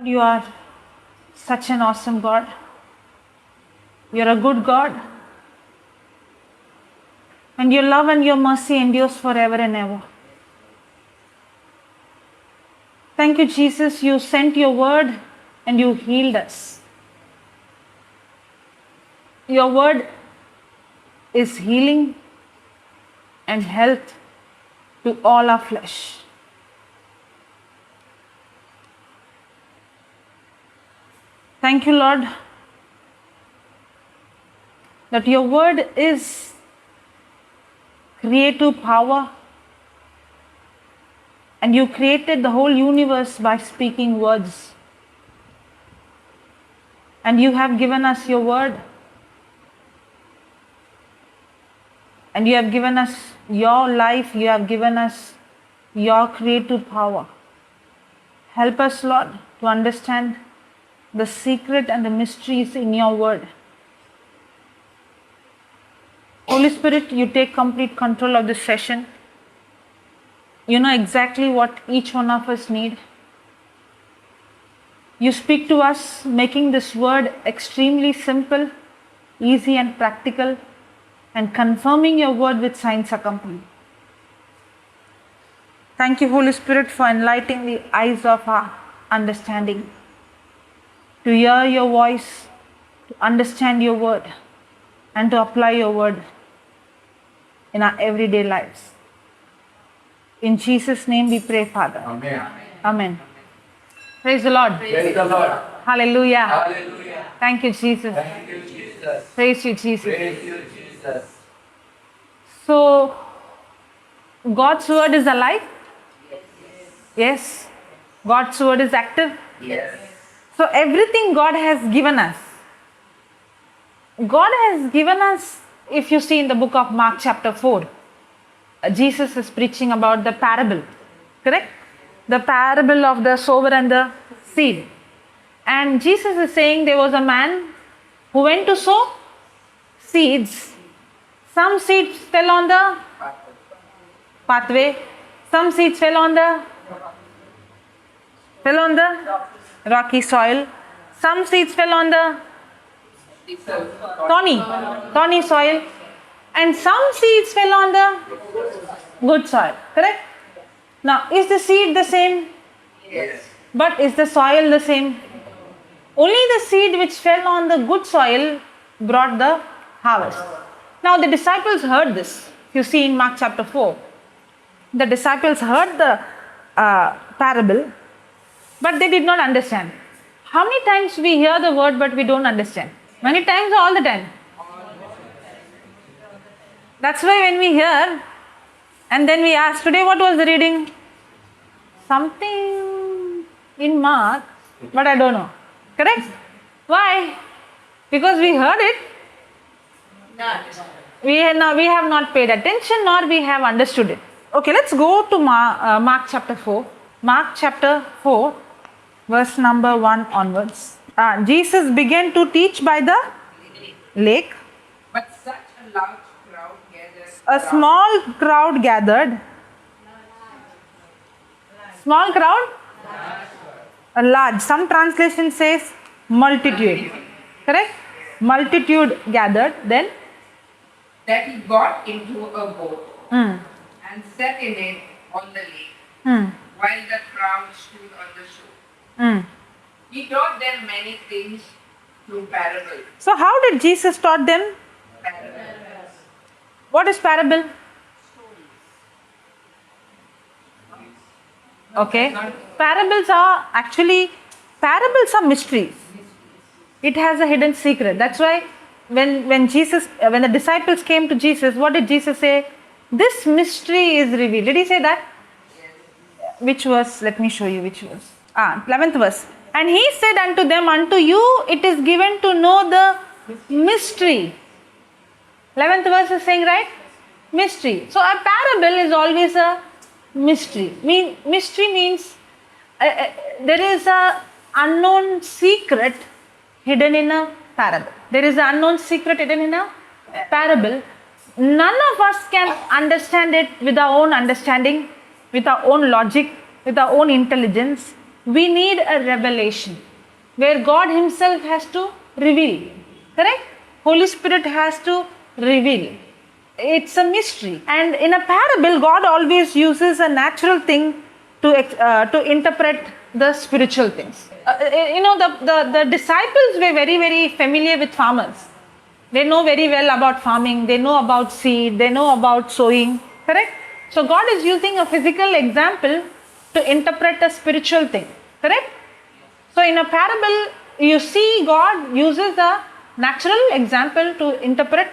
You are such an awesome God. You're a good God. And your love and your mercy endures forever and ever. Thank you, Jesus. You sent your word and you healed us. Your word is healing and health to all our flesh. Thank you, Lord, that your word is creative power and you created the whole universe by speaking words. And you have given us your word. And you have given us your life. You have given us your creative power. Help us, Lord, to understand the secret and the mysteries in your word. Holy Spirit, you take complete control of this session. You know exactly what each one of us need. You speak to us, making this word extremely simple, easy and practical, and confirming your word with signs accompanying. Thank you, Holy Spirit, for enlightening the eyes of our understanding, to hear your voice, to understand your word, and to apply your word in our everyday lives. In Jesus' name we pray, Father. Amen. Amen. Praise the Lord. Praise the Lord. Hallelujah. Hallelujah. Thank you, Jesus. Thank you, Jesus. Praise you, Jesus. Praise you, Jesus. So, God's word is alive? Yes. God's word is active? Yes. So, everything God has given us. God has given us, if you see in the book of Mark chapter 4, Jesus is preaching about the parable, correct? The parable of the sower and the seed. And Jesus is saying there was a man who went to sow seeds. Some seeds fell on the pathway. Some seeds fell on the rocky soil. Some seeds fell on the thorny soil. And some seeds fell on the good soil, correct? Now, is the seed the same? Yes. But is the soil the same? Only the seed which fell on the good soil brought the harvest. Now, the disciples heard this. You see in Mark chapter 4. The disciples heard the parable, but they did not understand. How many times we hear the word but we don't understand? Many times or all the time? That's why when we hear and then we ask, today what was the reading? Something in Mark, but I don't know. Correct? Why? Because we heard it. We have not paid attention nor we have understood it. Okay, let's go to Mark chapter 4. Mark chapter 4, verse number 1 onwards. Jesus began to teach by the lake. But such a large crowd gathered. A small crowd gathered. Small crowd? A large. Some translation says multitude. Correct? Multitude gathered. Then? That he got into a boat and sat in it on the lake while the crowd stood on the shore. He taught them many things through parables. So how did Jesus taught them? Parables. What is parable? Okay. Parables are mysteries. It has a hidden secret. That's why when the disciples came to Jesus, what did Jesus say? This mystery is revealed. Did he say that? Yes. Which verse? Let me show you which verse. 11th verse. And he said unto them, unto you it is given to know the mystery. 11th verse is saying, right? Mystery. So a parable is always a mystery. Mystery means there is a unknown secret hidden in a parable. There is an unknown secret hidden in a parable. None of us can understand it with our own understanding, with our own logic, with our own intelligence. we need a revelation where God Himself has to reveal. Correct? Holy Spirit has to reveal. It's a mystery. And in a parable, God always uses a natural thing to interpret the spiritual things. The disciples were very, very familiar with farmers. They know very well about farming. They know about seed. They know about sowing. Correct? So God is using a physical example to interpret a spiritual thing. Correct? So in a parable, you see God uses a natural example to interpret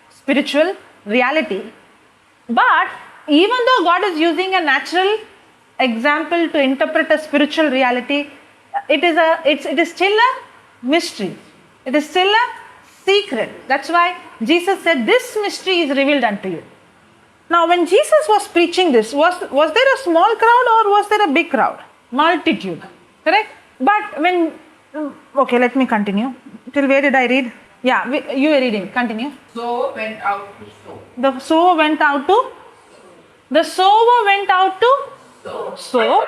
spiritual reality. But even though God is using a natural example to interpret a spiritual reality, it is still a mystery. It is still a secret. That's why Jesus said, this mystery is revealed unto you. Now when Jesus was preaching this, was there a small crowd or was there a big crowd? Multitude. Correct? But okay, let me continue. Till where did I read? Yeah, you were reading. Continue. So went out to sow. The sower went out to? The sower went out to sow.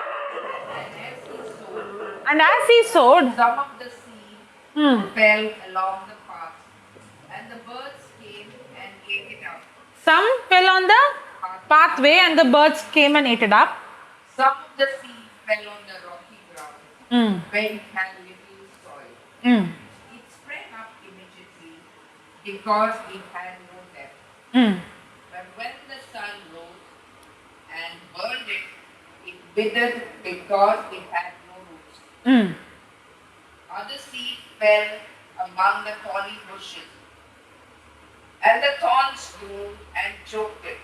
And as he sowed, Some of the seed fell along the path, and the birds came and ate it up. some fell on the pathway and the birds came and ate it up. Some of the seed fell on the rocky ground, where it had little soil. It sprang up immediately because it had no depth. But when the sun rose and burned it, it withered because it had no roots. Other seed fell among the thorny bushes, and the thorns grew and choked it.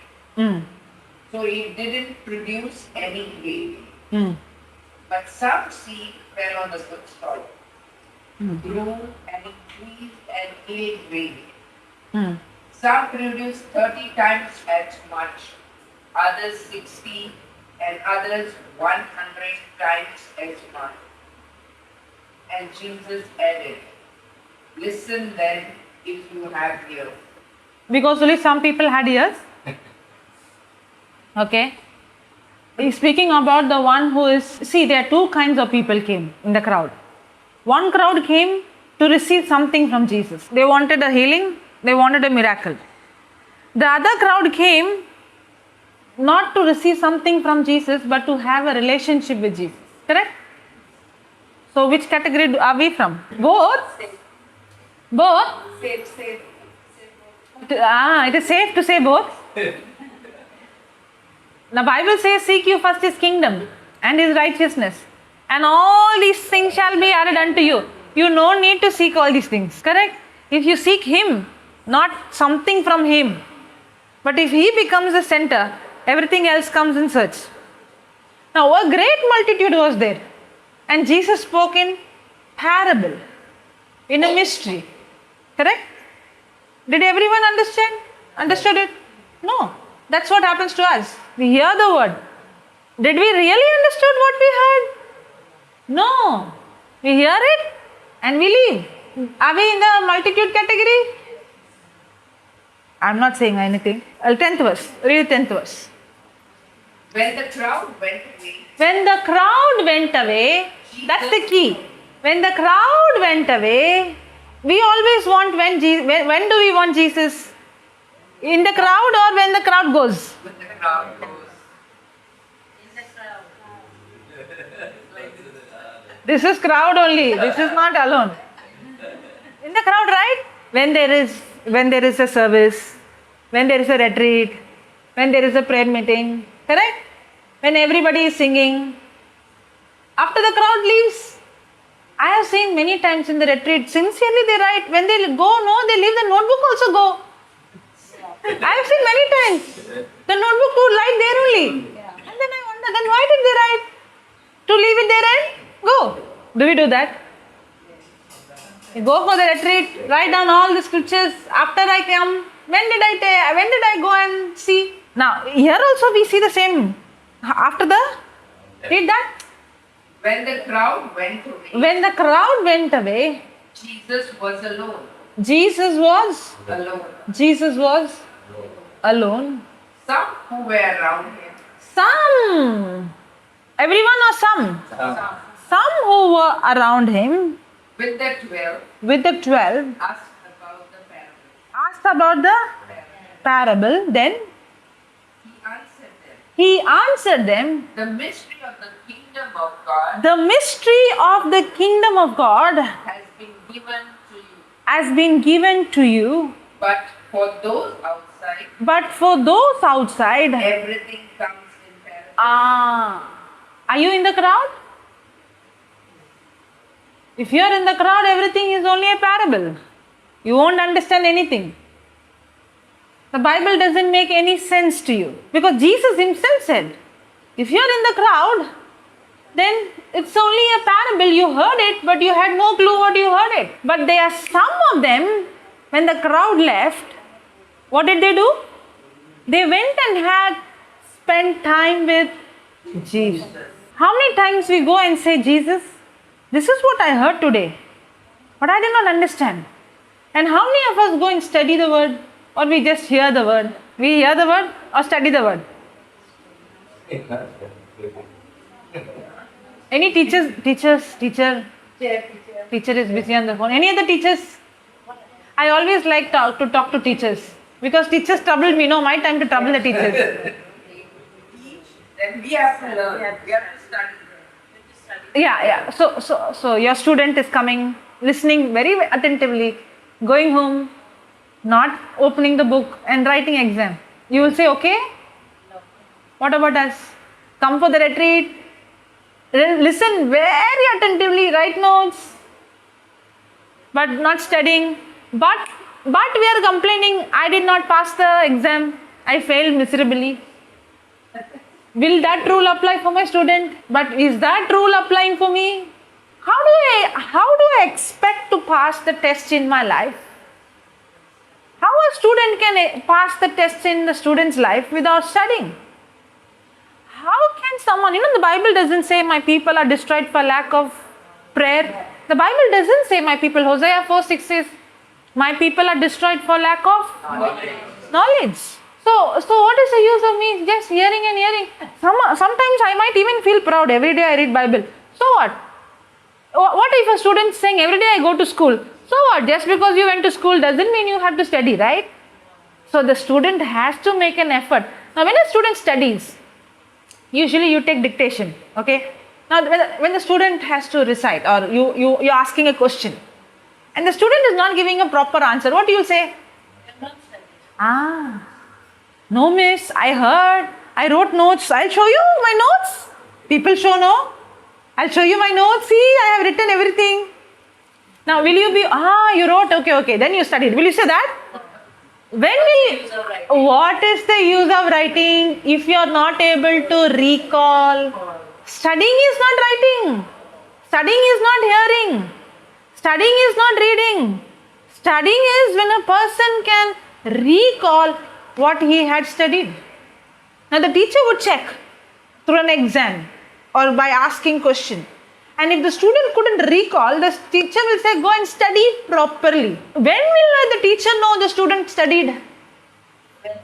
So it didn't produce any grain. But some seed fell on the good soil, grew and increased and yielded grain. Some produced 30 times as much, others 60, and others 100 times as much. And Jesus added, listen then if you have ears. Because only some people had ears. Okay. He's speaking about the one who is, see, there are two kinds of people came in the crowd. One crowd came to receive something from Jesus. They wanted a healing, they wanted a miracle. The other crowd came not to receive something from Jesus, but to have a relationship with Jesus. Correct? So which category are we from? Both? Both? Safe. It is safe to say both. The Bible says, seek you first His kingdom and His righteousness, and all these things shall be added unto you. You no need to seek all these things. Correct? If you seek Him, not something from Him, but if He becomes the center, everything else comes in search. Now a great multitude was there, and Jesus spoke in parable, in a mystery. Correct? Did everyone understood it? No. That's what happens to us. We hear the word. Did we really understood what we heard? No. We hear it and we leave. Are we in the multitude category? I'm not saying anything. 10th verse. Read 10th verse. When the crowd went away, When the crowd went away, that's the key. When the crowd went away, we always want when do we want Jesus? In the crowd or when the crowd goes? when the crowd goes, This is crowd only. This is not alone. In the crowd, right? When there is a service, when there is a retreat, when there is a prayer meeting, correct? When everybody is singing. After the crowd leaves, I have seen many times in the retreat, sincerely they write. When they go, they leave the notebook also go. I have seen many times. The notebook would lie there only. And then I wonder, then why did they write? To leave it there and go. Do we do that? You go for the retreat, write down all the scriptures. After I come, when did I go and see? Now, here also we see the same. After read that. when the crowd went away, When the crowd went away, Jesus was alone. Jesus was alone. Some who were around him, Some. Everyone or some? some who were around him with the 12 with the 12 asked about the parable. asked about the parable. Then He answered them, he answered them, the mystery of the kingdom of God the mystery of the kingdom of God has been given to you. has been given to you, But for those outside, but for those outside, everything comes in parables. are you in the crowd? If you are in the crowd, everything is only a parable. You won't understand anything. The Bible doesn't make any sense to you, because Jesus himself said, if you are in the crowd, then it's only a parable. You heard it, but you had no clue what you heard it. But there are some of them, when the crowd left, what did they do? They went and had spent time with Jesus. How many times we go and say, Jesus, this is what I heard today, but I did not understand. And how many of us go and study the word, or we just hear the word? We hear the word or study the word? Any teacher is busy on the phone. Any other teachers? I always like to talk to teachers, because teachers trouble me. No, my time to trouble the teachers. Then we have to learn. We have to study. Yeah. So your student is coming, listening very attentively, going home, not opening the book and writing exam. You will say, okay? No. What about us? Come for the retreat, listen very attentively, write notes, but not studying. But we are complaining, I did not pass the exam, I failed miserably. Will that rule apply for my student? But is that rule applying for me? How do I expect to pass the test in my life? How a student can pass the test in the student's life without studying? How can someone, the Bible doesn't say my people are destroyed for lack of prayer. The Bible doesn't say my people. Hosea 4:6 says, my people are destroyed for lack of knowledge. So what is the use of me just hearing and hearing? Sometimes I might even feel proud. Every day I read Bible. So what? What if a student is saying every day I go to school? So what? Just because you went to school doesn't mean you have to study, right? So the student has to make an effort. Now when a student studies, usually you take dictation, okay? Now when the student has to recite, or you're asking a question, and the student is not giving a proper answer, what do you say? No miss, I heard, I wrote notes, I'll show you my notes. People show no. I'll show you my notes, see, I have written everything. Now will you be, you wrote, okay, then you studied. Will you say that? What is the use of writing if you are not able to recall? Studying is not writing. Studying is not hearing. Studying is not reading. Studying is when a person can recall what he had studied. Now the teacher would check through an exam or by asking question. And if the student couldn't recall, the teacher will say, go and study properly. When will the teacher know the student studied?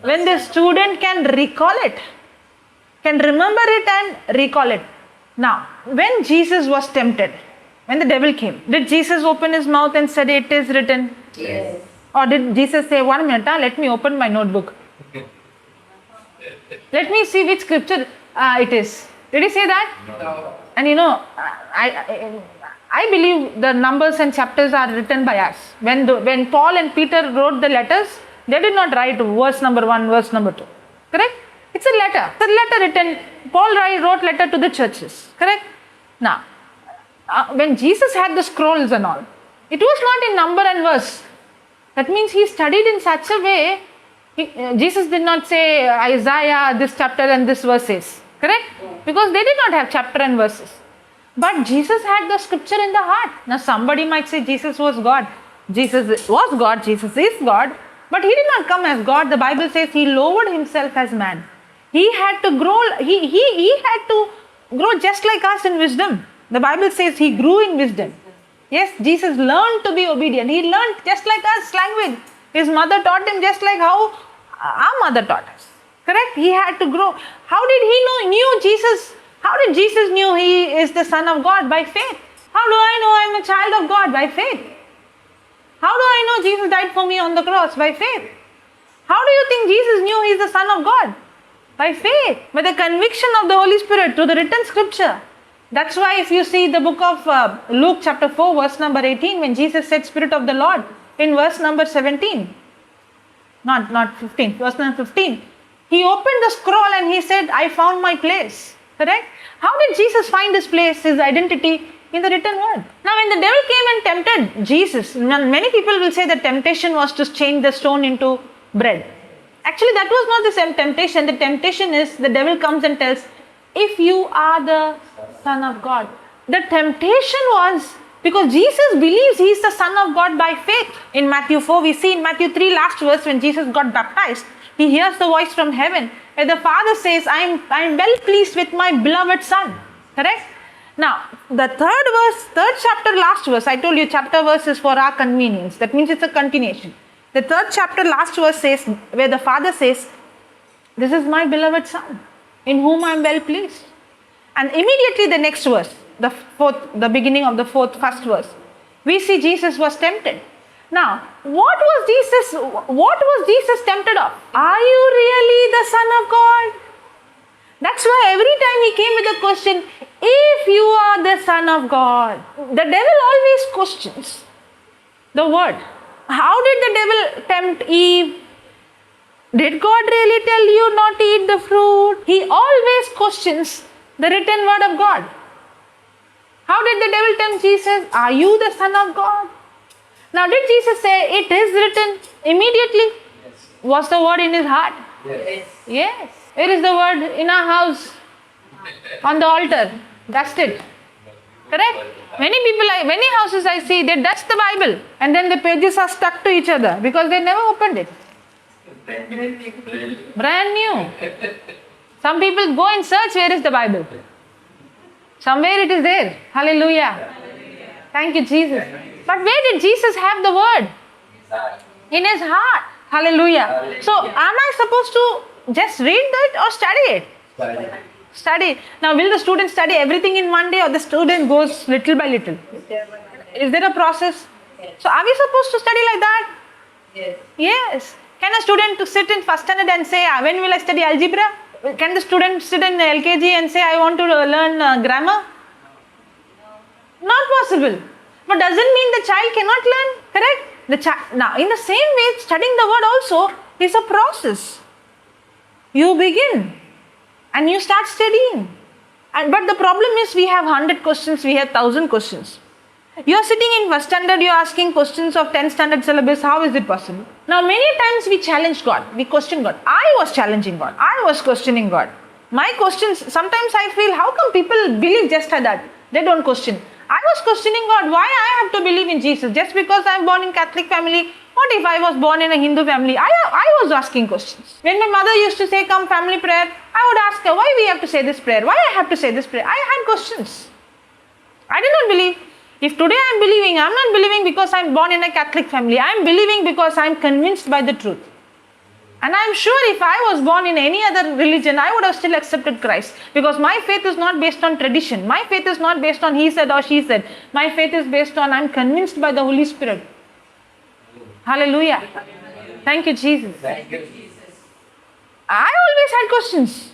When the student can recall it, can remember it and recall it. Now, when Jesus was tempted, when the devil came, did Jesus open his mouth and said, it is written? Yes. Or did Jesus say, 1 minute, let me open my notebook. Let me see which scripture it is. Did he say that? No. And I believe the numbers and chapters are written by us. When Paul and Peter wrote the letters, they did not write verse number 1, verse number 2. Correct? It's a letter. It's a letter written. Paul wrote letter to the churches. Correct? Now, when Jesus had the scrolls and all, it was not in number and verse. That means he studied in such a way. Jesus did not say Isaiah, this chapter and this verses. Correct? Because they did not have chapter and verses. But Jesus had the scripture in the heart. Now somebody might say Jesus was God. Jesus was God. Jesus is God. But he did not come as God. The Bible says he lowered himself as man. He had to grow. He had to grow just like us in wisdom. The Bible says he grew in wisdom. Yes, Jesus learned to be obedient. He learned just like us language. His mother taught him just like how our mother taught us. Correct? He had to grow. How did he knew Jesus How did Jesus knew he is the Son of God? By faith. How do I know I'm a child of God? By faith. How do I know Jesus died for me on the cross? By faith. How do you think Jesus knew he is the Son of God? By faith. By the conviction of the Holy Spirit through the written scripture. That's why if you see the book of Luke chapter 4 verse number 18, when Jesus said Spirit of the Lord in verse number 17. Not 15, verse number 15. He opened the scroll and he said, I found my place. Correct? How did Jesus find his place, his identity? In the written word. Now when the devil came and tempted Jesus, many people will say that temptation was to change the stone into bread. Actually that was not the same temptation. The temptation is the devil comes and tells, if you are the Son of God. The temptation was because Jesus believes he is the Son of God by faith. In Matthew 4 we see in Matthew 3 last verse when Jesus got baptized, he hears the voice from heaven where the Father says, I am well pleased with my beloved Son. Correct? Now, the third chapter, last verse, I told you chapter verse is for our convenience. That means it's a continuation. The third chapter, last verse says, where the Father says, this is my beloved Son, in whom I am well pleased. And immediately the next verse, the beginning of the first verse, we see Jesus was tempted. Now, what was Jesus tempted of? Are you really the Son of God? That's why every time he came with a question, if you are the Son of God, the devil always questions the word. How did the devil tempt Eve? Did God really tell you not to eat the fruit? He always questions the written word of God. How did the devil tempt Jesus? Are you the Son of God? Now did Jesus say, it is written immediately? Yes. Was the word in his heart? Yes. Yes. Where is the word? In our house. On the altar. Dust it. Correct? Many houses I see, they dust the Bible and then the pages are stuck to each other because they never opened it. Brand new. Some people go and search where is the Bible. Somewhere it is there. Hallelujah. Thank you, Jesus. But where did Jesus have the word? In his heart. Hallelujah. So am I supposed to just read that or study it? Study. Now will the student study everything in one day or the student goes little by little? Is there a process? So are we supposed to study like that? Yes. Yes. Can a student to sit in first standard and say, when will I study algebra? Can the student sit in LKG and say, I want to learn grammar? Not possible. But doesn't mean the child cannot learn, correct? Now, in the same way, studying the word also is a process. You begin and you start studying. But the problem is we have 100 questions, we have 1,000 questions. You are sitting in first standard, you are asking questions of 10 standard syllabus. How is it possible? Now, many times we challenge God, we question God. I was challenging God, I was questioning God. My questions, sometimes I feel, how come people believe just like that? They don't question. I was questioning God, why I have to believe in Jesus? Just because I am born in Catholic family, what if I was born in a Hindu family? I was asking questions. When my mother used to say, come family prayer, I would ask her, why we have to say this prayer? Why I have to say this prayer? I had questions. I did not believe. If today I am believing, I am not believing because I am born in a Catholic family. I am believing because I am convinced by the truth. And I am sure if I was born in any other religion, I would have still accepted Christ. Because my faith is not based on tradition. My faith is not based on he said or she said. My faith is based on I am convinced by the Holy Spirit. Hallelujah. Thank you, Jesus. Thank you, Jesus. I always had questions.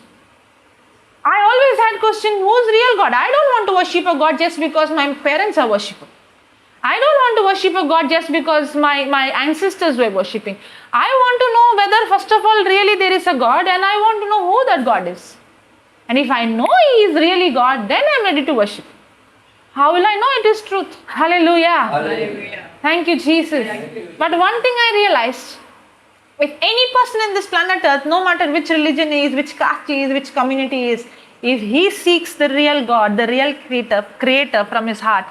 I always had question, who's real God? I don't want to worship a God just because my parents are worshipping. I don't want to worship a God just because my ancestors were worshipping. I want to know whether first of all really there is a God and I want to know who that God is. And if I know He is really God, then I am ready to worship. How will I know it is truth? Hallelujah. Hallelujah. Thank you, Jesus. But one thing I realized, if any person in this planet earth, no matter which religion he is, which caste he is, which community he is, if he seeks the real God, the real creator from his heart,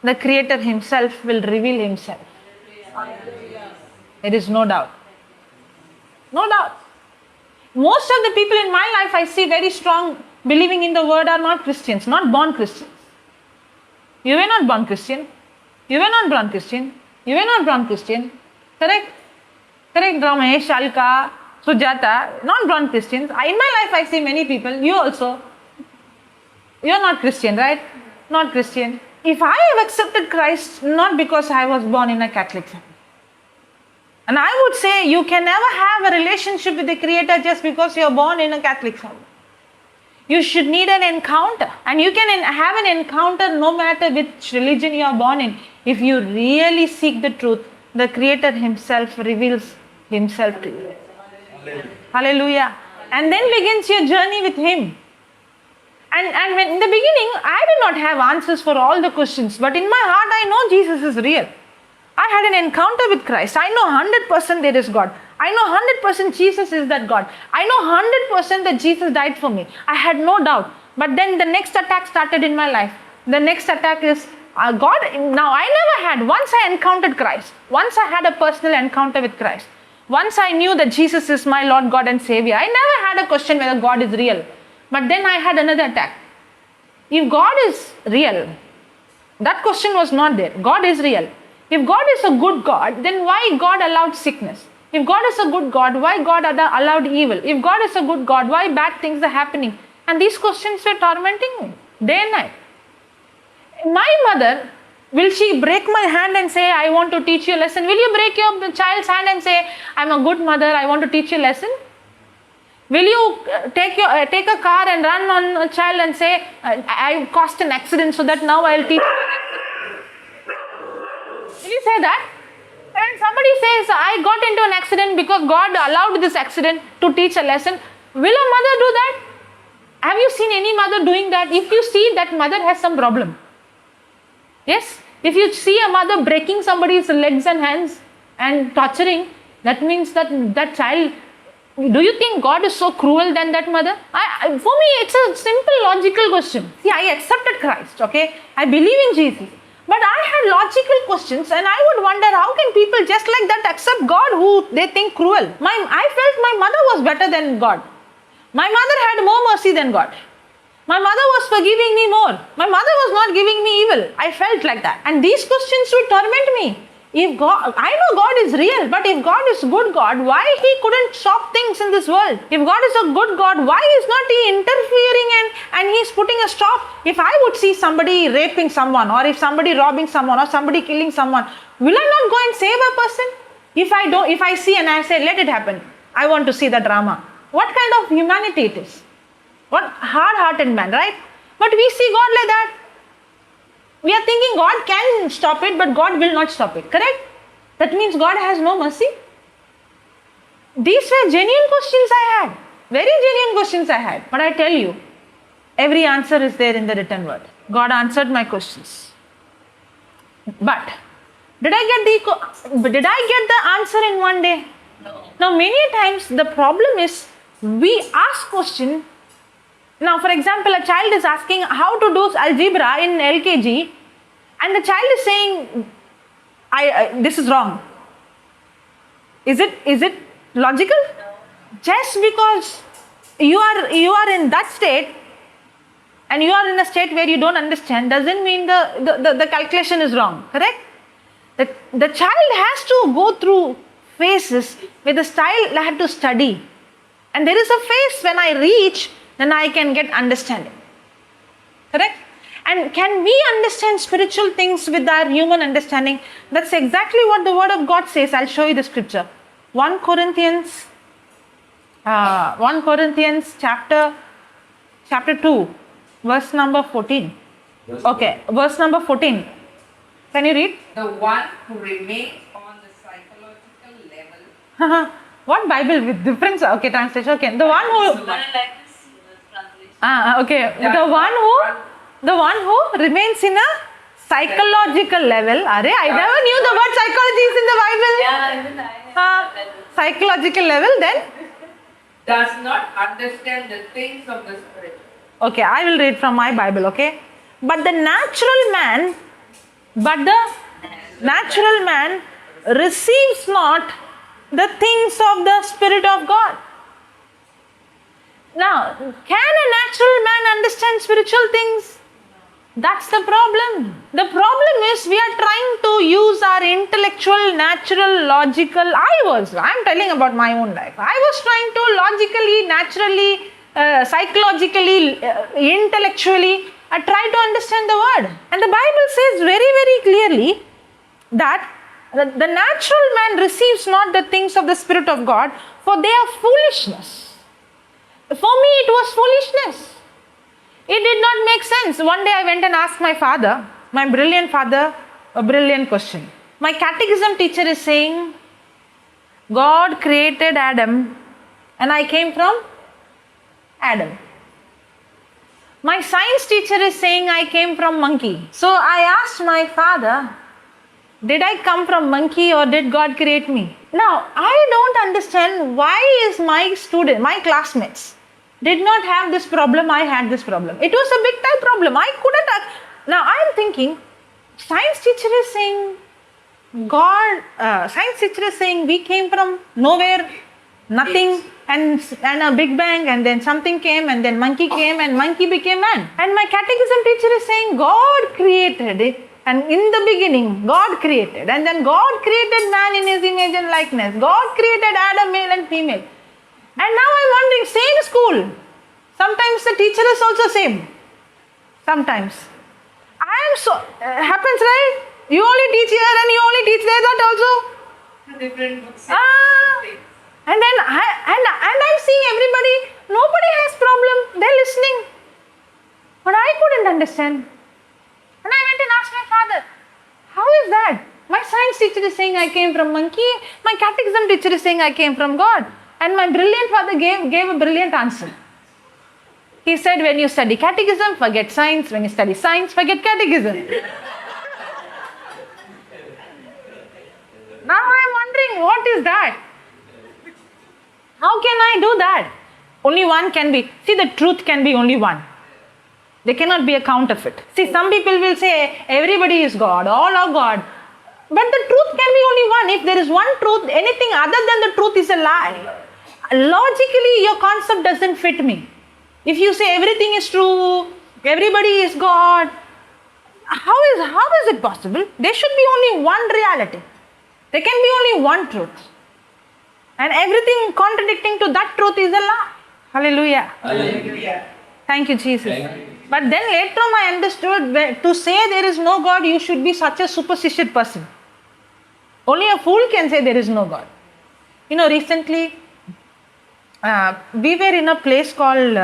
the creator himself will reveal himself. There is no doubt. No doubt. Most of the people in my life I see very strong believing in the word are not Christians, not born Christians. You were not born Christian. You were not born Christian. You were not born Christian. Correct? Correct, Ramesh, Alka, Sujata, not born Christians. In my life I see many people, you also. You're not Christian, right? Not Christian. If I have accepted Christ, not because I was born in a Catholic family. And I would say you can never have a relationship with the Creator just because you're born in a Catholic family. You should need an encounter. And you can have an encounter no matter which religion you are born in. If you really seek the truth, the Creator Himself reveals Himself to you. Hallelujah. And then begins your journey with Him. And when in the beginning, I did not have answers for all the questions. But in my heart, I know Jesus is real. I had an encounter with Christ. I know 100% there is God. I know 100% Jesus is that God. I know 100% that Jesus died for me. I had no doubt. But then the next attack started in my life. The next attack is God. Now I never had. Once I encountered Christ. Once I had a personal encounter with Christ. Once I knew that Jesus is my Lord, God and Savior. I never had a question whether God is real. But then I had another attack. If God is real, that question was not there. God is real. If God is a good God, then why God allowed sickness? If God is a good God, why God allowed evil? If God is a good God, why bad things are happening? And these questions were tormenting me day and night. My mother, will she break my hand and say, I want to teach you a lesson? Will you break your child's hand and say, I'm a good mother, I want to teach you a lesson? Will you take a car and run on a child and say, I caused an accident so that now I'll teach you? Will you say that? And somebody says, I got into an accident because God allowed this accident to teach a lesson. Will a mother do that? Have you seen any mother doing that? If you see that mother has some problem. Yes? If you see a mother breaking somebody's legs and hands and torturing, that means that that child, do you think God is so cruel than that mother? For me, it's a simple logical question. See, I accepted Christ, okay? I believe in Jesus. But I had logical questions and I would wonder how can people just like that accept God who they think cruel? I felt my mother was better than God. My mother had more mercy than God. My mother was forgiving me more. My mother was not giving me evil. I felt like that. And these questions would torment me. If God, I know God is real, but if God is good God, why He couldn't stop things in this world? If God is a good God, why is not He interfering and He's putting a stop? If I would see somebody raping someone, or if somebody robbing someone, or somebody killing someone, will I not go and save a person? If I see and I say, let it happen, I want to see the drama. What kind of humanity it is? What hard-hearted man, right? But we see God like that. We are thinking God can stop it, but God will not stop it. Correct? That means God has no mercy. These were genuine questions I had. Very genuine questions I had. But I tell you, every answer is there in the written word. God answered my questions. But did I get the answer in one day? No. Now many times the problem is we ask question. Now, for example, a child is asking how to do algebra in LKG, and the child is saying, this is wrong. Is it logical? No. Just because you are in that state, and you are in a state where you don't understand, doesn't mean the calculation is wrong. Correct? The child has to go through phases where the child had to study, and there is a phase when I reach, then I can get understanding. Correct? And can we understand spiritual things with our human understanding? That's exactly what the word of God says. I'll show you the scripture. 1 Corinthians chapter 2, verse number 14. Okay, verse number 14. Can you read? The one who remains on the psychological level. What Bible with different translation? Okay, the one who. Okay. The one who remains in a psychological level. I never knew the word psychology is in the Bible. Yeah, even I. Psychological level, then? Does not understand the things of the spirit. Okay, I will read from my Bible, okay? But the natural man receives not the things of the Spirit of God. Now, can a natural man understand spiritual things? That's the problem. The problem is we are trying to use our intellectual, natural, logical. I'm telling about my own life. I was trying to logically, naturally psychologically, intellectually, try to understand the word. And the Bible says very, very clearly that the natural man receives not the things of the Spirit of God, for they are foolishness. For me, it was foolishness. It did not make sense. One day I went and asked my father, my brilliant father, a brilliant question. My catechism teacher is saying, God created Adam and I came from Adam. My science teacher is saying I came from monkey. So I asked my father, did I come from monkey or did God create me? Now, I don't understand why is my classmates did not have this problem, I had this problem. It was a big time problem. I couldn't. Now I am thinking, science teacher is saying, science teacher is saying we came from nowhere, nothing, and a big bang, and then something came, and then monkey came, and monkey became man. And my catechism teacher is saying God created it, and in the beginning God created, and then God created man in his image and likeness. God created Adam, male and female. And now I'm wondering, same school. Sometimes the teacher is also same. Sometimes. Happens, right? You only teach here and you only teach there, that also. Different books. And then I'm seeing everybody, nobody has problem, they're listening. But I couldn't understand. And I went and asked my father, how is that? My science teacher is saying I came from monkey, my catechism teacher is saying I came from God. And my brilliant father gave a brilliant answer. He said, when you study catechism, forget science. When you study science, forget catechism. Now I am wondering, what is that? How can I do that? Only one can be. See, the truth can be only one. There cannot be a counterfeit. See, some people will say, everybody is God, all are God. But the truth can be only one. If there is one truth, anything other than the truth is a lie. Logically, your concept doesn't fit me. If you say everything is true, everybody is God, how is it possible? There should be only one reality. There can be only one truth. And everything contradicting to that truth is a lie. Hallelujah. Hallelujah. Thank you, Jesus. Thank you. But then later on I understood, to say there is no God, you should be such a superstitious person. Only a fool can say there is no God. Recently, we were in a place called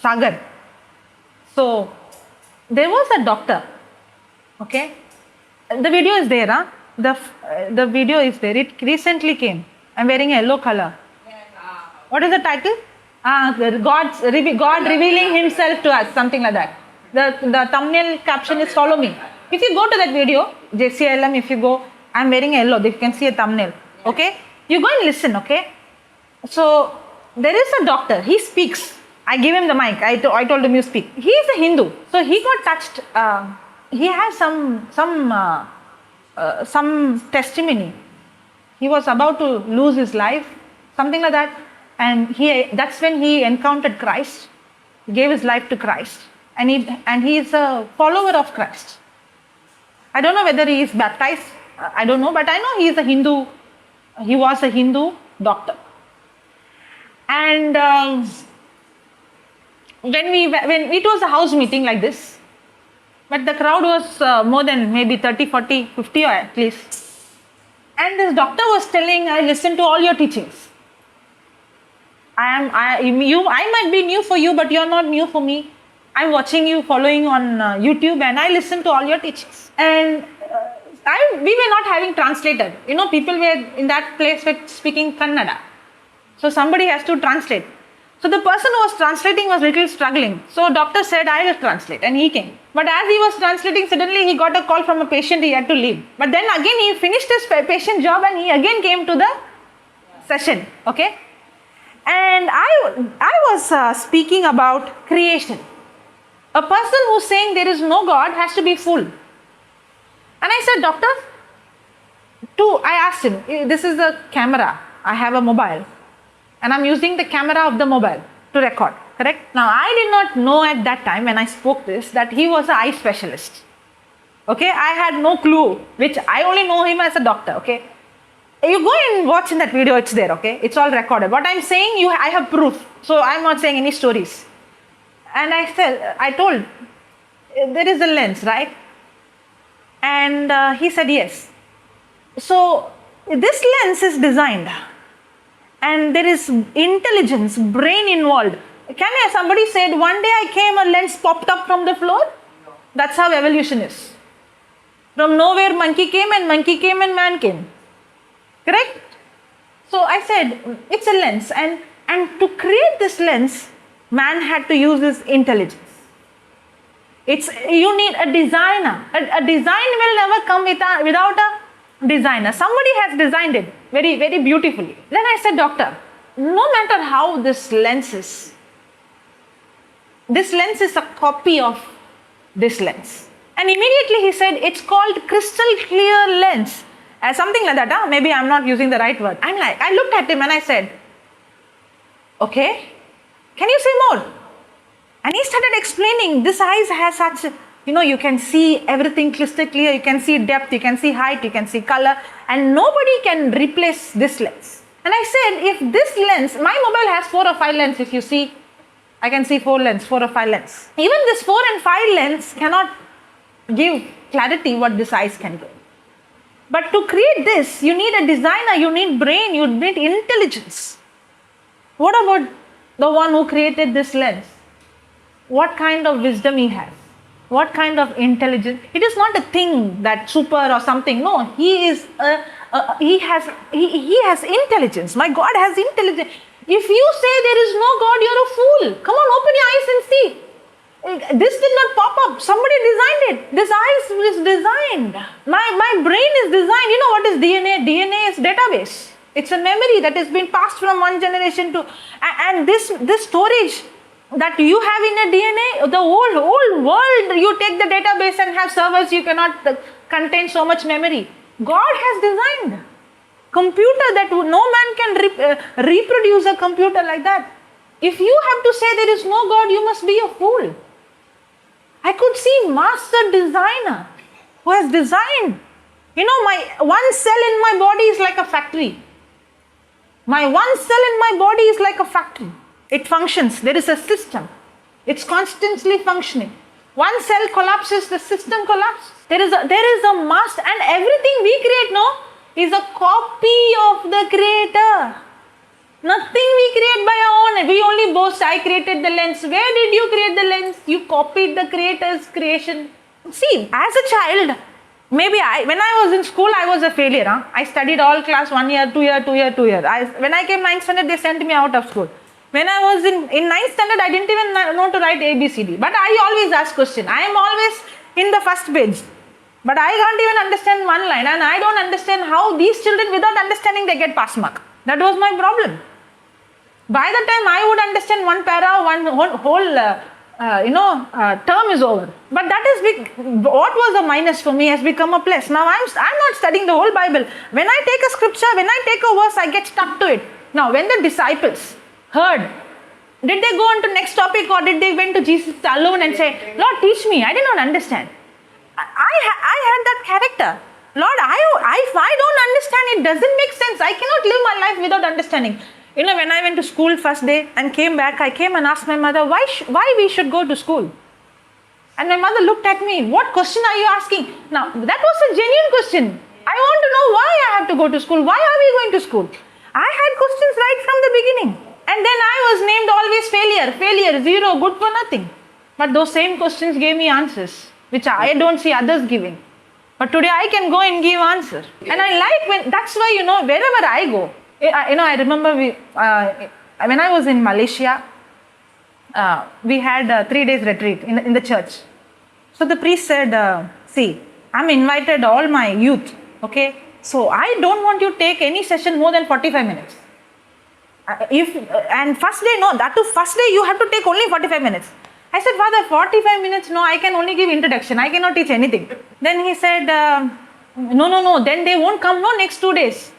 Sagar. So, there was a doctor. Okay? The video is there. Huh? The video is there. It recently came. I'm wearing a yellow color. What is the title? God revealing himself to us. Something like that. The thumbnail caption is follow me. If you go to that video, JCILM, if you go, I'm wearing yellow. You can see a thumbnail. Okay? You go and listen. Okay? So, there is a doctor. He speaks. I give him the mic. I told him you speak. He is a Hindu. So, he got touched. He has some testimony. He was about to lose his life. Something like that. And that's when he encountered Christ. He gave his life to Christ. And he is a follower of Christ. I don't know whether he is baptized. I don't know. But I know he is a Hindu. He was a Hindu doctor. And when it was a house meeting like this, but the crowd was more than maybe 30, 40, 50 or at least. And this doctor was telling, I listen to all your teachings. I might be new for you, but you're not new for me. I'm watching you, following on YouTube, and I listen to all your teachings. And we were not having translator. People were in that place were speaking Kannada. So somebody has to translate. So the person who was translating was little struggling. So doctor said, I will translate, and he came. But as he was translating, suddenly he got a call from a patient, he had to leave. But then again he finished his patient job and he again came to the session. Okay? And I was speaking about creation. A person who's saying there is no God has to be fool. And I said, doctor, I asked him, this is a camera. I have a mobile. And I'm using the camera of the mobile to record, correct? Now, I did not know at that time when I spoke this that he was an eye specialist. Okay, I had no clue, which I only know him as a doctor, okay? You go and watch in that video, it's there, okay? It's all recorded. What I'm saying, I have proof. So I'm not saying any stories. And I told, there is a lens, right? And he said yes. So this lens is designed and there is intelligence, brain involved. Somebody said one day I came, a lens popped up from the floor. That's how evolution is. From nowhere monkey came and man came. Correct? So I said it's a lens, and to create this lens, man had to use his intelligence. You need a designer. A design will never come without a designer. Somebody has designed it very, very beautifully. Then I said, doctor, no matter how this lens is a copy of this lens. And immediately he said, it's called crystal clear lens. Something like that, maybe I'm not using the right word. I looked at him and I said, okay, can you say more? And he started explaining, this eyes has such, you can see everything crystal clear, you can see depth, you can see height, you can see color, and nobody can replace this lens. And I said, if this lens, my mobile has 4 or 5 lenses, if you see, I can see 4 or 5 lenses. Even this 4 and 5 lens cannot give clarity what this eyes can do. But to create this, you need a designer, you need brain, you need intelligence. What about the one who created this lens? What kind of wisdom he has? What kind of intelligence? It is not a thing that super or something. No, he has intelligence. My God has intelligence. If you say there is no God, you're a fool. Come on, open your eyes and see. This did not pop up. Somebody designed it. This eyes is designed. My brain is designed. You know what is DNA? DNA is database. It's a memory that has been passed from one generation to, and this storage that you have in a DNA, the whole world, you take the database and have servers, you cannot contain so much memory. God has designed computer that no man can reproduce a computer like that. If you have to say there is no God, you must be a fool. I could see master designer who has designed. My one cell in my body is like a factory. My one cell in my body is like a factory. It functions. There is a system. It's constantly functioning. One cell collapses, the system collapses. There is a master, and everything we create now is a copy of the creator. Nothing we create by our own. We only boast, I created the lens. Where did you create the lens? You copied the creator's creation. See, as a child, maybe when I was in school, I was a failure. I studied all class 1 year, 2 year, 2 year, 2 year. When I came 9th standard, they sent me out of school. When I was in 9th standard, I didn't even know to write ABCD. But I always ask question. I am always in the first page. But I can't even understand one line. And I don't understand how these children, without understanding, they get pass mark. That was my problem. By the time I would understand one para, one whole term is over. But that is what was a minus for me has become a plus. Now I'm not studying the whole Bible. When I take a scripture, when I take a verse, I get stuck to it. Now when the disciples heard, did they go on to next topic, or did they went to Jesus alone and say, Lord, teach me? I did not understand. I had that character. Lord, if I don't understand, it doesn't make sense. I cannot live my life without understanding. When I went to school first day and came back, I came and asked my mother, why we should go to school? And my mother looked at me, what question are you asking? Now, that was a genuine question. I want to know why I have to go to school. Why are we going to school? I had questions right from the beginning. And then I was named always failure, zero, good for nothing. But those same questions gave me answers, which I don't see others giving. But today I can go and give answer. And I like that's why, wherever I go, I remember when I was in Malaysia, we had a 3 days retreat in the church. So the priest said, see, I'm invited all my youth, okay? So I don't want you to take any session more than 45 minutes. And first day, no, that too first day you have to take only 45 minutes. I said, Father, 45 minutes, no, I can only give introduction. I cannot teach anything. Then he said, no, then they won't come, no, next 2 days.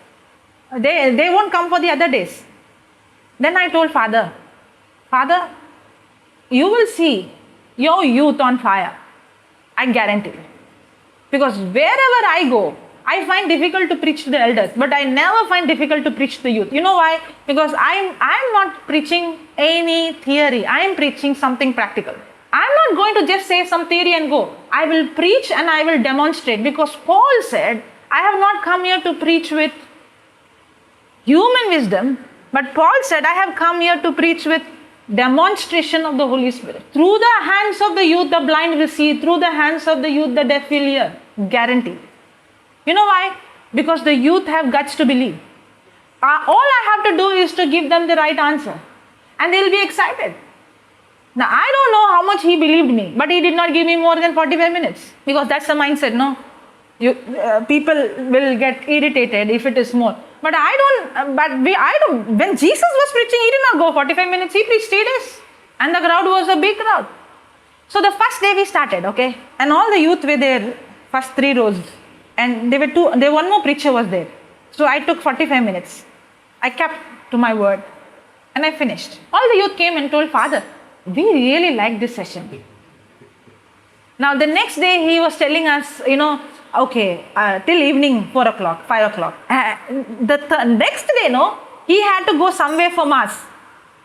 They won't come for the other days. Then I told Father, you will see your youth on fire. I guarantee it. Because wherever I go, I find difficult to preach to the elders, but I never find difficult to preach to the youth. You know why? Because I'm not preaching any theory. I am preaching something practical. I'm not going to just say some theory and go. I will preach and I will demonstrate, because Paul said, I have not come here to preach with human wisdom, but Paul said, I have come here to preach with demonstration of the Holy Spirit. Through the hands of the youth, the blind will see. Through the hands of the youth, the deaf will hear. Guaranteed. You know why? Because the youth have guts to believe. All I have to do is to give them the right answer, and they will be excited. Now, I don't know how much he believed me, but he did not give me more than 45 minutes, because that's the mindset, no? People will get irritated if it is more. But when Jesus was preaching, he did not go 45 minutes, he preached 3 days. And the crowd was a big crowd. So the first day we started, okay? And all the youth were there, first 3 rows. And one more preacher was there. So I took 45 minutes. I kept to my word. And I finished. All the youth came and told, Father, we really liked this session. Now the next day he was telling us, okay, till evening, 4 o'clock, 5 o'clock. The next day, he had to go somewhere for mass.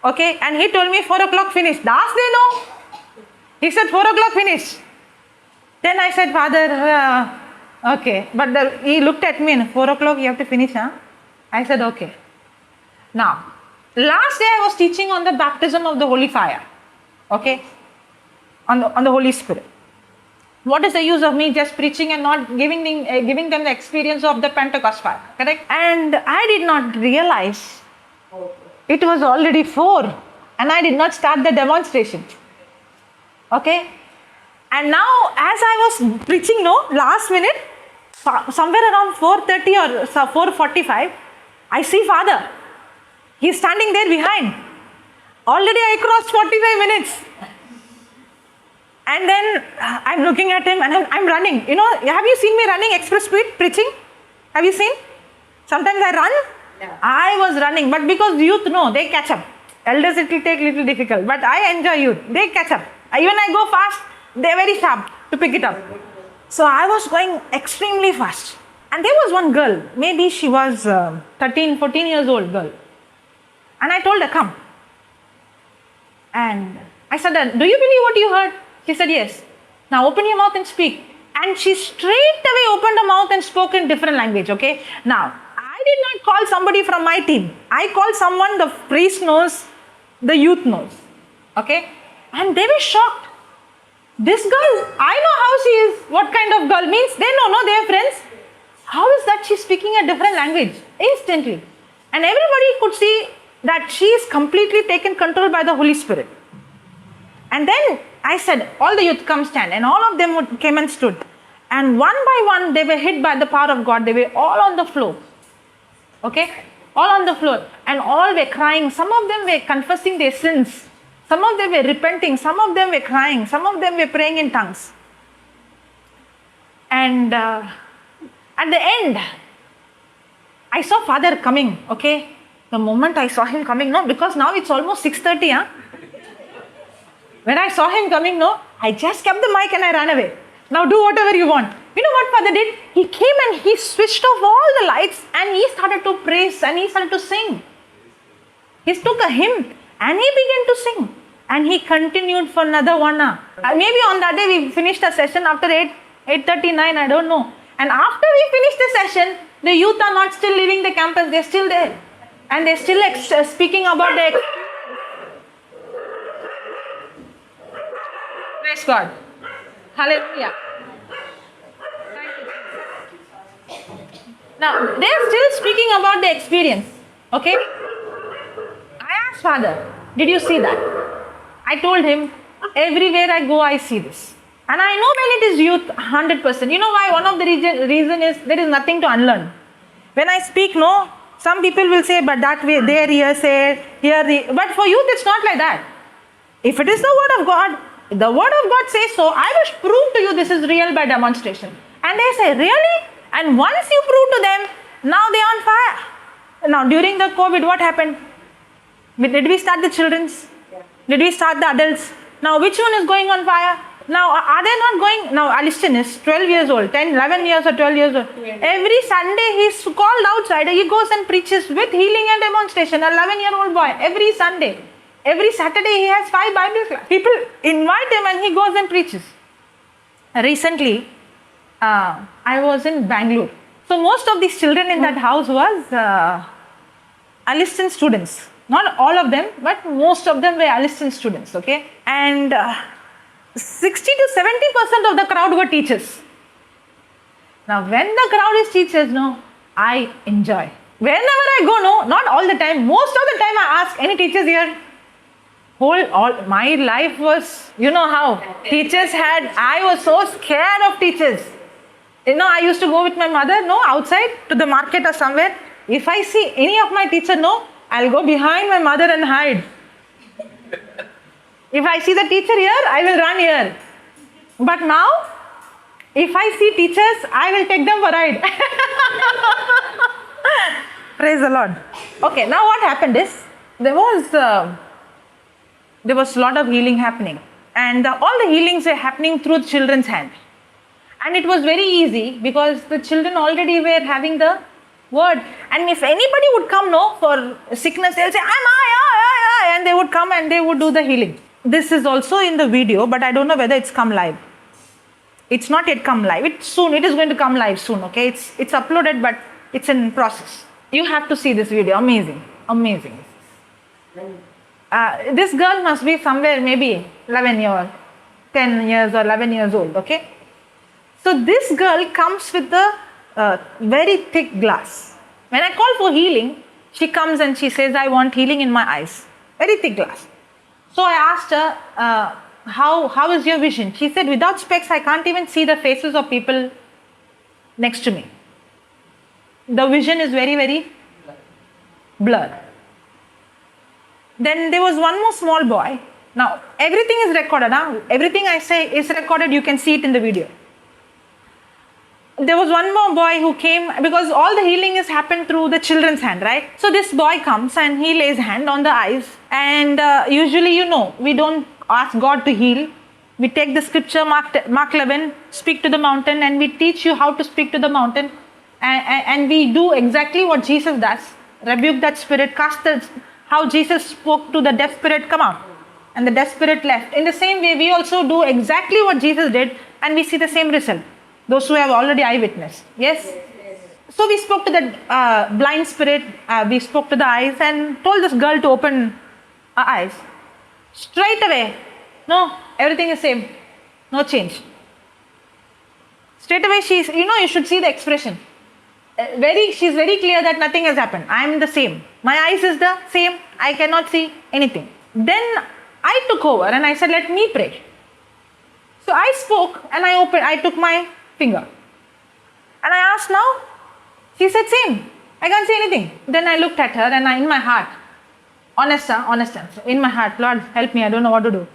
Okay, and he told me 4 o'clock finished. Last day, no. He said 4 o'clock finished. Then I said, Father, okay. But he looked at me and 4 o'clock you have to finish, huh? I said, okay. Now, last day I was teaching on the baptism of the Holy Fire. Okay, on the Holy Spirit. What is the use of me just preaching and not giving them the experience of the Pentecost fire? Correct? And I did not realize it was already 4 and I did not start the demonstration. Okay? And now as I was preaching, last minute, somewhere around 4:30 or 4:45, I see Father. He's standing there behind. Already I crossed 45 minutes. And then I'm looking at him and I'm running. Have you seen me running express speed preaching? Have you seen? Sometimes I run. Yeah. I was running, but because youth know, they catch up. Elders it will take little difficult, but I enjoy youth. They catch up. Even I go fast, they're very sharp to pick it up. So I was going extremely fast. And there was one girl, maybe she was 13, 14 years old girl. And I told her, come. And I said, do you believe what you heard? She said, yes. Now open your mouth and speak. And she straight away opened her mouth and spoke in different language, okay? Now, I did not call somebody from my team. I called someone the priest knows, the youth knows, okay? And they were shocked. This girl, I know how she is. What kind of girl? Means they know, they're friends. How is that she's speaking a different language? Instantly. And everybody could see that she is completely taken control by the Holy Spirit. And then I said, all the youth come stand, and all of them came and stood. And one by one, they were hit by the power of God. They were all on the floor. Okay? All on the floor. And all were crying. Some of them were confessing their sins. Some of them were repenting. Some of them were crying. Some of them were praying in tongues. And at the end, I saw Father coming. Okay? The moment I saw him coming, because now it's almost 6:30, huh? When I saw him coming, I just kept the mic and I ran away. Now do whatever you want. You know what Father did? He came and he switched off all the lights and he started to praise and he started to sing. He took a hymn and he began to sing. And he continued for another 1 hour. Maybe on that day we finished a session after 8:39, I don't know. And after we finished the session, the youth are not still leaving the campus, they're still there. And they're still speaking about the experience. Praise God. Hallelujah. Now, they're still speaking about the experience. Okay? I asked Father, did you see that? I told him, everywhere I go, I see this. And I know when it is youth, 100%. You know why? One of the reason is there is nothing to unlearn. When I speak, some people will say, but that way, there, here, say, here, but for youth, it's not like that. If it is the word of God, the word of God says so, I will prove to you this is real by demonstration. And they say, really? And once you prove to them, now they are on fire. Now, during the COVID, what happened? Did we start the children's? Did we start the adults? Now, which one is going on fire? Now, are they not going? Now, Alistin is 12 years old, 10, 11 years or 12 years old. Every Sunday he's called outside. He goes and preaches with healing and demonstration. 11-year-old boy. Every Sunday. Every Saturday he has 5 Bible class. People invite him and he goes and preaches. Recently, I was in Bangalore. So, most of these children in that house was Alistin students. Not all of them, but most of them were Alistin students. Okay. And 60 to 70% of the crowd were teachers. Now, when the crowd is teachers, no, I enjoy. Whenever I go, no, not all the time. Most of the time I ask, any teachers here? My life was, you know how teachers had, I was so scared of teachers. You know, I used to go with my mother, no, outside to the market or somewhere. If I see any of my teacher, no, I'll go behind my mother and hide. If I see the teacher here, I will run here. But now, if I see teachers, I will take them for a ride. Praise the Lord. Okay, now what happened is, there was a lot of healing happening. And all the healings were happening through the children's hand. And it was very easy because the children already were having the word. And if anybody would come, no, for sickness, they'll say, I, and they would come and they would do the healing. This is also in the video, but I don't know whether it's come live. It's not yet come live. It is going to come live soon, okay? It's uploaded, but it's in process. You have to see this video. Amazing. Amazing. This girl must be somewhere maybe 10 years or 11 years old, okay? So this girl comes with the very thick glass. When I call for healing, she comes and she says, I want healing in my eyes. Very thick glass. So I asked her, how is your vision? She said, without specs, I can't even see the faces of people next to me. The vision is very, very blurred. Then there was one more small boy. Now, everything is recorded. Huh? Everything I say is recorded. You can see it in the video. There was one more boy who came, because all the healing has happened through the children's hand, right? So this boy comes and he lays hand on the eyes. And usually, you know, we don't ask God to heal. We take the scripture, Mark 11, speak to the mountain, and we teach you how to speak to the mountain. And we do exactly what Jesus does. Rebuke that spirit, how Jesus spoke to the deaf spirit, come out. And the deaf spirit left. In the same way, we also do exactly what Jesus did, and we see the same result. Those who have already eyewitnessed. Yes? So we spoke to the blind spirit, we spoke to the eyes and told this girl to open her eyes. Straight away, no, everything is same. No change. Straight away, you should see the expression. She's very clear that nothing has happened. I am the same. My eyes is the same. I cannot see anything. Then I took over and I said, let me pray. So I spoke and I took my finger. And I asked now. She said, same. I can't see anything. Then I looked at her and in my heart, honest answer. In my heart, Lord, help me. I don't know what to do.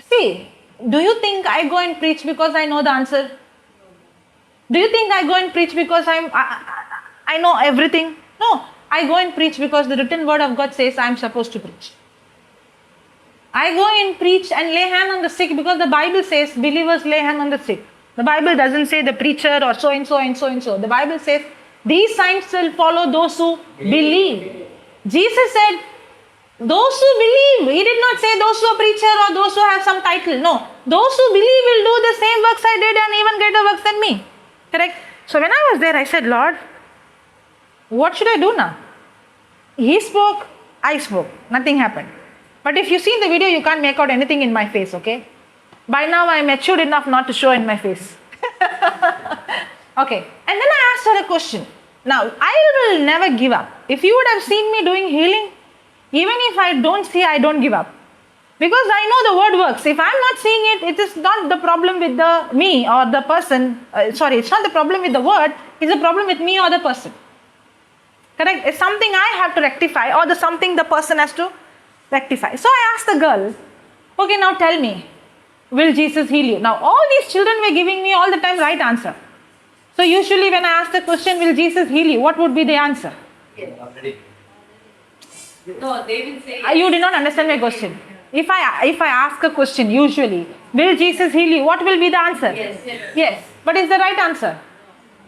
See, do you think I go and preach because I know the answer? Do you think I go and preach because I know everything? No, I go and preach because the written word of God says I am supposed to preach. I go and preach and lay hand on the sick because the Bible says believers lay hand on the sick. The Bible doesn't say the preacher or so and so and so and so. The Bible says these signs will follow those who believe. Jesus said those who believe. He did not say those who are preacher or those who have some title. No, those who believe will do the same works I did and even greater works than me. Correct? So when I was there, I said, Lord, what should I do now? He spoke, I spoke. Nothing happened. But if you see the video, you can't make out anything in my face, okay? By now, I am matured enough not to show in my face. Okay. And then I asked her a question. Now, I will never give up. If you would have seen me doing healing, even if I don't see, I don't give up. Because I know the word works. If I'm not seeing it, it is not the problem with me or the person. It's not the problem with the word. It's the problem with me or the person. Correct? It's something I have to rectify or something the person has to rectify. So I asked the girl, okay, now tell me, will Jesus heal you? Now all these children were giving me all the time right answer. So usually when I ask the question, will Jesus heal you? What would be the answer? No, they will say You did not understand my question. If I ask a question, usually, will Jesus heal you? What will be the answer? Yes. Yes. But is the right answer?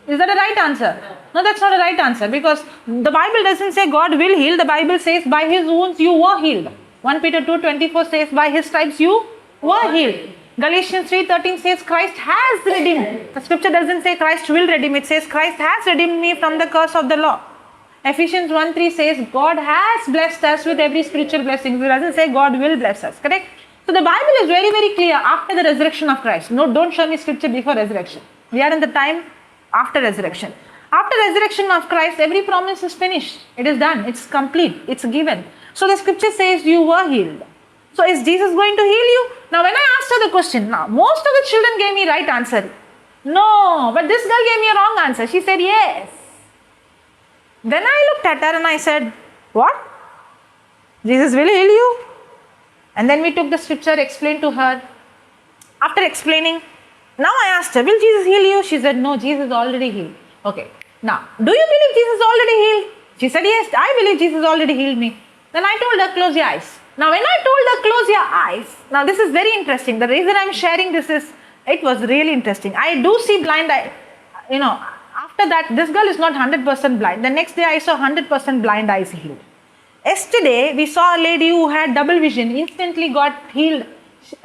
Is that a right answer? No, that's not a right answer, because the Bible doesn't say God will heal. The Bible says by his wounds you were healed. 1 Peter 2:24 says by his stripes you were healed. Galatians 3:13 says Christ has redeemed. The scripture doesn't say Christ will redeem. It says Christ has redeemed me from the curse of the law. Ephesians 1:3 says God has blessed us with every spiritual blessing. It doesn't say God will bless us. Correct? So the Bible is very, very clear after the resurrection of Christ. No, don't show me scripture before resurrection. We are in the time after resurrection. After resurrection of Christ, every promise is finished. It is done. It's complete. It's given. So the scripture says you were healed. So is Jesus going to heal you? Now when I asked her the question, now most of the children gave me right answer. No, but this girl gave me a wrong answer. She said yes. Then I looked at her and I said, what? Jesus will heal you? And then we took the scripture, explained to her. After explaining, now I asked her, will Jesus heal you? She said, no, Jesus already healed. Okay. Now, do you believe Jesus already healed? She said, yes, I believe Jesus already healed me. Then I told her, close your eyes. Now, when I told her, close your eyes, now this is very interesting. The reason I'm sharing this is, it was really interesting. I do see blind eye. After that, this girl is not 100% blind. The next day, I saw 100% blind eyes healed. Yesterday, we saw a lady who had double vision, instantly got healed.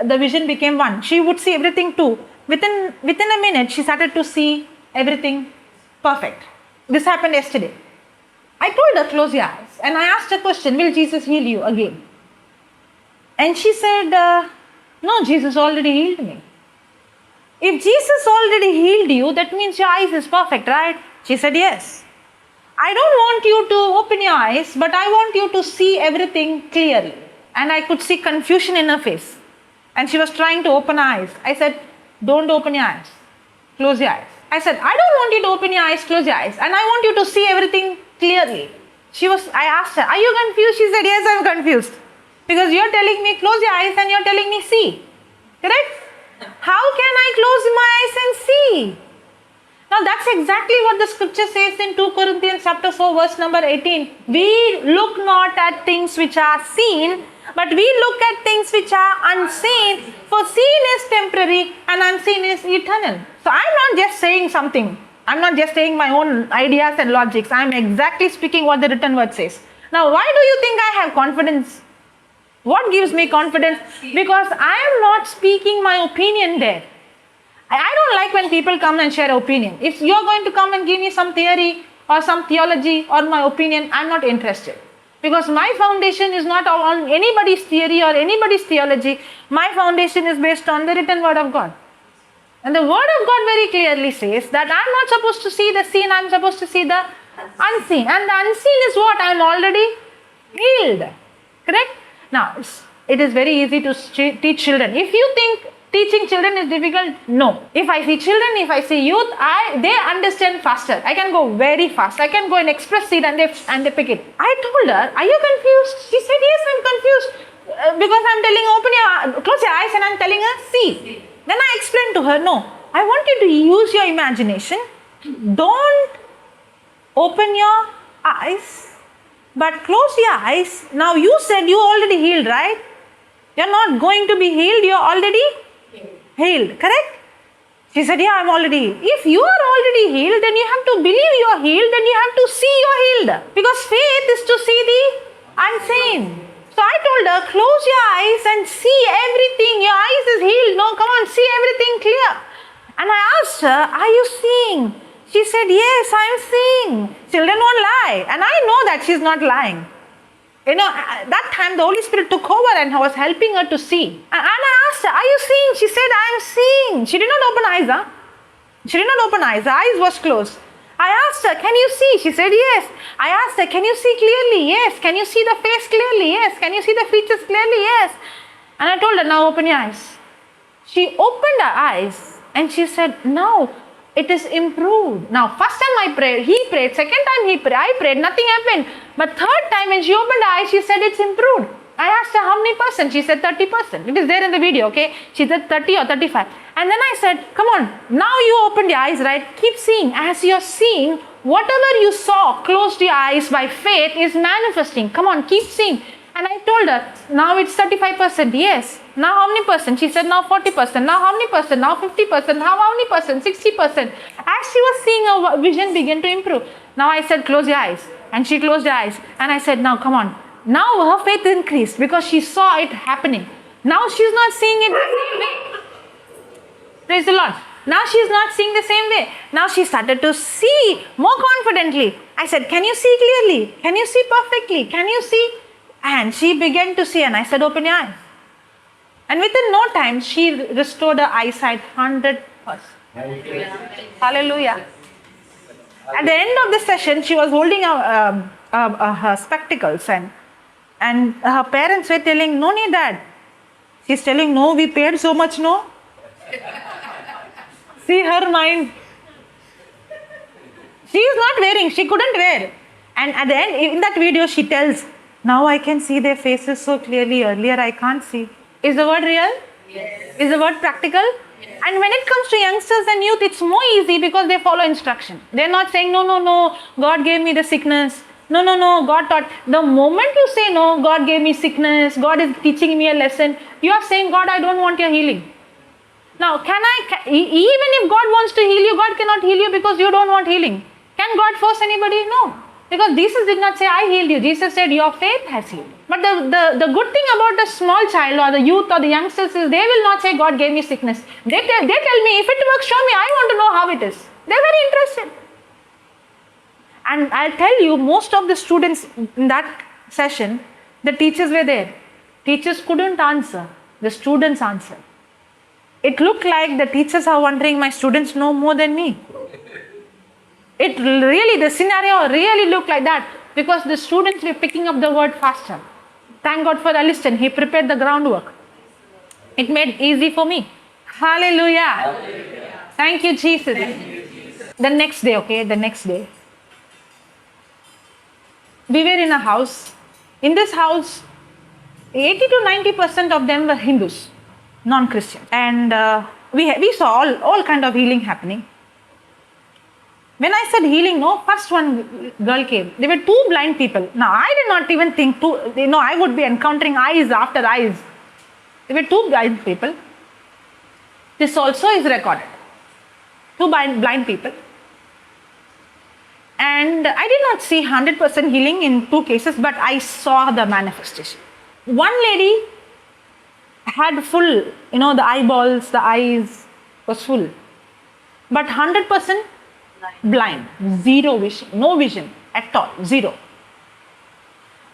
The vision became one. She would see everything too. Within a minute, she started to see everything perfect. This happened yesterday. I told her, close your eyes. And I asked her a question, will Jesus heal you again? And she said, no, Jesus already healed me. If Jesus already healed you, that means your eyes is perfect, right? She said, yes. I don't want you to open your eyes, but I want you to see everything clearly. And I could see confusion in her face. And she was trying to open her eyes. I said, don't open your eyes. Close your eyes. I said, I don't want you to open your eyes, close your eyes. And I want you to see everything clearly. I asked her, are you confused? She said, yes, I'm confused. Because you're telling me close your eyes and you're telling me see. Correct? How can I close my eyes and see? Now that's exactly what the scripture says in 2 Corinthians chapter 4 verse number 18. We look not at things which are seen, but we look at things which are unseen. For seen is temporary and unseen is eternal. So I'm not just saying something. I'm not just saying my own ideas and logics. I'm exactly speaking what the written word says. Now why do you think I have confidence? What gives me confidence? Because I am not speaking my opinion there. I don't like when people come and share opinion. If you're going to come and give me some theory or some theology or my opinion, I'm not interested. Because my foundation is not on anybody's theory or anybody's theology. My foundation is based on the written word of God. And the word of God very clearly says that I'm not supposed to see the seen, I'm supposed to see the unseen. And the unseen is what? I'm already healed. Correct? Now, it is very easy to teach children. If you think teaching children is difficult, no. If I see children, if I see youth, they understand faster. I can go very fast. I can go in express seat and they pick it. I told her, are you confused? She said, yes, I'm confused. Because I'm telling her, close your eyes, and I'm telling her, see. Then I explained to her, no, I want you to use your imagination. Don't open your eyes, but close your eyes. Now you said you already healed, right? You're not going to be healed, you're already healed, correct? She said, yeah, I'm already healed. If you are already healed, then you have to believe you are healed, then you have to see you are healed. Because faith is to see the unseen. So I told her, close your eyes and see everything. Your eyes is healed. No, come on, see everything clear. And I asked her, are you seeing? She said, yes, I'm seeing. Children won't lie. And I know that she's not lying. At that time, the Holy Spirit took over and was helping her to see. And I asked her, are you seeing? She said, I'm seeing. She did not open eyes. She did not open eyes. The eyes was closed. I asked her, can you see? She said, yes. I asked her, can you see clearly? Yes. Can you see the face clearly? Yes. Can you see the features clearly? Yes. And I told her, now open your eyes. She opened her eyes and she said, now it is improved. Now, first time I prayed, he prayed. Second time I prayed, nothing happened. But third time when she opened her eyes, she said it's improved. I asked her how many percent? She said 30%. It is there in the video, okay? She said 30 or 35. And then I said, come on, now you opened your eyes, right? Keep seeing. As you're seeing, whatever you saw, closed your eyes by faith is manifesting. Come on, keep seeing. And I told her, now it's 35%. Yes. Now how many percent? She said, now 40%. Now how many percent? Now 50%. Now how many percent? 60%. As she was seeing, her vision began to improve. Now I said, close your eyes. And she closed her eyes. And I said, now come on. Now her faith increased because she saw it happening. Now she's not seeing it the same way. Praise the Lord. Now she's not seeing the same way. Now she started to see more confidently. I said, can you see clearly? Can you see perfectly? Can you see? And she began to see, and I said, open your eyes. And within no time, she restored her eyesight 100%. Hallelujah. At the end of the session, she was holding her spectacles, and her parents were telling, no need that. She's telling, no, we paid so much, no. See her mind. She is not wearing, she couldn't wear. And at the end, in that video, she tells, now I can see their faces so clearly, earlier I can't see. Is the word real? Yes. Is the word practical? Yes. And when it comes to youngsters and youth, it's more easy because they follow instruction. They're not saying, no, God gave me the sickness. No, God taught. The moment you say, no, God gave me sickness, God is teaching me a lesson, you are saying, God, I don't want your healing. Now, even if God wants to heal you, God cannot heal you because you don't want healing. Can God force anybody? No. Because Jesus did not say, I healed you. Jesus said, your faith has healed. But the good thing about the small child or the youth or the youngsters is they will not say, God gave me sickness. They tell me, if it works, show me. I want to know how it is. They're very interested. And I'll tell you, most of the students in that session, the teachers were there. Teachers couldn't answer. The students answered. It looked like the teachers are wondering, my students know more than me. It really, the scenario really looked like that because the students were picking up the word faster. Thank God for Aliston. He prepared the groundwork. It made easy for me. Hallelujah. Hallelujah. Thank you, Jesus. The next day, we were in a house. In this house, 80 to 90% of them were Hindus, non-Christian. And we saw all kind of healing happening. When I said healing, first one girl came. There were two blind people. Now, I did not even think I would be encountering eyes after eyes. There were two blind people. This also is recorded. Two blind people. And I did not see 100% healing in two cases, but I saw the manifestation. One lady had full, the eyeballs, the eyes was full. But 100% blind, zero vision, no vision at all, zero.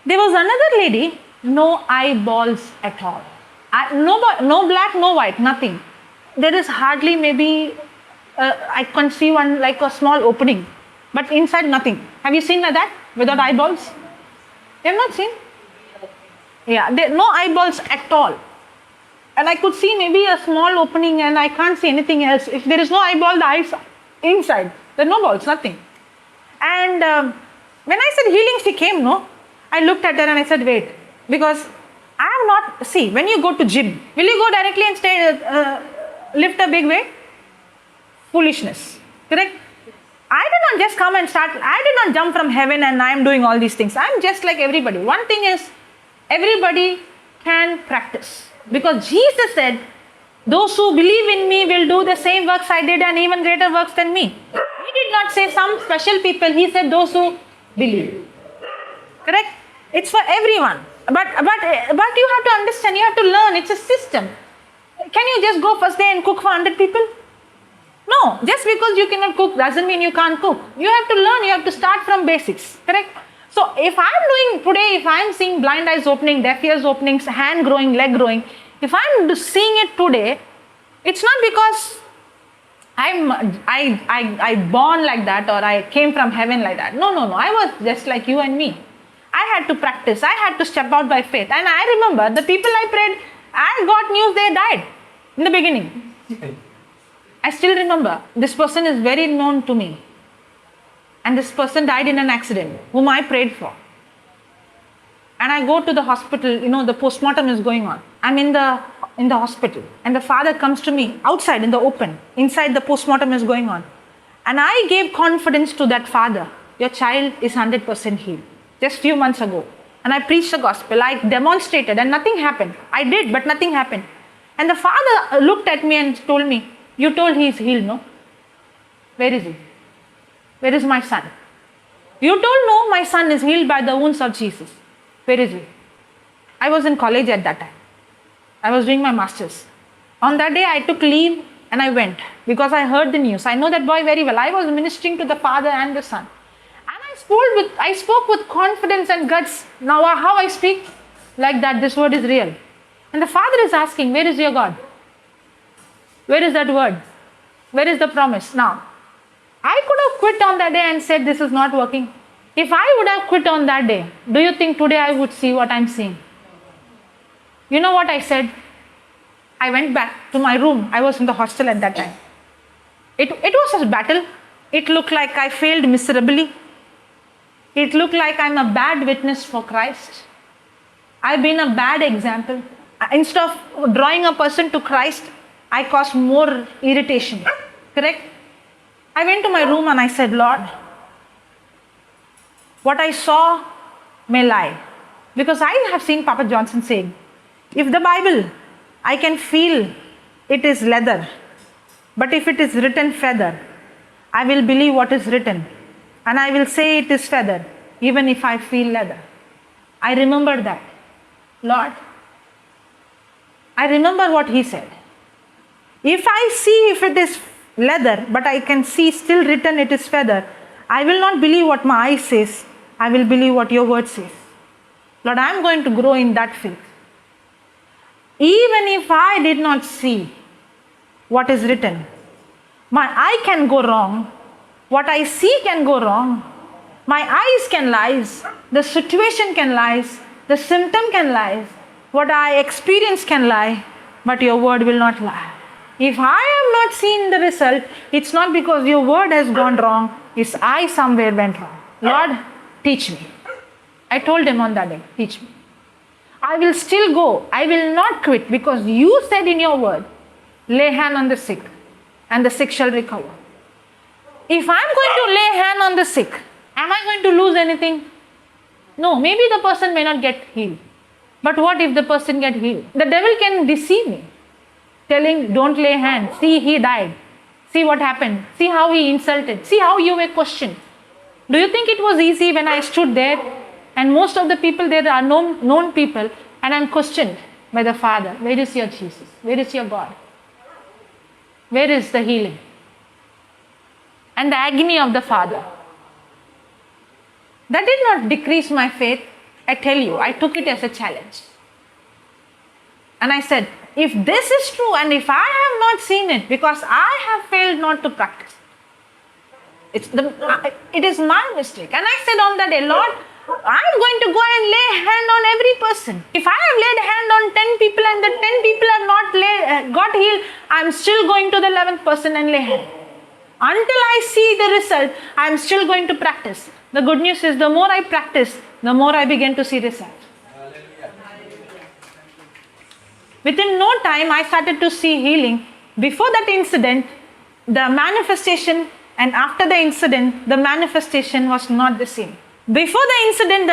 There was another lady, no eyeballs at all. No black, no white, nothing. There is hardly maybe, I can see one like a small opening, but inside nothing. Have you seen like that without eyeballs? You have not seen? Yeah, no eyeballs at all. And I could see maybe a small opening and I can't see anything else. If there is no eyeball, the eyes inside. There are no balls, nothing. And when I said healing, she came, I looked at her and I said, wait, because I am not, see, when you go to gym, will you go directly and lift a big weight? Foolishness, correct? I did not just come and start, I did not jump from heaven and I am doing all these things. I am just like everybody. One thing is, everybody can practice. Because Jesus said, those who believe in me will do the same works I did and even greater works than me. He did not say some special people. He said those who believe. Correct? It's for everyone. But you have to understand, you have to learn. It's a system. Can you just go first day and cook for 100 people? No. Just because you cannot cook doesn't mean you can't cook. You have to learn. You have to start from basics. Correct? So if if I'm seeing blind eyes opening, deaf ears opening, hand growing, leg growing, if I'm seeing it today, it's not because I born like that or I came from heaven like that. No. I was just like you and me. I had to practice. I had to step out by faith. And I remember the people I prayed, I got news they died in the beginning. I still remember this person is very known to me. And this person died in an accident, whom I prayed for. And I go to the hospital, the postmortem is going on. I'm in the hospital. And the father comes to me outside in the open. Inside the postmortem is going on. And I gave confidence to that father. Your child is 100% healed. Just few months ago. And I preached the gospel. I demonstrated and nothing happened. I did, but nothing happened. And the father looked at me and told me, you told he is healed, no? Where is he? Where is my son? You told no, my son is healed by the wounds of Jesus. Where is he? I was in college at that time. I was doing my master's. On that day, I took leave and I went because I heard the news. I know that boy very well. I was ministering to the father and the son. And I spoke with confidence and guts. Now how I speak? Like that, this word is real. And the father is asking, where is your God? Where is that word? Where is the promise? Now, I could have quit on that day and said, this is not working. If I would have quit on that day, do you think today I would see what I'm seeing? You know what I said? I went back to my room. I was in the hostel at that time. It was a battle. It looked like I failed miserably. It looked like I'm a bad witness for Christ. I've been a bad example. Instead of drawing a person to Christ, I caused more irritation. Correct? I went to my room and I said, Lord, what I saw may lie. Because I have seen Papa Johnson saying, if the Bible, I can feel it is leather, but if it is written feather, I will believe what is written. And I will say it is feather, even if I feel leather. I remember that. Lord, I remember what he said. If I see if it is leather, but I can see still written it is feather, I will not believe what my eye says. I will believe what your word says. Lord, I am going to grow in that faith. Even if I did not see what is written, my eye can go wrong. What I see can go wrong. My eyes can lie. The situation can lie. The symptom can lie. What I experience can lie. But your word will not lie. If I have not seen the result, it's not because your word has gone wrong. It's I somewhere went wrong. Lord, teach me. I told him on that day, teach me. I will still go. I will not quit because you said in your word, lay hand on the sick and the sick shall recover. If I'm going to lay hand on the sick, am I going to lose anything? No, maybe the person may not get healed. But what if the person get healed? The devil can deceive me, telling, don't lay hand. See, he died. See what happened. See how he insulted. See how you were questioned. Do you think it was easy when I stood there and most of the people there are known people and I'm questioned by the Father? Where is your Jesus? Where is your God? Where is the healing? And the agony of the Father. That did not decrease my faith. I tell you, I took it as a challenge. And I said, if this is true and if I have not seen it because I have failed not to practice, it is my mistake. And I said on that day, Lord, I'm going to go and lay hand on every person. If I have laid hand on 10 people and the 10 people have not got healed, I'm still going to the 11th person and lay hand. Until I see the result, I'm still going to practice. The good news is the more I practice, the more I begin to see result. Within no time, I started to see healing. Before that incident, the manifestation, and after the incident, the manifestation was not the same. Before the incident,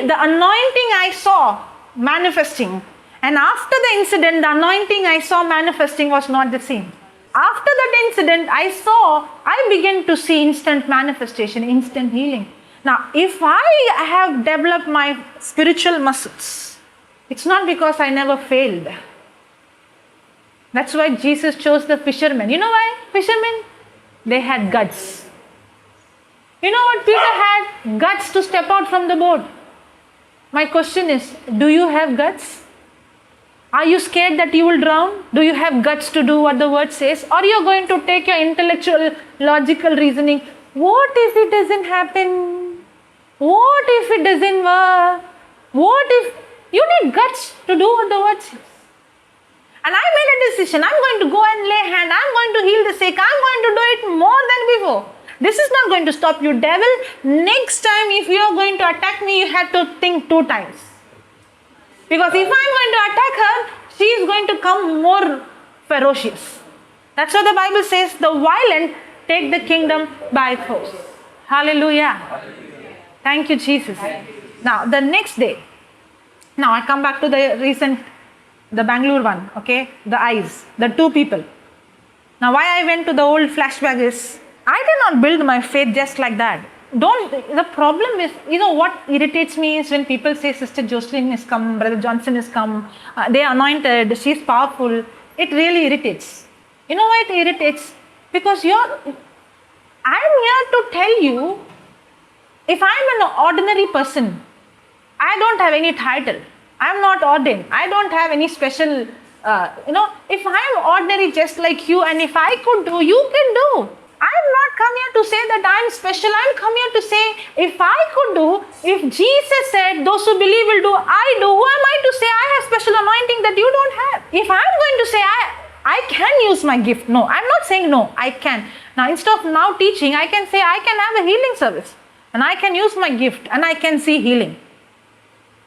the anointing I saw manifesting, and after the incident, the anointing I saw manifesting was not the same. After that incident, I began to see instant manifestation, instant healing. Now, if I have developed my spiritual muscles, it's not because I never failed. That's why Jesus chose the fishermen. You know why? Fishermen, they had guts. You know what? Peter had guts to step out from the boat. My question is, do you have guts? Are you scared that you will drown? Do you have guts to do what the word says? Or you're going to take your intellectual, logical reasoning, what if it doesn't happen? What if it doesn't work? What if... You need guts to do what the word says. And I made a decision. I'm going to go and lay hand. I'm going to heal the sick. I'm going to do it more than before. This is not going to stop you, devil. Next time, if you are going to attack me, you have to think 2 times. Because if I'm going to attack her, she is going to come more ferocious. That's what the Bible says, the violent take the kingdom by force. Hallelujah. Thank you, Jesus. Now, the next day, Now I come back to the Bangalore one, okay? The eyes, the two people. Now why I went to the old flashback is, I did not build my faith just like that. The problem is, what irritates me is when people say Sister Jocelyn has come, Brother Johnson has come, they are anointed, she's powerful. It really irritates. You know why it irritates? Because I'm here to tell you, if I'm an ordinary person, I don't have any title. I'm not ordained. I don't have any special, if I'm ordinary just like you, and if I could do, you can do. I'm not come here to say that I'm special. I'm come here to say, if I could do, if Jesus said, those who believe will do, I do. Who am I to say I have special anointing that you don't have? If I'm going to say I can use my gift, no, I'm not saying no, I can. Now instead of now teaching, I can say I can have a healing service, and I can use my gift, and I can see healing.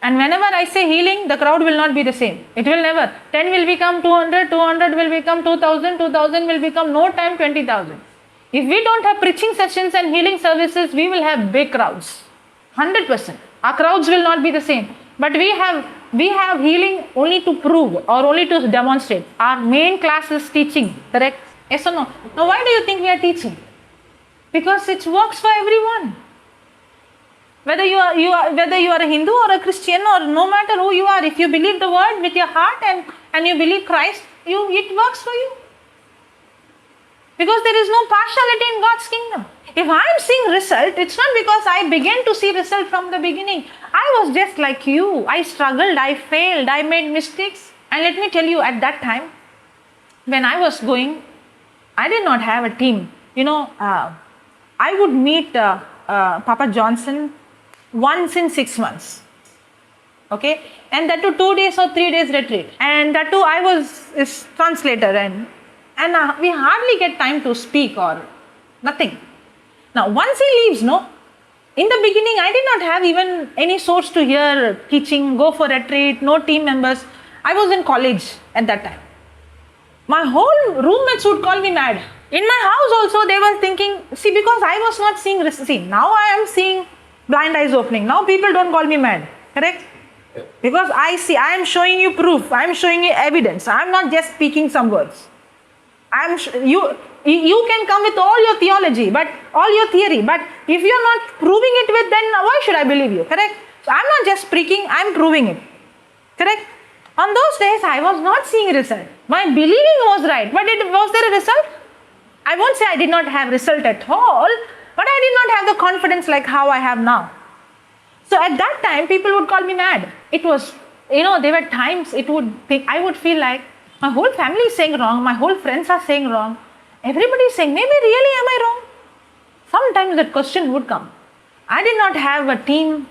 And whenever I say healing, the crowd will not be the same. It will never. 10 will become 200, 200 will become 2000, 2000 will become no time 20,000. If we don't have preaching sessions and healing services, we will have big crowds. 100%. Our crowds will not be the same. But we have healing only to prove or only to demonstrate. Our main class is teaching, correct? Yes or no? Now why do you think we are teaching? Because it works for everyone. Whether you are a Hindu or a Christian, or no matter who you are, if you believe the word with your heart and you believe Christ, it works for you. Because there is no partiality in God's kingdom. If I am seeing result, it's not because I began to see result from the beginning. I was just like you. I struggled, I failed, I made mistakes. And let me tell you, at that time, when I was going, I did not have a team. I would meet Papa Johnson once in 6 months. Okay? And that too 2 days or 3 days retreat. And that too I was his translator, and we hardly get time to speak or nothing. Now once he leaves, in the beginning I did not have even any source to hear teaching, go for retreat, no team members. I was in college at that time. My whole roommates would call me mad. In my house also they were thinking, because I was not seeing, now I am seeing blind eyes opening. Now people don't call me mad, correct? Because I am showing you proof, I am showing you evidence. I am not just speaking some words. You can come with all your theology, but all your theory, but if you are not proving it with, then why should I believe you, correct? So I am not just speaking, I am proving it, correct? On those days I was not seeing result. My believing was right, but was there a result? I won't say I did not have result at all, but I did not have the confidence like how I have now. So at that time people would call me mad. It was, there were times I would feel like my whole family is saying wrong, my whole friends are saying wrong, everybody is saying, maybe really am I wrong? Sometimes that question would come. I did not have a team,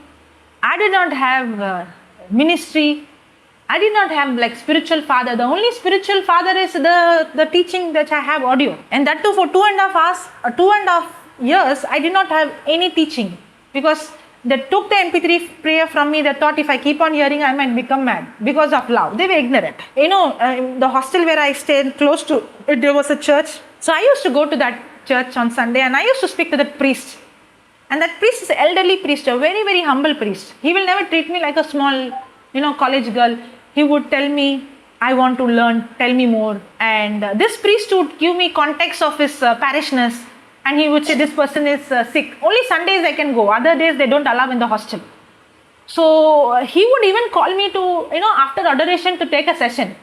I did not have a ministry, I did not have like spiritual father. The only spiritual father is the teaching that I have audio. And that too for 2.5 years, I did not have any teaching, because they took the MP3 prayer from me. They thought if I keep on hearing, I might become mad because of love. They were ignorant. The hostel where I stayed close to, there was a church. So I used to go to that church on Sunday, and I used to speak to that priest. And that priest is an elderly priest, a very, very humble priest. He will never treat me like a small, college girl. He would tell me, I want to learn, tell me more. And this priest would give me context of his parishness. And he would say, this person is sick. Only Sundays I can go. Other days they don't allow in the hostel. So he would even call me to, after adoration to take a session.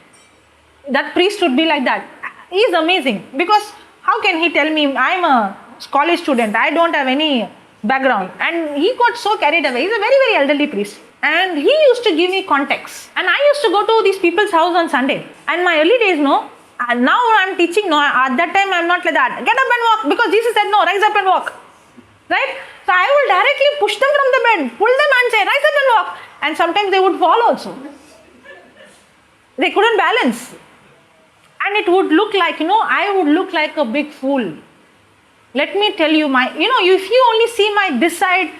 That priest would be like that. He is amazing. Because how can he tell me, I'm a college student, I don't have any background. And he got so carried away. He's a very, very elderly priest. And he used to give me context. And I used to go to these people's house on Sunday. And my early days, now I'm teaching, at that time I'm not like that. Get up and walk, because Jesus said no, rise up and walk. Right? So I will directly push them from the bed, pull them and say, rise up and walk. And sometimes they would fall also. They couldn't balance. And it would look like, I would look like a big fool. Let me tell you, if you only see this side,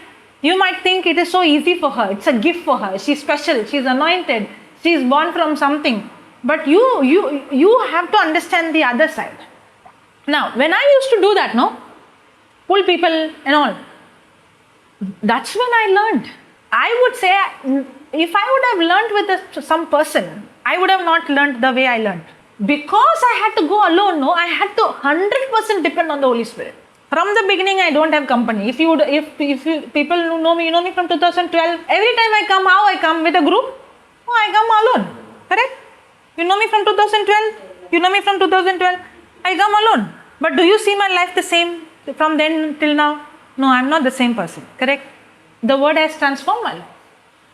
you might think it is so easy for her. It's a gift for her. She's special. She's anointed. She's born from something. But you have to understand the other side. Now, when I used to do that, pull people and all, that's when I learned. I would say, if I would have learnt with some person, I would have not learnt the way I learnt. Because I had to go alone, no, I had to 100% depend on the Holy Spirit. From the beginning, I don't have company. If people who know me, you know me from 2012. Every time I come, how I come with a group? No, I come alone. Correct? You know me from 2012. You know me from 2012. I come alone. But do you see my life the same from then till now? No, I'm not the same person. Correct? The word has transformed my life.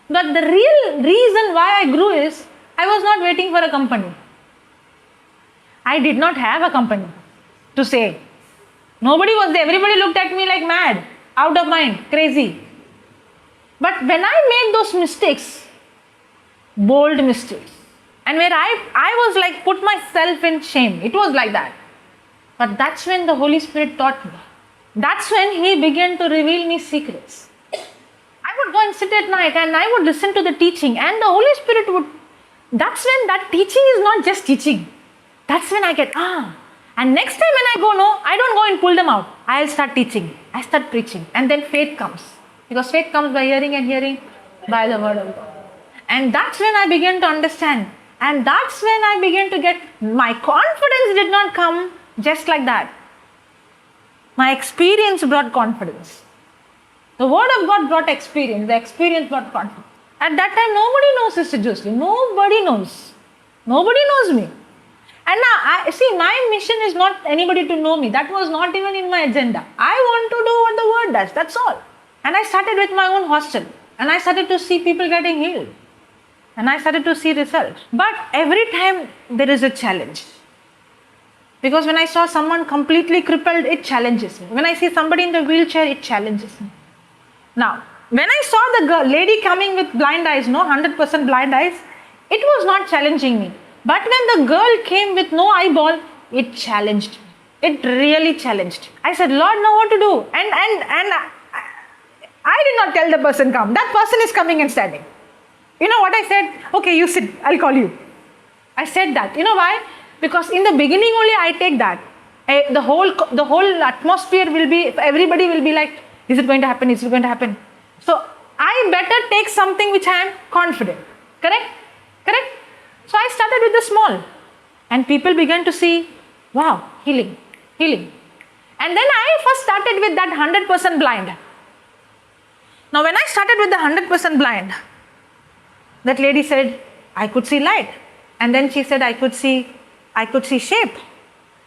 But the real reason why I grew is I was not waiting for a company. I did not have a company to say. Nobody was there. Everybody looked at me like mad, out of mind, crazy. But when I made those mistakes, bold mistakes, and where I was like put myself in shame, it was like that. But that's when the Holy Spirit taught me. That's when He began to reveal me secrets. I would go and sit at night and I would listen to the teaching, and the Holy Spirit would, that's when that teaching is not just teaching. That's when I get, and next time when I go, no, I don't go and pull them out. I'll start teaching. I start preaching. And then faith comes. Because faith comes by hearing, and hearing by the word of God. And that's when I began to understand. And that's when I began to get, my confidence did not come just like that. My experience brought confidence. The word of God brought experience. The experience brought confidence. At that time, nobody knows Sister Jocelyn. Nobody knows. Nobody knows me. And now, my mission is not anybody to know me. That was not even in my agenda. I want to do what the word does. That's all. And I started with my own hostel. And I started to see people getting healed. And I started to see results. But every time there is a challenge. Because when I saw someone completely crippled, it challenges me. When I see somebody in the wheelchair, it challenges me. Now, when I saw the lady coming with blind eyes, 100% blind eyes, it was not challenging me. But when the girl came with no eyeball, it challenged me. It really challenged. I said, Lord, know what to do. And I did not tell the person come. That person is coming and standing. You know what I said? Okay, you sit. I'll call you. I said that. You know why? Because in the beginning only I take that. The whole atmosphere will be, everybody will be like, is it going to happen? Is it going to happen? So I better take something which I am confident. Correct? Correct? So I started with the small. And people began to see, wow, healing, healing. And then I first started with that 100% blind. Now when I started with the 100% blind, that lady said, I could see light. And then she said, I could see shape.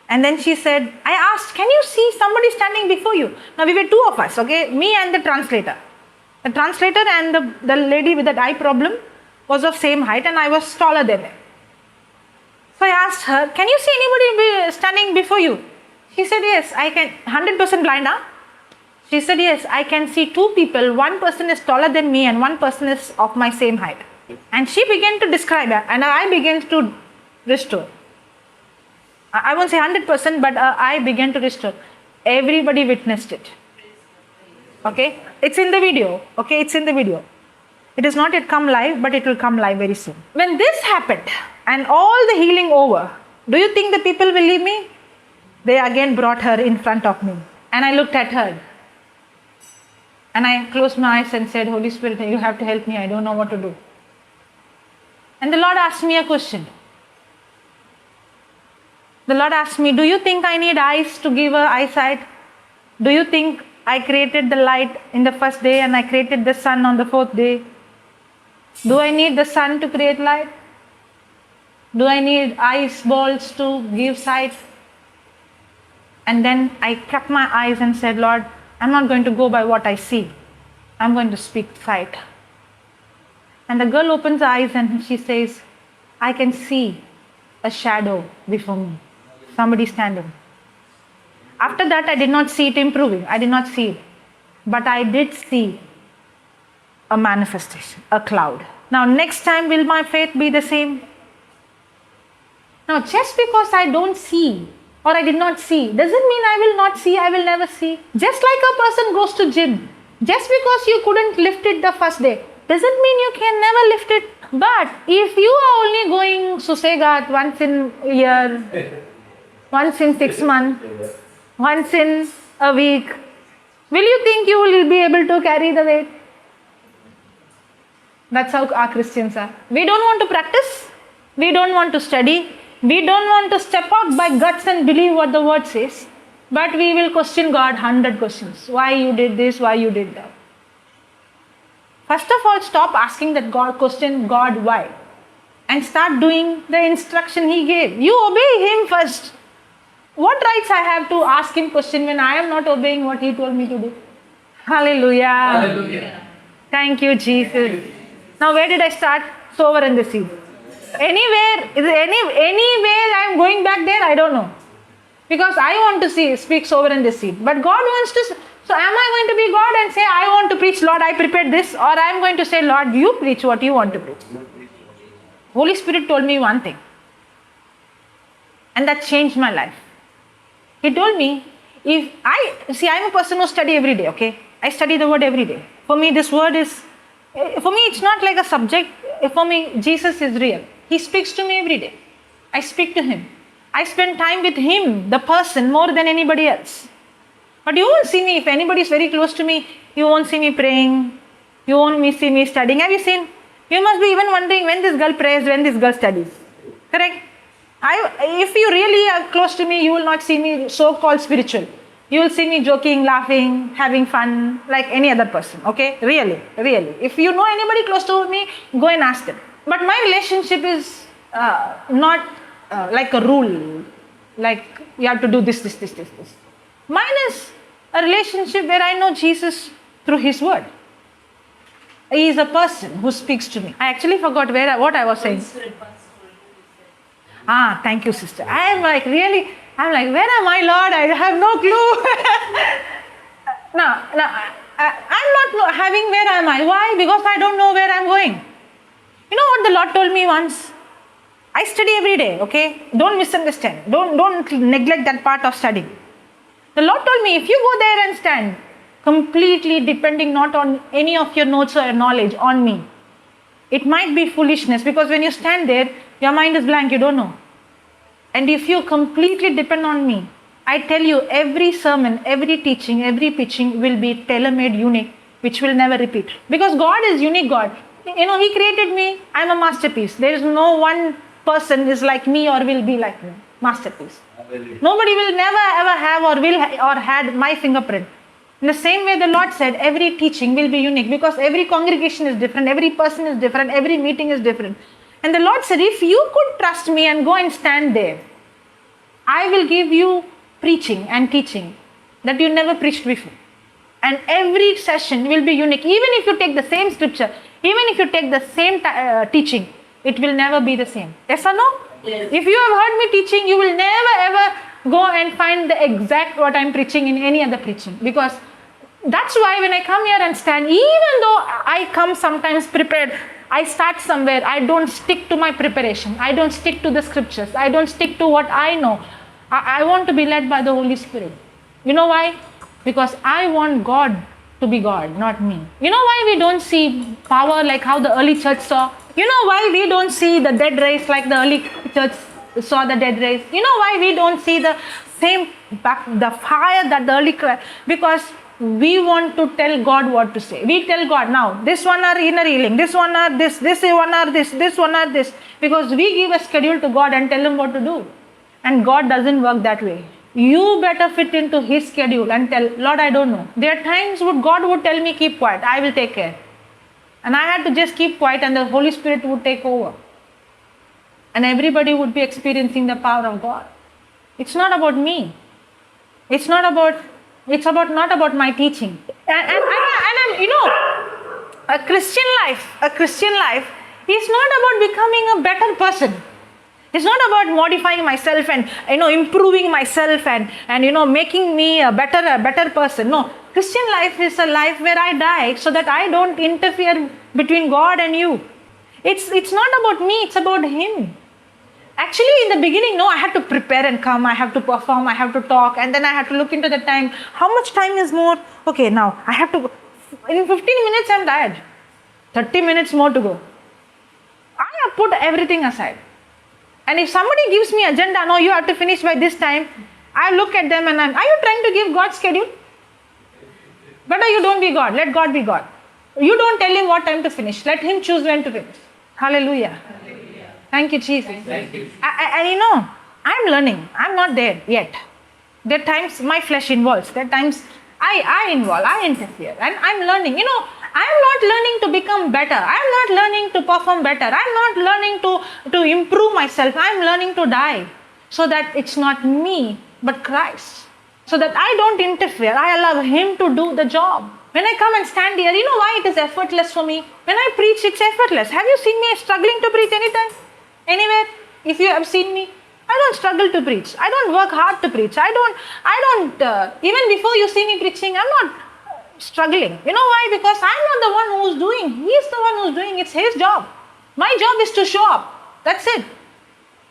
And then she said, I asked, can you see somebody standing before you? Now we were two of us, okay, me and the translator. The translator and the lady with that eye problem was of same height, and I was taller than her. So I asked her, can you see anybody standing before you? She said, yes, I can. 100% blind, huh? She said, yes, I can see two people. One person is taller than me and one person is of my same height. And she began to describe it, and I began to restore. I won't say 100%, but I began to restore. Everybody witnessed it. Okay? It's in the video. Okay? It's in the video. It has not yet come live, but it will come live very soon. When this happened and all the healing over, do you think the people will leave me? They again brought her in front of me. And I looked at her. And I closed my eyes and said, Holy Spirit, you have to help me. I don't know what to do. And the Lord asked me a question. The Lord asked me, do you think I need eyes to give her eyesight? Do you think I created the light in the first day and I created the sun on the fourth day? Do I need the sun to create light? Do I need ice balls to give sight? And then I kept my eyes and said, Lord, I'm not going to go by what I see. I'm going to speak sight. And the girl opens her eyes and she says, I can see a shadow before me. Somebody standing. After that, I did not see it improving. I did not see it. But I did see a manifestation, a cloud. Now, next time, will my faith be the same? Now, just because I don't see or I did not see, doesn't mean I will not see, I will never see. Just like a person goes to gym, just because you couldn't lift it the first day, doesn't mean you can never lift it. But if you are only going Susegat once in a year, once in 6 months, once in a week, will you think you will be able to carry the weight? That's how our Christians are. We don't want to practice. We don't want to study. We don't want to step out by guts and believe what the word says. But we will question God 100 questions. Why you did this? Why you did that? First of all, stop asking that question, God, why? And start doing the instruction He gave. You obey Him first. What rights I have to ask Him question when I am not obeying what He told me to do? Hallelujah. Hallelujah. Thank you, Jesus. Now, where did I start? Sower and the seed. Anywhere I am going back there, I don't know. Because I want to speak sower and the seed. But God wants to. So, am I going to be God and say, I want to preach, Lord, I prepared this? Or I am going to say, Lord, you preach what you want to preach. Holy Spirit told me one thing. And that changed my life. He told me, I am a person who study every day, okay? I study the word every day. For me, this word is, it's not like a subject. For me, Jesus is real. He speaks to me every day. I speak to Him. I spend time with Him, the person, more than anybody else. But you won't see me, if anybody is very close to me, you won't see me praying. You won't see me studying. Have you seen? You must be even wondering when this girl prays, when this girl studies. Correct? If you really are close to me, you will not see me so-called spiritual. You will see me joking, laughing, having fun, like any other person. Okay? Really. If you know anybody close to me, go and ask them. But my relationship is not like a rule. Like you have to do this. Mine is a relationship where I know Jesus through His word. He is a person who speaks to me. I actually forgot what I was saying. Thank you, sister. I'm like, where am I, Lord? I have no clue. I'm not having where am I. Why? Because I don't know where I'm going. You know what the Lord told me once? I study every day, okay? Don't misunderstand. Don't neglect that part of studying. The Lord told me, if you go there and stand, completely depending not on any of your notes or knowledge, on me, it might be foolishness, because when you stand there, your mind is blank, you don't know. And if you completely depend on me, I tell you, every sermon, every teaching, every preaching will be tailor-made, unique, which will never repeat. Because God is unique God. You know, He created me, I'm a masterpiece. There is no one person is like me or will be like me. Masterpiece. Nobody will never ever have or had my fingerprint. In the same way the Lord said, every teaching will be unique, because every congregation is different, every person is different, every meeting is different. And the Lord said, if you could trust me and go and stand there, I will give you preaching and teaching that you never preached before. And every session will be unique. Even if you take the same scripture, even if you take the same teaching, it will never be the same. Yes or no? Yes. If you have heard me teaching, you will never ever go and find the exact what I'm preaching in any other preaching. Because that's why when I come here and stand, even though I come sometimes prepared, I start somewhere, I don't stick to my preparation. I don't stick to the scriptures. I don't stick to what I know. I want to be led by the Holy Spirit. You know why? Because I want God to be God, not me. You know why we don't see power like how the early church saw? You know why we don't see the dead raised like the early church saw the dead raised? You know why we don't see the fire that the early church? Because we want to tell God what to say. We tell God, now this one are inner healing, this one are this one are this one are this. Because we give a schedule to God and tell Him what to do. And God doesn't work that way. You better fit into His schedule and tell, Lord, I don't know. There are times God would tell me, keep quiet, I will take care. And I had to just keep quiet, and the Holy Spirit would take over. And everybody would be experiencing the power of God. It's not about me. It's not about my teaching. And you know, a Christian life is not about becoming a better person. It's not about modifying myself and improving myself and making me a better person. No, Christian life is a life where I die so that I don't interfere between God and you. It's not about me, it's about Him. Actually, in the beginning, I had to prepare and come, I have to perform, I have to talk, and then I had to look into the time. How much time is more? Okay, now I have to go. In 15 minutes, I'm tired. 30 minutes more to go. I have put everything aside. And if somebody gives me agenda, no, you have to finish by this time, I look at them and are you trying to give God schedule? Better you don't be God, let God be God. You don't tell him what time to finish. Let him choose when to finish. Hallelujah. Thank you, Jesus. And you know, I'm learning. I'm not there yet. There are times my flesh involves. There are times I involve, I interfere. And I'm learning. You know, I'm not learning to become better. I'm not learning to perform better. I'm not learning to improve myself. I'm learning to die. So that it's not me, but Christ. So that I don't interfere. I allow him to do the job. When I come and stand here, you know why it is effortless for me? When I preach, it's effortless. Have you seen me struggling to preach anytime? Anywhere? If you have seen me, I don't struggle to preach. I don't work hard to preach. I don't, even before you see me preaching, I'm not struggling. You know why? Because I'm not the one who's doing. He's the one who's doing. It's his job. My job is to show up. That's it.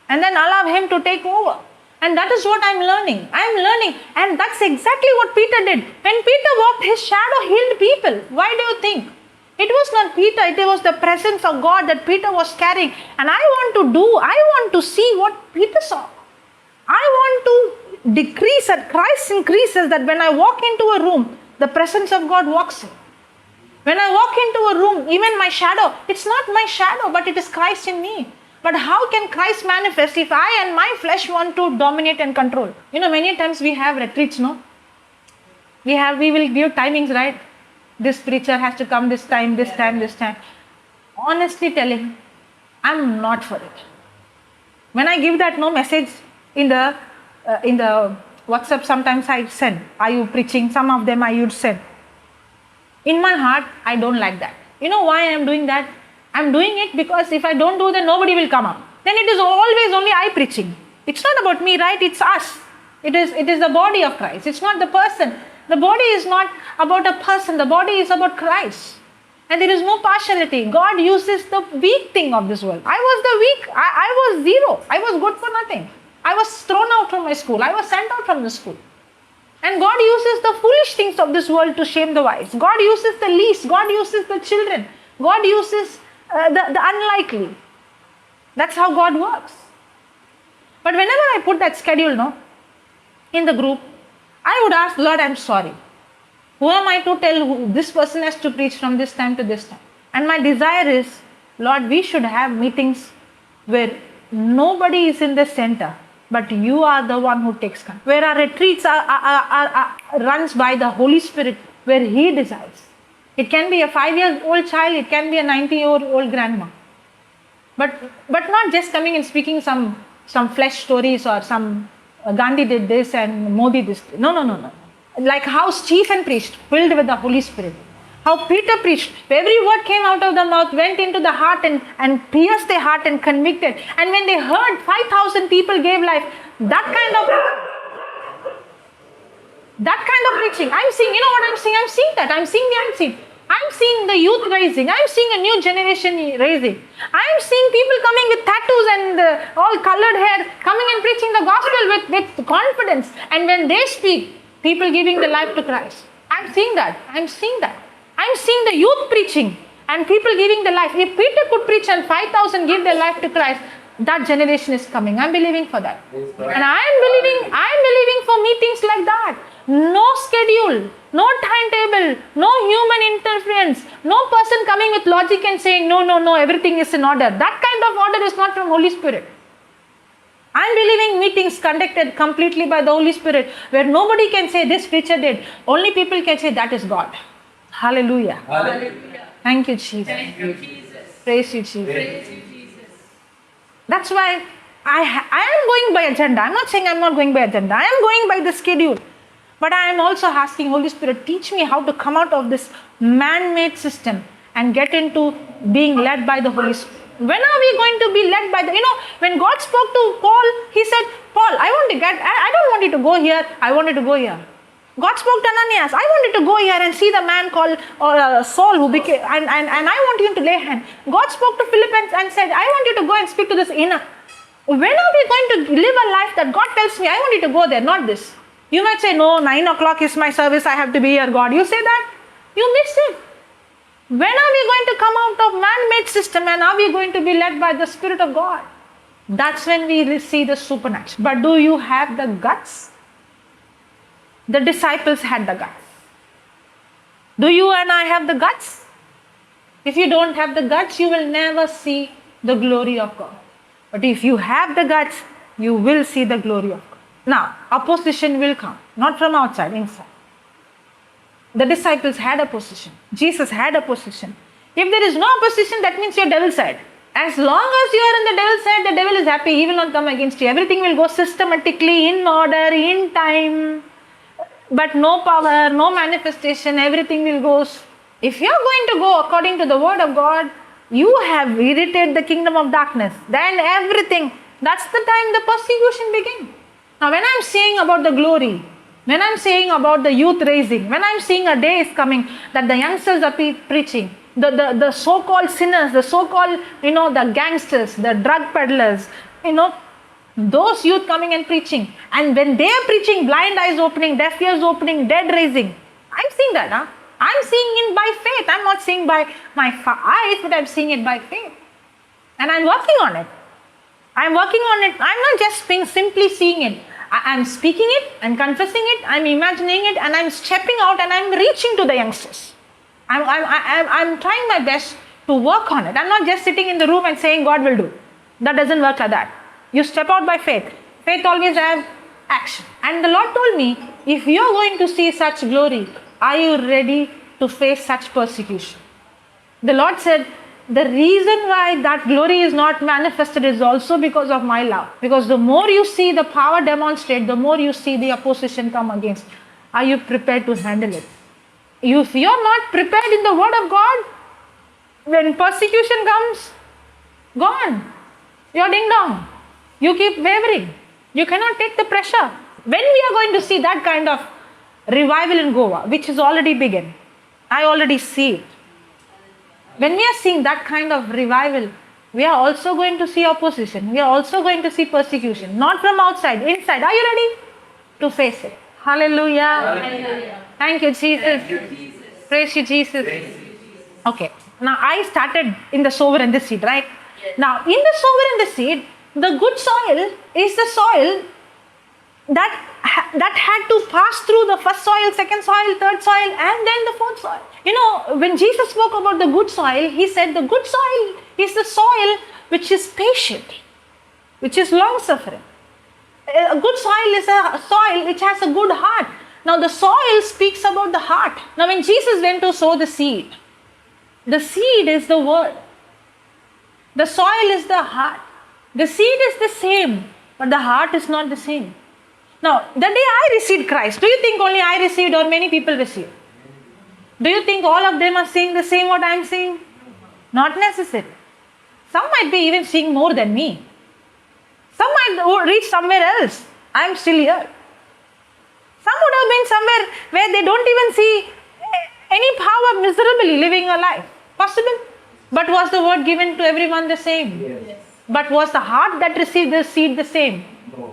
And then allow him to take over. And that is what I'm learning. I'm learning. And that's exactly what Peter did. When Peter walked, his shadow healed people. Why do you think? It was not Peter. It was the presence of God that Peter was carrying. And I want to see what Peter saw. I want to decrease that Christ increases, that when I walk into a room, the presence of God walks in. When I walk into a room, even my shadow, it's not my shadow, but it is Christ in me. But how can Christ manifest if I and my flesh want to dominate and control? You know, many times we have retreats, no? We will give timings, right? This preacher has to come this time. Honestly telling, I'm not for it. When I give that message in the WhatsApp, sometimes I send, are you preaching? Some of them I would send. In my heart, I don't like that. You know why I am doing that? I'm doing it because if I don't do that, nobody will come up. Then it is always only I preaching. It's not about me, right? It's us. It is the body of Christ. It's not the person. The body is not about a person. The body is about Christ. And there is no partiality. God uses the weak thing of this world. I was the weak. I was zero. I was good for nothing. I was thrown out from my school. I was sent out from the school. And God uses the foolish things of this world to shame the wise. God uses the least. God uses the children. God uses the unlikely. That's how God works. But whenever I put that schedule in the group, I would ask, Lord, I'm sorry. Who am I to tell who this person has to preach from this time to this time? And my desire is, Lord, we should have meetings where nobody is in the center, but you are the one who takes control. Where our retreats are runs by the Holy Spirit, where He decides. It can be a 5-year-old child, it can be a 90-year-old grandma. But not just coming and speaking some flesh stories or some Gandhi did this and Modi this. No. Like how Stephen preached, filled with the Holy Spirit. How Peter preached. Every word came out of the mouth, went into the heart and pierced their heart and convicted. And when they heard, 5,000 people gave life. That kind of preaching. I'm seeing, you know what I'm seeing? I'm seeing that. I'm seeing the unseen. I'm seeing the youth rising. I'm seeing a new generation rising. I'm seeing people coming with tattoos and all colored hair, coming and preaching the gospel with confidence. And when they speak, people giving their life to Christ. I'm seeing that. I'm seeing the youth preaching and people giving their life. If Peter could preach and 5,000 give their life to Christ, that generation is coming. I'm believing for that. And I'm believing for meetings like that. No schedule, no timetable, no human interference, no person coming with logic and saying, no, everything is in order. That kind of order is not from Holy Spirit. I'm believing meetings conducted completely by the Holy Spirit, where nobody can say this preacher did. Only people can say that is God. Hallelujah. Hallelujah. Thank you, Jesus. Thank you, Jesus. Praise you, Jesus. Praise you, Jesus. That's why I am going by agenda. I'm not saying I'm not going by agenda. I am going by the schedule. But I am also asking Holy Spirit, teach me how to come out of this man-made system and get into being led by the Holy Spirit. When are we going to be led by when God spoke to Paul, He said, Paul, I don't want you to go here, I want you to go here. God spoke to Ananias, I want you to go here and see the man called Saul who became, and I want you to lay hand. God spoke to Philip and said, I want you to go and speak to this Enoch. When are we going to live a life that God tells me, I want you to go there, not this? You might say, no, 9 o'clock is my service, I have to be here, God. You say that, you missed it. When are we going to come out of man-made system and are we going to be led by the Spirit of God? That's when we see the supernatural. But do you have the guts? The disciples had the guts. Do you and I have the guts? If you don't have the guts, you will never see the glory of God. But if you have the guts, you will see the glory of God. Now, opposition will come, not from outside, inside. The disciples had opposition. Jesus had opposition. If there is no opposition, that means you're devil's side. As long as you are in the devil's side, the devil is happy. He will not come against you. Everything will go systematically, in order, in time. But no power, no manifestation, everything will go. If you are going to go according to the word of God, you have irritated the kingdom of darkness. Then everything, that's the time the persecution begins. Now when I'm saying about the glory, when I'm saying about the youth raising, when I'm saying a day is coming that the youngsters are preaching, the so-called sinners, the so-called, the gangsters, the drug peddlers, those youth coming and preaching. And when they are preaching, blind eyes opening, deaf ears opening, dead raising. I'm seeing that. I'm seeing it by faith. I'm not seeing by my eyes, but I'm seeing it by faith. And I'm working on it. I'm working on it. I'm not just simply seeing it. I'm speaking it, I'm confessing it, I'm imagining it, and I'm stepping out and I'm reaching to the youngsters. I'm trying my best to work on it. I'm not just sitting in the room and saying God will do. That doesn't work like that. You step out by faith. Faith always has action. And the Lord told me, if you're going to see such glory, are you ready to face such persecution? The Lord said, the reason why that glory is not manifested is also because of my love. Because the more you see the power demonstrate, the more you see the opposition come against. Are you prepared to handle it? If you're not prepared in the word of God, when persecution comes, gone. You're ding dong. You keep wavering. You cannot take the pressure. When we are going to see that kind of revival in Goa, which is already begun, I already see it. When we are seeing that kind of revival, we are also going to see opposition. We are also going to see persecution. Not from outside, inside. Are you ready to face it? Hallelujah. Hallelujah. Thank you, Jesus. Praise you, Jesus. Okay. Now, I started in the sower and the seed, right? Yes. Now, in the sower and the seed, the good soil is the soil that had to pass through the first soil, second soil, third soil, and then the fourth soil. When Jesus spoke about the good soil, he said the good soil is the soil which is patient, which is long-suffering. A good soil is a soil which has a good heart. Now the soil speaks about the heart. Now when Jesus went to sow the seed is the word. The soil is the heart. The seed is the same, but the heart is not the same. Now, the day I received Christ, do you think only I received or many people received? Do you think all of them are seeing the same what I am seeing? Not necessary. Some might be even seeing more than me. Some might reach somewhere else. I am still here. Some would have been somewhere where they don't even see any power miserably living a life. Possible. But was the word given to everyone the same? Yes. But was the heart that received the seed the same?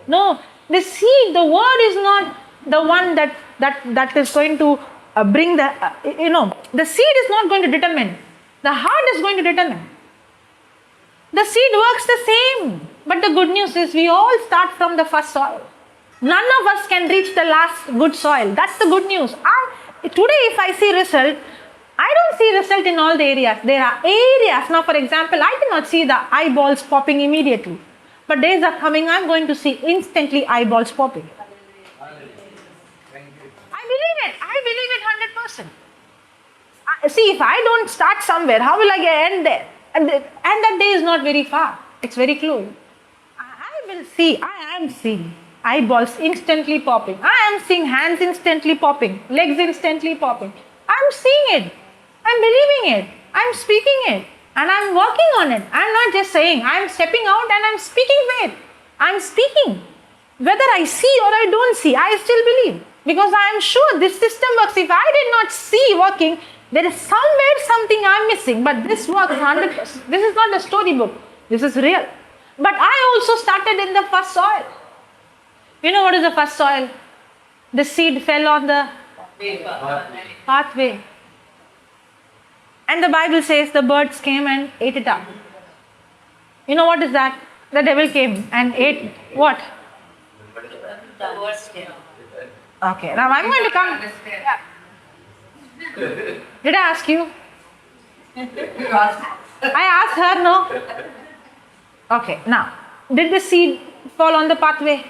No. The seed, the word is not the one that is going to bring the seed is not going to determine. The heart is going to determine. The seed works the same. But the good news is we all start from the first soil. None of us can reach the last good soil. That's the good news. Today if I see result, I don't see result in all the areas. There are areas. Now for example, I did not see the eyeballs popping immediately. But days are coming, I'm going to see instantly eyeballs popping. I believe it. I believe it 100%. See, if I don't start somewhere, how will I end there? And that day is not very far. It's very close. I will see. I am seeing eyeballs instantly popping. I am seeing hands instantly popping. Legs instantly popping. I'm seeing it. I'm believing it. I'm speaking it. And I'm working on it. I'm not just saying. I'm stepping out and I'm speaking faith. I'm speaking. Whether I see or I don't see, I still believe. Because I am sure this system works. If I did not see working, there is somewhere something I'm missing. But this works 100%. This is not a storybook. This is real. But I also started in the first soil. You know what is the first soil? The seed fell on the pathway. And the Bible says the birds came and ate it up. You know what is that? The devil came and ate what? Okay, now I'm going to come. Yeah. Did I ask you? You ask. I asked her, no. Okay, now, did the seed fall on the pathway?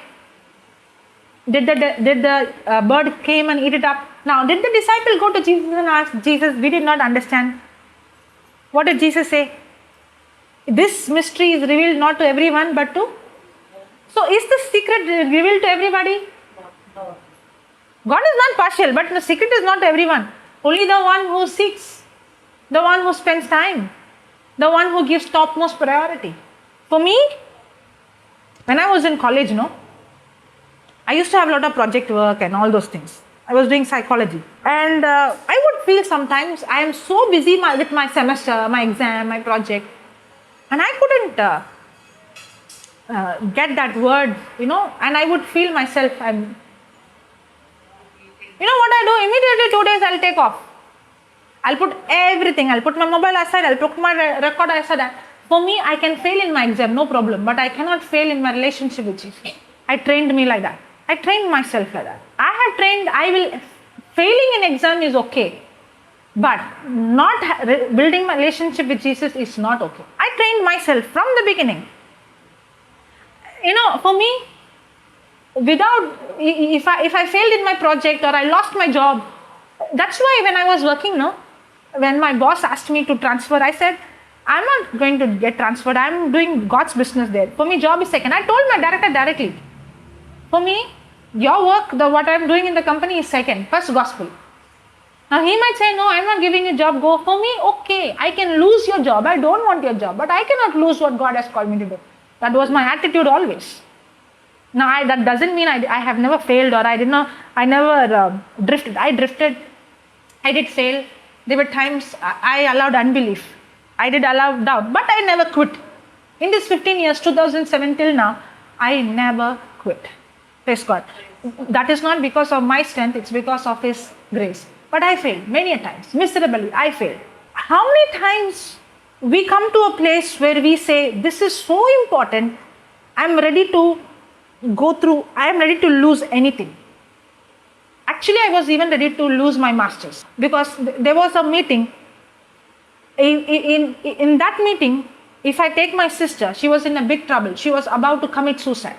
Did the bird came and eat it up? Now, did the disciple go to Jesus and ask Jesus, we did not understand? What did Jesus say? This mystery is revealed not to everyone but to... So, is the secret revealed to everybody? God is not partial, but the secret is not to everyone. Only the one who seeks, the one who spends time, the one who gives topmost priority. For me, when I was in college, I used to have a lot of project work and all those things. I was doing psychology. And I would feel sometimes I am so busy with my semester, my exam, my project. And I couldn't get that word, and I would feel myself, what I do? Immediately 2 days I'll take off. I'll put everything. I'll put my mobile aside. I'll put my record aside. For me, I can fail in my exam, no problem. But I cannot fail in my relationship with Jesus. I trained me like that. I trained myself like that. Failing in exam is okay. But not building my relationship with Jesus is not okay. I trained myself from the beginning. For me, if I failed in my project or I lost my job, that's why when I was working, when my boss asked me to transfer, I said, I'm not going to get transferred. I'm doing God's business there. For me, job is second. I told my director directly. For me, your work, what I'm doing in the company is second. First, gospel. Now, he might say, no, I'm not giving you a job. Go. For me, okay, I can lose your job. I don't want your job. But I cannot lose what God has called me to do. That was my attitude always. Now, that doesn't mean I have never failed or I never drifted. I drifted. I did fail. There were times I allowed unbelief. I did allow doubt. But I never quit. In these 15 years, 2007 till now, I never quit. Praise God. That is not because of my strength. It's because of His grace. But I failed many a times. Miserably, I failed. How many times we come to a place where we say, this is so important. I'm ready to go through. I am ready to lose anything. Actually, I was even ready to lose my masters. Because there was a meeting. In that meeting, if I take my sister, she was in a big trouble. She was about to commit suicide.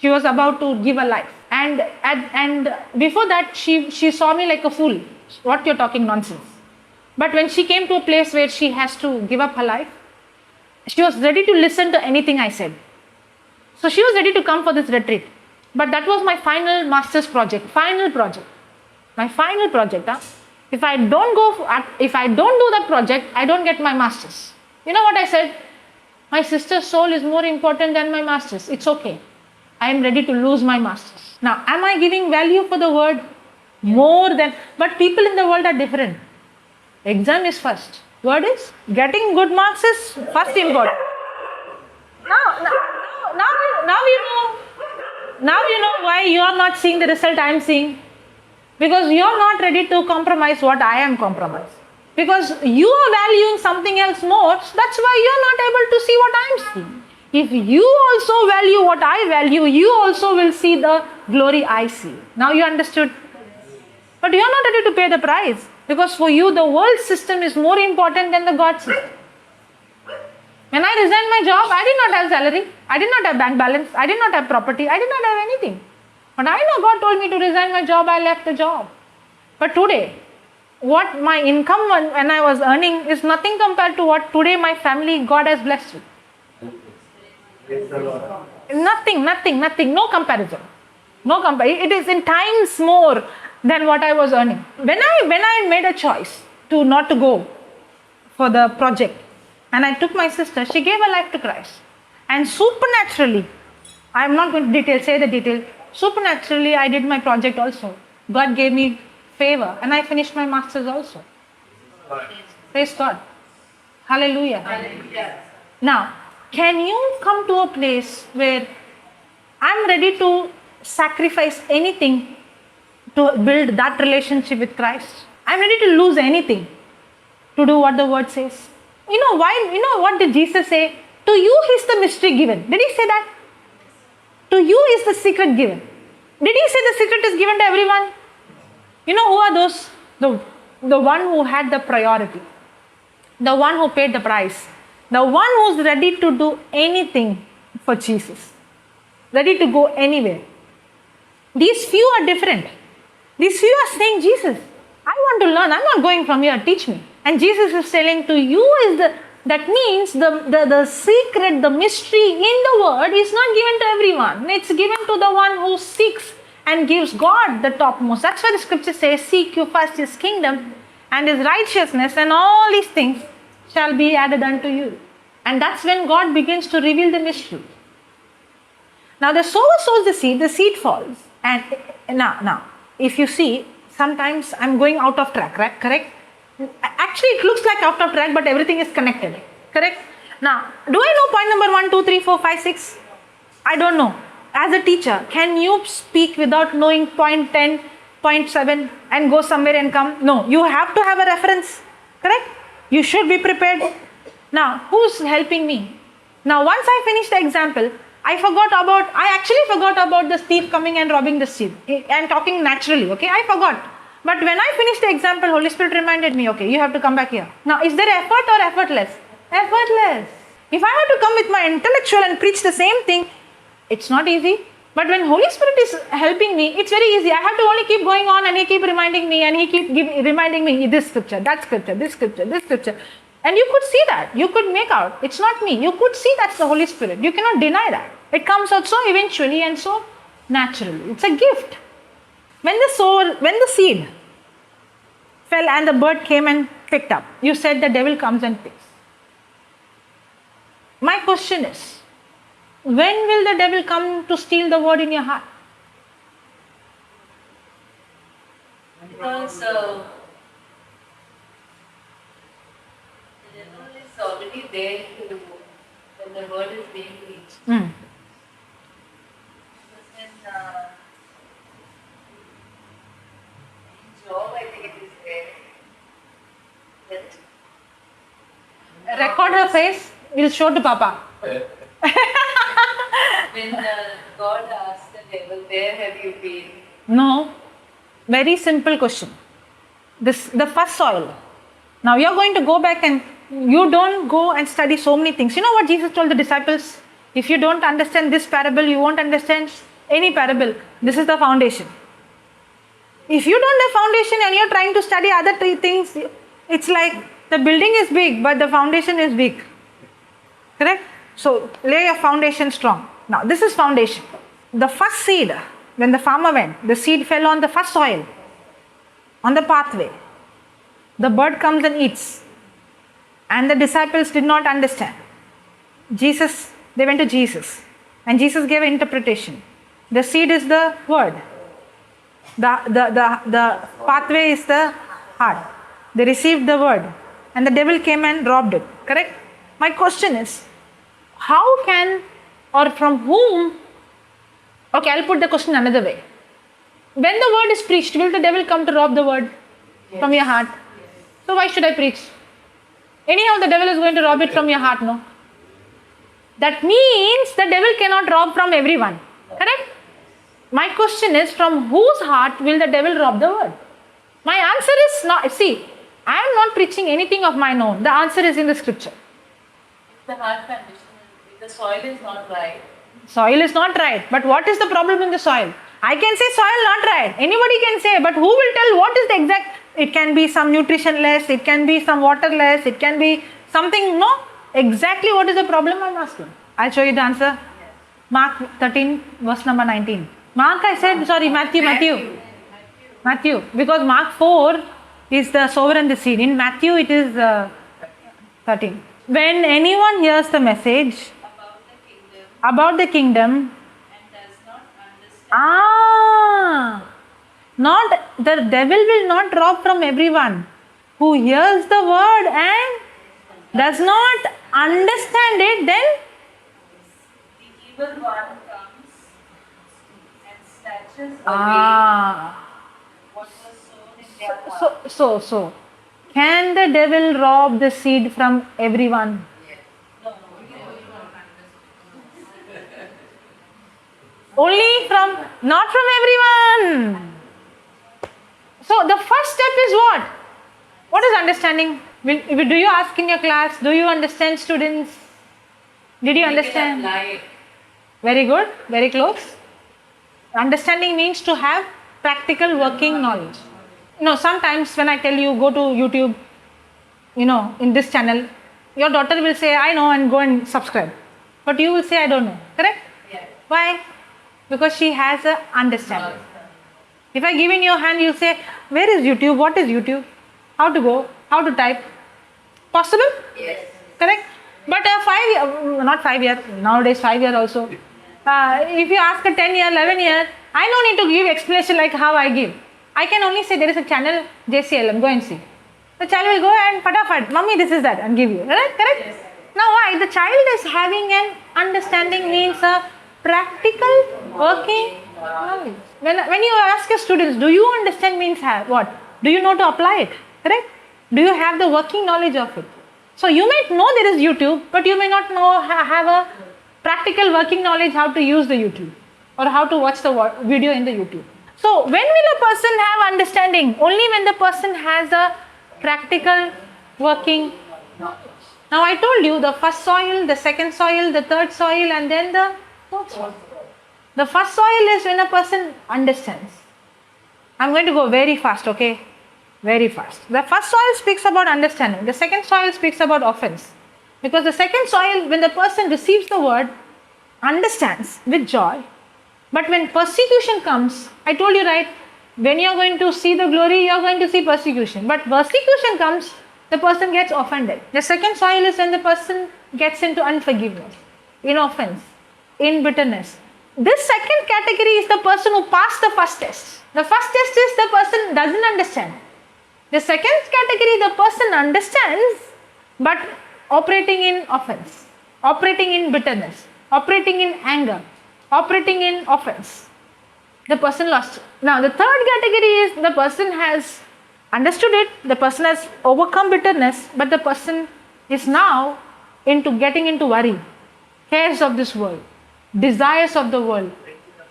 She was about to give her life. And before that, she saw me like a fool. What you're talking nonsense. But when she came to a place where she has to give up her life, she was ready to listen to anything I said. So she was ready to come for this retreat. But that was my final master's project. My final project. If I don't do that project, I don't get my master's. You know what I said? My sister's soul is more important than my master's. It's okay. I am ready to lose my master's. Now, am I giving value for the word? More than... But people in the world are different. Exam is first. Word is? Getting good marks is first important. Now you know why you are not seeing the result I am seeing. Because you are not ready to compromise what I am compromised. Because you are valuing something else more, that's why you are not able to see what I am seeing. If you also value what I value, you also will see the glory I see. Now you understood? But you are not ready to pay the price. Because for you, the world system is more important than the God system. When I resigned my job, I did not have salary. I did not have bank balance. I did not have property. I did not have anything. But I know God told me to resign my job. I left the job. But today, what my income when I was earning is nothing compared to what today my family, God has blessed with. Nothing. No comparison. It is in times more than what I was earning. When I made a choice to not to go for the project, and I took my sister, she gave her life to Christ. And supernaturally, I am not going to say the detail. Supernaturally, I did my project also. God gave me favor, and I finished my master's also. Praise God. Hallelujah. Now, can you come to a place where I'm ready to sacrifice anything to build that relationship with Christ? I'm ready to lose anything to do what the word says. You know why? You know what did Jesus say? To you is the mystery given. Did he say that? To you is the secret given. Did he say the secret is given to everyone? You know who are those? The one who had the priority. The one who paid the price. The one who's ready to do anything for Jesus. Ready to go anywhere. These few are different. These few are saying, Jesus, I want to learn. I'm not going from here. Teach me. And Jesus is telling to you that means the secret, the mystery in the word is not given to everyone. It's given to the one who seeks and gives God the topmost. That's why the scripture says, seek you first his kingdom and his righteousness, and all these things shall be added unto you. And that's when God begins to reveal the mystery. Now the sower sows the seed falls. And now, if you see, sometimes I'm going out of track, right? Correct? Actually, it looks like out of track, but everything is connected. Correct? Now, do I know point number 1, 2, 3, 4, 5, 6? I don't know. As a teacher, can you speak without knowing point 10, point 7 and go somewhere and come? No, you have to have a reference. Correct? You should be prepared. Now, who's helping me? Now, once I finish the example, I actually forgot about the thief coming and robbing the seed. I'm talking naturally, okay? I forgot. But when I finished the example, Holy Spirit reminded me, okay, you have to come back here. Now, is there effort or effortless? Effortless. If I have to come with my intellectual and preach the same thing, it's not easy. But when Holy Spirit is helping me, it's very easy. I have to only keep going on, and he keep reminding me, and he keep reminding me this scripture, that scripture, this scripture, this scripture. And you could see that. You could make out. It's not me. You could see that's the Holy Spirit. You cannot deny that. It comes out so eventually and so naturally. It's a gift. When the seed fell and the bird came and picked up, you said the devil comes and picks. My question is, when will the devil come to steal the word in your heart? Because the devil is already there when the word is being preached. Because in Job, I think it is there. Record her face, we'll show to Papa. When God asked the devil, where have you been? No. Very simple question. The first soil. Now you're going to go back and you don't go and study so many things. You know what Jesus told the disciples? If you don't understand this parable, you won't understand any parable. This is the foundation. If you don't have foundation and you're trying to study other things, it's like the building is big, but the foundation is weak. Correct? So lay your foundation strong. Now this is foundation. The first seed, when the farmer went, the seed fell on the first soil, on the pathway. The bird comes and eats. And the disciples did not understand. They went to Jesus. And Jesus gave an interpretation. The seed is the word. The pathway is the heart. They received the word. And the devil came and robbed it. Correct? My question is, how can or from whom? Okay, I'll put the question another way. When the word is preached, will the devil come to rob the word from your heart? So why should I preach? Anyhow, the devil is going to rob it from your heart, no? That means the devil cannot rob from everyone. Correct? My question is, from whose heart will the devil rob the word? My answer is not, see, I am not preaching anything of mine own. The answer is in the scripture. If the heart condition, if the soil is not right. Soil is not right. But what is the problem in the soil? I can say soil not right. Anybody can say, but who will tell what is the exact? It can be some nutrition less, it can be some water less, it can be something, no? Exactly what is the problem I'm asking? I'll show you the answer. Yes. Mark 13, verse number 19. Mark, I said, sorry, Matthew. Because Mark 4 is the sower and the seed. In Matthew, it is 13. When anyone hears the message about the kingdom And does not understand. Not the devil will not rob from everyone who hears the word and does not understand it, then The evil one comes and snatches away what was sown in their heart. so can the devil rob the seed from everyone? Only from, not from everyone. So the first step is what? What is understanding? Do you ask in your class? Do you understand, students? Did you understand? Very good. Very close. Understanding means to have practical working knowledge. Sometimes when I tell you go to YouTube, in this channel, your daughter will say, I know, and go and subscribe. But you will say, I don't know. Correct? Yes. Why? Because she has a understanding. If I give in your hand, you'll say, where is YouTube? What is YouTube? How to go? How to type? Possible? Yes. Correct? But not 5 years, nowadays 5 years also. If you ask a 10 year, 11 year, I don't need to give explanation like how I give. I can only say there is a channel, JCILM, go and see. The child will go and fatafat, mommy this is that, and give you. Correct? Yes. Now why? The child is having an understanding means a practical working knowledge. When you ask your students, do you understand means what? Do you know to apply it? Correct? Do you have the working knowledge of it? So you might know there is YouTube, but you may not know have a practical working knowledge how to use the YouTube or how to watch the video in the YouTube. So when will a person have understanding? Only when the person has a practical working knowledge. Now I told you the first soil, the second soil, the third soil, and then the fourth soil. The first soil is when a person understands. I'm going to go very fast, okay? Very fast. The first soil speaks about understanding. The second soil speaks about offense. Because the second soil, when the person receives the word, understands with joy. But when persecution comes, I told you right, when you're going to see the glory, you're going to see persecution. But persecution comes, the person gets offended. The second soil is when the person gets into unforgiveness, in offense, in bitterness. This second category is the person who passed the first test. The first test is the person doesn't understand. The second category, the person understands, but operating in offense, operating in bitterness, operating in anger, operating in offense. The person lost. Now, the third category is the person has understood it, the person has overcome bitterness, but the person is now getting into worry, cares of this world, desires of the world,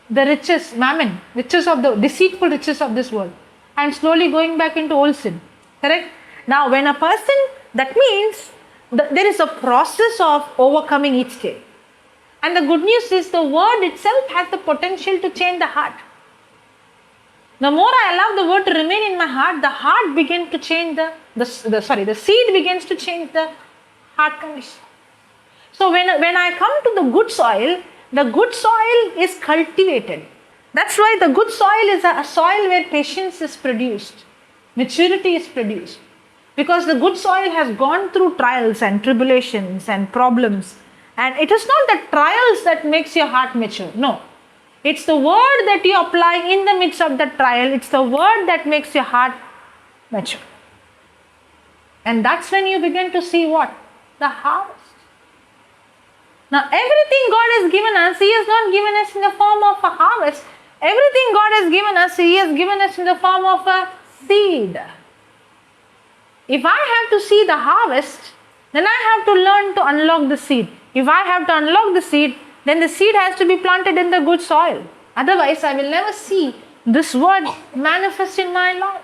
the riches, mammon, riches of the deceitful riches of this world, and slowly going back into old sin. Correct? Now, when a person, that means there is a process of overcoming each day. And the good news is the word itself has the potential to change the heart. The more I allow the word to remain in my heart, the heart begins to change the seed begins to change the heart condition. So when I come to the good soil is cultivated. That's why the good soil is a soil where patience is produced, maturity is produced. Because the good soil has gone through trials and tribulations and problems. And it is not the trials that makes your heart mature. No. It's the word that you apply in the midst of the trial. It's the word that makes your heart mature. And that's when you begin to see what? The harvest. Now everything God has given us, He has not given us in the form of a harvest. Everything God has given us, He has given us in the form of a seed. If I have to see the harvest, then I have to learn to unlock the seed. If I have to unlock the seed, then the seed has to be planted in the good soil. Otherwise, I will never see this word manifest in my life.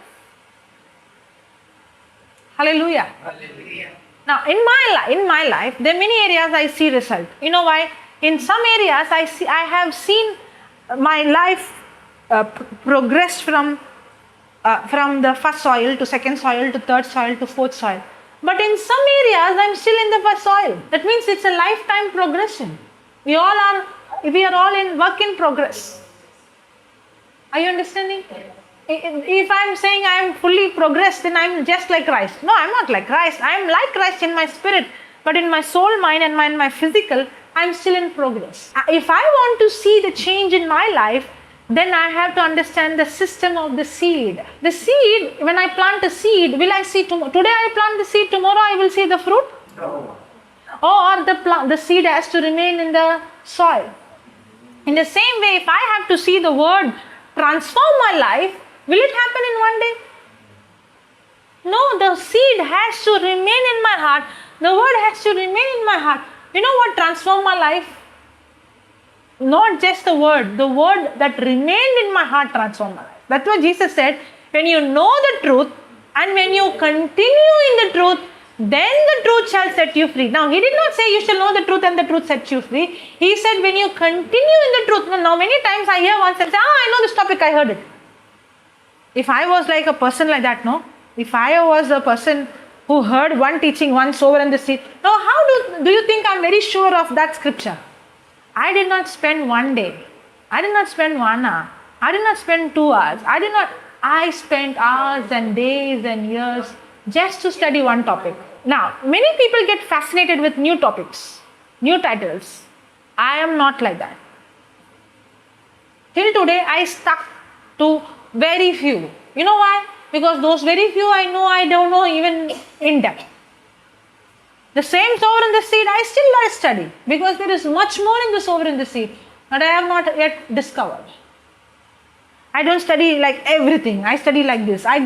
Hallelujah. Hallelujah. Now, in my life, there are many areas I see result. You know why? In some areas, I have seen my life progress from the first soil to second soil to third soil to fourth soil. But in some areas, I am still in the first soil. That means it's a lifetime progression. We are all in work in progress. Are you understanding? If I am saying I am fully progressed, then I am just like Christ. No, I am not like Christ. I am like Christ in my spirit. But in my soul, mind and my physical, I am still in progress. If I want to see the change in my life, then I have to understand the system of the seed. The seed, when I plant a seed, will I see tomorrow? Today I plant the seed, tomorrow I will see the fruit? No. Or the seed has to remain in the soil. In the same way, if I have to see the word transform my life, will it happen in one day? No, the seed has to remain in my heart. The word has to remain in my heart. You know what transformed my life? Not just the word that remained in my heart transformed my life. That's what Jesus said. When you know the truth and when you continue the truth, then the truth shall set you free. Now, he did not say you shall know the truth and the truth sets you free. He said when you continue in the truth. Now, many times I hear one and say, I know this topic, I heard it. If I was like a person like that, no? If I was a person who heard one teaching, one sower in the seat, now how do you think I'm very sure of that scripture? I did not spend one day. I did not spend 1 hour. I did not spend 2 hours. I spent hours and days and years just to study one topic. Now, many people get fascinated with new topics, new titles. I am not like that. Till today, I stuck to very few. You know why? Because those very few I know, I don't know even in depth. The same sower in the seed, I still study because there is much more in the sower in the seed that I have not yet discovered. I don't study like everything. I study like this. I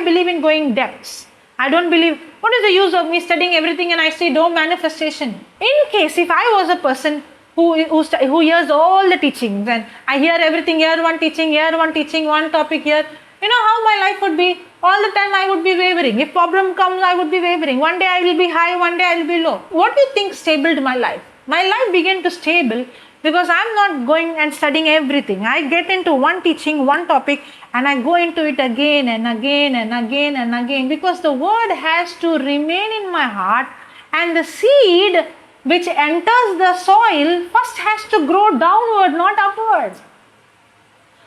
believe in going depths. I don't believe, what is the use of me studying everything and I see no manifestation? In case if I was a person who hears all the teachings and I hear everything, here one teaching, one topic here, you know how my life would be? All the time I would be wavering. If problem comes, I would be wavering. One day I will be high, one day I will be low. What do you think stabled my life? My life began to stable because I am not going and studying everything. I get into one teaching, one topic, and I go into it again and again and again and again because the word has to remain in my heart, and the seed which enters the soil first has to grow downward, not upward.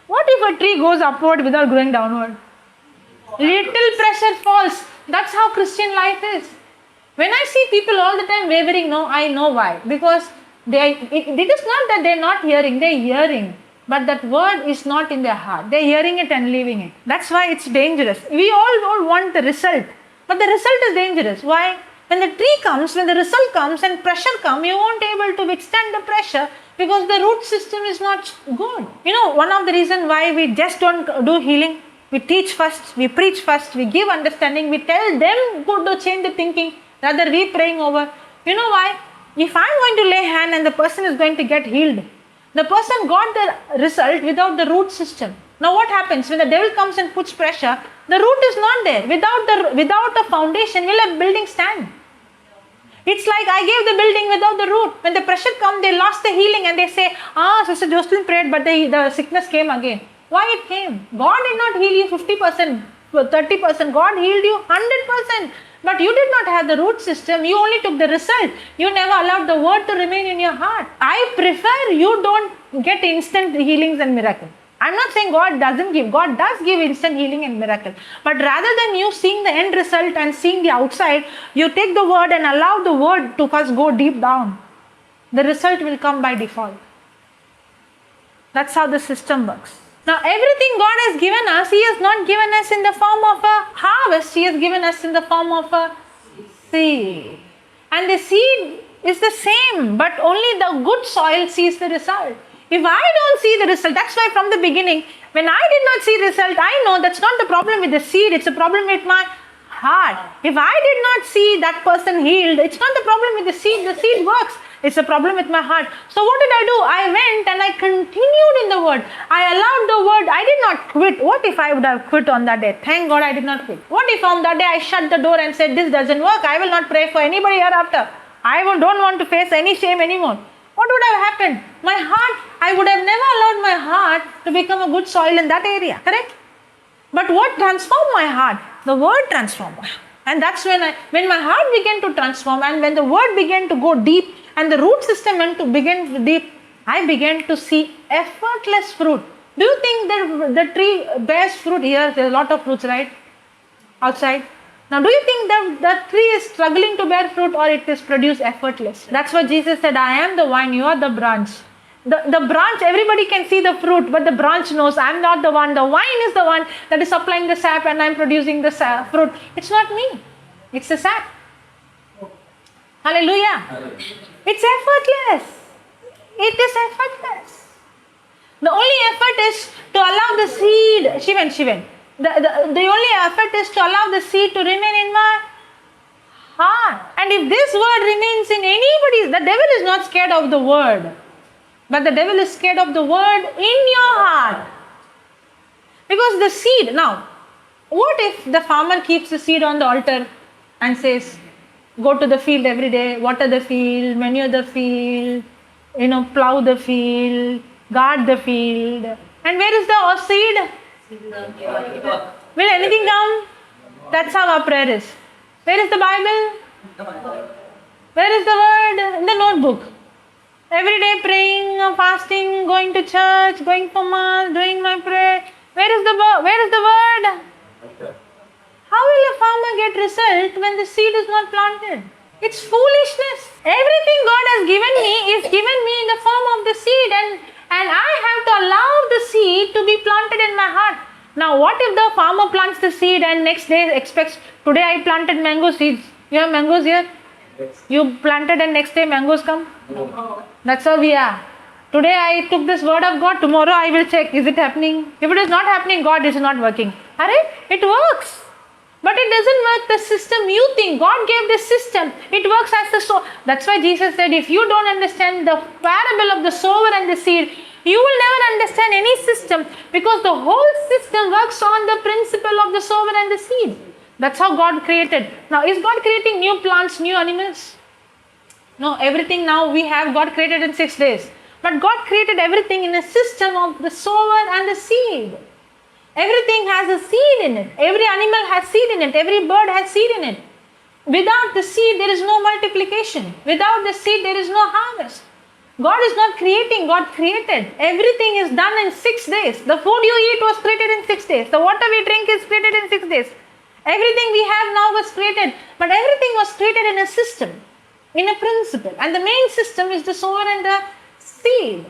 What if a tree goes upward without growing downward? Little pressure falls. That's how Christian life is. When I see people all the time wavering, no, I know why. Because it is not that they are not hearing, they are hearing. But that word is not in their heart. They are hearing it and leaving it. That's why it's dangerous. We all want the result. But the result is dangerous. Why? When the tree comes, when the result comes and pressure comes, you won't be able to withstand the pressure because the root system is not good. You know, one of the reasons why we just don't do healing, we teach first, we preach first, we give understanding, we tell them to change the thinking, rather we praying over. You know why? If I'm going to lay hand and the person is going to get healed, the person got the result without the root system. Now what happens? When the devil comes and puts pressure, the root is not there. Without a foundation, will a building stand? It's like I gave the building without the root. When the pressure comes, they lost the healing and they say, Sister Jocelyn prayed, but the sickness came again. Why it came? God did not heal you 50%, 30%. God healed you 100%. But you did not have the root system. You only took the result. You never allowed the word to remain in your heart. I prefer you don't get instant healings and miracles. I'm not saying God doesn't give. God does give instant healing and miracle. But rather than you seeing the end result and seeing the outside, you take the word and allow the word to first go deep down. The result will come by default. That's how the system works. Now everything God has given us, He has not given us in the form of a harvest. He has given us in the form of a seed. And the seed is the same, but only the good soil sees the result. If I don't see the result, that's why from the beginning, when I did not see result, I know that's not the problem with the seed, it's a problem with my heart. If I did not see that person healed, it's not the problem with the seed works. It's a problem with my heart. So what did I do? I went and I continued in the word. I allowed the word. I did not quit. What if I would have quit on that day? Thank God I did not quit. What if on that day I shut the door and said, this doesn't work. I will not pray for anybody hereafter. I don't want to face any shame anymore. What would have happened? My heart, I would have never allowed my heart to become a good soil in that area. Correct? But what transformed my heart? The word transformed my heart. And that's when my heart began to transform, and when the word began to go deep and the root system went to begin deep, I began to see effortless fruit. Do you think that the tree bears fruit here? There's a lot of fruits, right? Outside. Now, do you think that the tree is struggling to bear fruit, or it is produced effortless? That's what Jesus said, I am the vine, you are the branch. The branch, everybody can see the fruit, but the branch knows I'm not the one. The vine is the one that is supplying the sap and I'm producing the fruit. It's not me. It's the sap. Hallelujah. It's effortless. It is effortless. The only effort is to allow the seed, Shivan. The only effort is to allow the seed to remain in my heart. And if this word remains in anybody's, the devil is not scared of the word. But the devil is scared of the word in your heart. Because the seed, now, what if the farmer keeps the seed on the altar and says, go to the field every day, water the field, manure the field, plow the field, guard the field. And where is the seed? Will anything come? That's how our prayer is. Where is the Bible? Where is the word? In the notebook. Every day praying, fasting, going to church, going for mass, doing my prayer. Where is the word? How will a farmer get result when the seed is not planted? It's foolishness. Everything God has given me is given me in the form of the seed, and I have to allow the seed to be planted in my heart. Now what if the farmer plants the seed and next day expects, today I planted mango seeds. You have mangoes here? You planted and next day mangoes come? That's how we are. Today I took this word of God, tomorrow I will check, is it happening? If it is not happening, God is not working. It works. But it doesn't work the system you think. God gave this system. It works as the sower. That's why Jesus said, if you don't understand the parable of the sower and the seed, you will never understand any system, because the whole system works on the principle of the sower and the seed. That's how God created. Now, is God creating new plants, new animals? No, everything now we have God created in 6 days. But God created everything in a system of the sower and the seed. Everything has a seed in it. Every animal has seed in it. Every bird has seed in it. Without the seed, there is no multiplication. Without the seed, there is no harvest. God is not creating, God created. Everything is done in 6 days. The food you eat was created in 6 days. The water we drink is created in 6 days. Everything we have now was created. But everything was created in a system, in a principle. And the main system is the sower and the seed.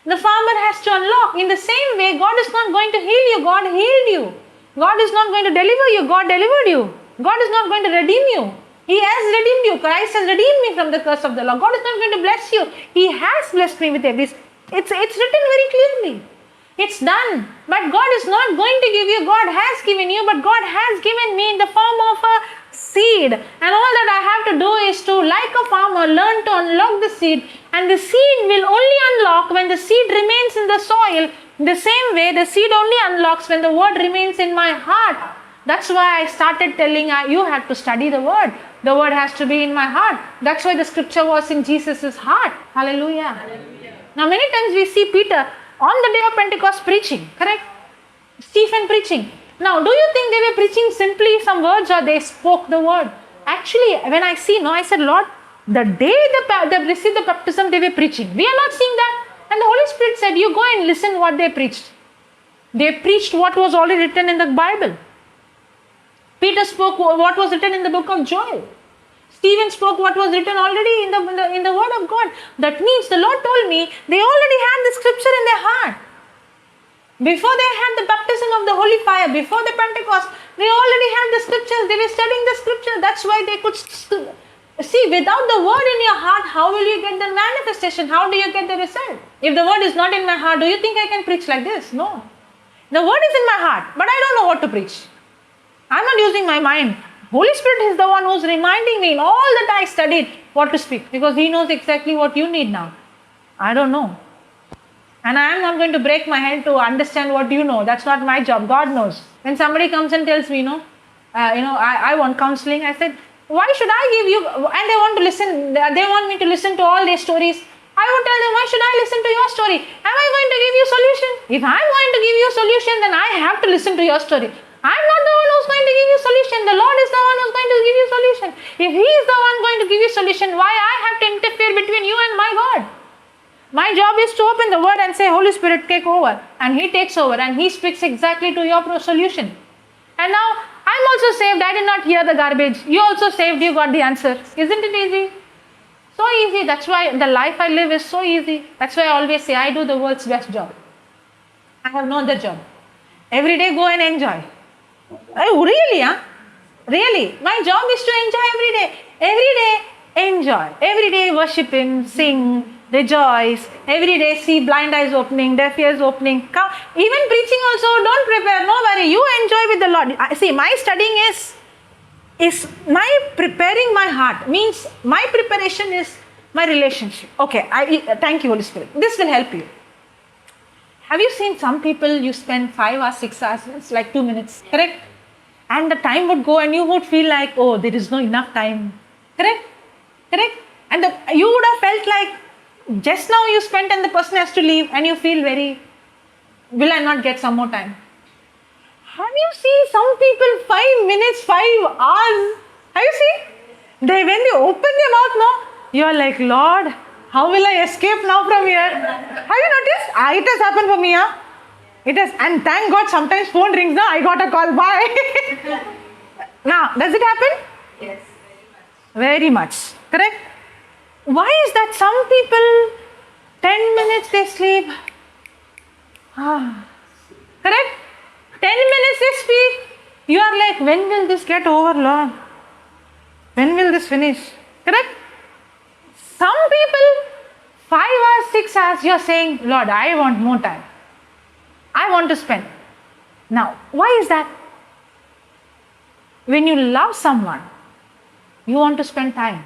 The farmer has to unlock. In the same way, God is not going to heal you, God healed you. God is not going to deliver you, God delivered you. God is not going to redeem you. He has redeemed you. Christ has redeemed me from the curse of the law. God is not going to bless you. He has blessed me with every. It's written very clearly. It's done. But God is not going to give you. God has given you, but God has given me in the form of a seed. And all that I have to do is to, like a farmer, learn to unlock the seed. And the seed will only unlock when the seed remains in the soil. The same way, the seed only unlocks when the word remains in my heart. That's why I started telling you have to study the word. The word has to be in my heart. That's why the scripture was in Jesus' heart. Hallelujah. Hallelujah. Now many times we see Peter on the day of Pentecost preaching, correct? Stephen preaching. Now do you think they were preaching simply some words, or they spoke the word? Actually, when I see, I said, Lord, the day they received the baptism, they were preaching. We are not seeing that. And the Holy Spirit said, you go and listen what they preached. They preached what was already written in the Bible. Peter spoke what was written in the book of Joel. Stephen spoke what was written already in the word of God. That means the Lord told me they already had the scripture in their heart. Before they had the baptism of the Holy Fire, before the Pentecost, they already had the scriptures. They were studying the scripture. That's why they could see. Without the word in your heart, how will you get the manifestation? How do you get the result? If the word is not in my heart, do you think I can preach like this? No. The word is in my heart, but I don't know what to preach. I'm not using my mind. Holy Spirit is the one who's reminding me in all that I studied what to speak, because He knows exactly what you need now. I don't know. And I am not going to break my head to understand what you know. That's not my job. God knows. When somebody comes and tells me, I want counseling, I said, why should I give you? And they want to listen. They want me to listen to all their stories. I would tell them, why should I listen to your story? Am I going to give you a solution? If I'm going to give you a solution, then I have to listen to your story. I'm not the one who's going to give you a solution. The Lord is the one who's going to give you a solution. If He is the one going to give you a solution, why I have to interfere between you and my God? My job is to open the word and say, Holy Spirit, take over. And He takes over and He speaks exactly to your solution. And now, I'm also saved. I did not hear the garbage. You also saved. You got the answer. Isn't it easy? So easy. That's why the life I live is so easy. That's why I always say, I do the world's best job. I have no other job. Every day go and enjoy. Oh, really? Really? My job is to enjoy every day. Every day, enjoy. Every day, worship Him, sing, rejoice. Every day, see blind eyes opening, deaf ears opening. Come. Even preaching also, don't prepare. No worry. You enjoy with the Lord. See, my studying is my preparing my heart. Means my preparation is my relationship. Okay. Thank you, Holy Spirit. This will help you. Have you seen some people, you spend 5 or 6 hours, it's like 2 minutes, correct? And the time would go and you would feel like, oh, there is no enough time. Correct? Correct? And you would have felt like just now you spent and the person has to leave and you feel very, will I not get some more time? Have you seen some people 5 minutes, 5 hours? Have you seen? When they open their mouth, no, you are like, Lord, how will I escape now from here? Have you noticed? It has happened for me. It has, and thank God sometimes phone rings now, I got a call, bye. Now, does it happen? Yes, Very much. Correct? Why is that some people, 10 minutes they sleep. Correct? 10 minutes they speak. You are like, when will this get over, Lord? When will this finish? Correct? Some people, 5 hours, 6 hours, you are saying, Lord, I want more time. I want to spend. Now, why is that? When you love someone, you want to spend time.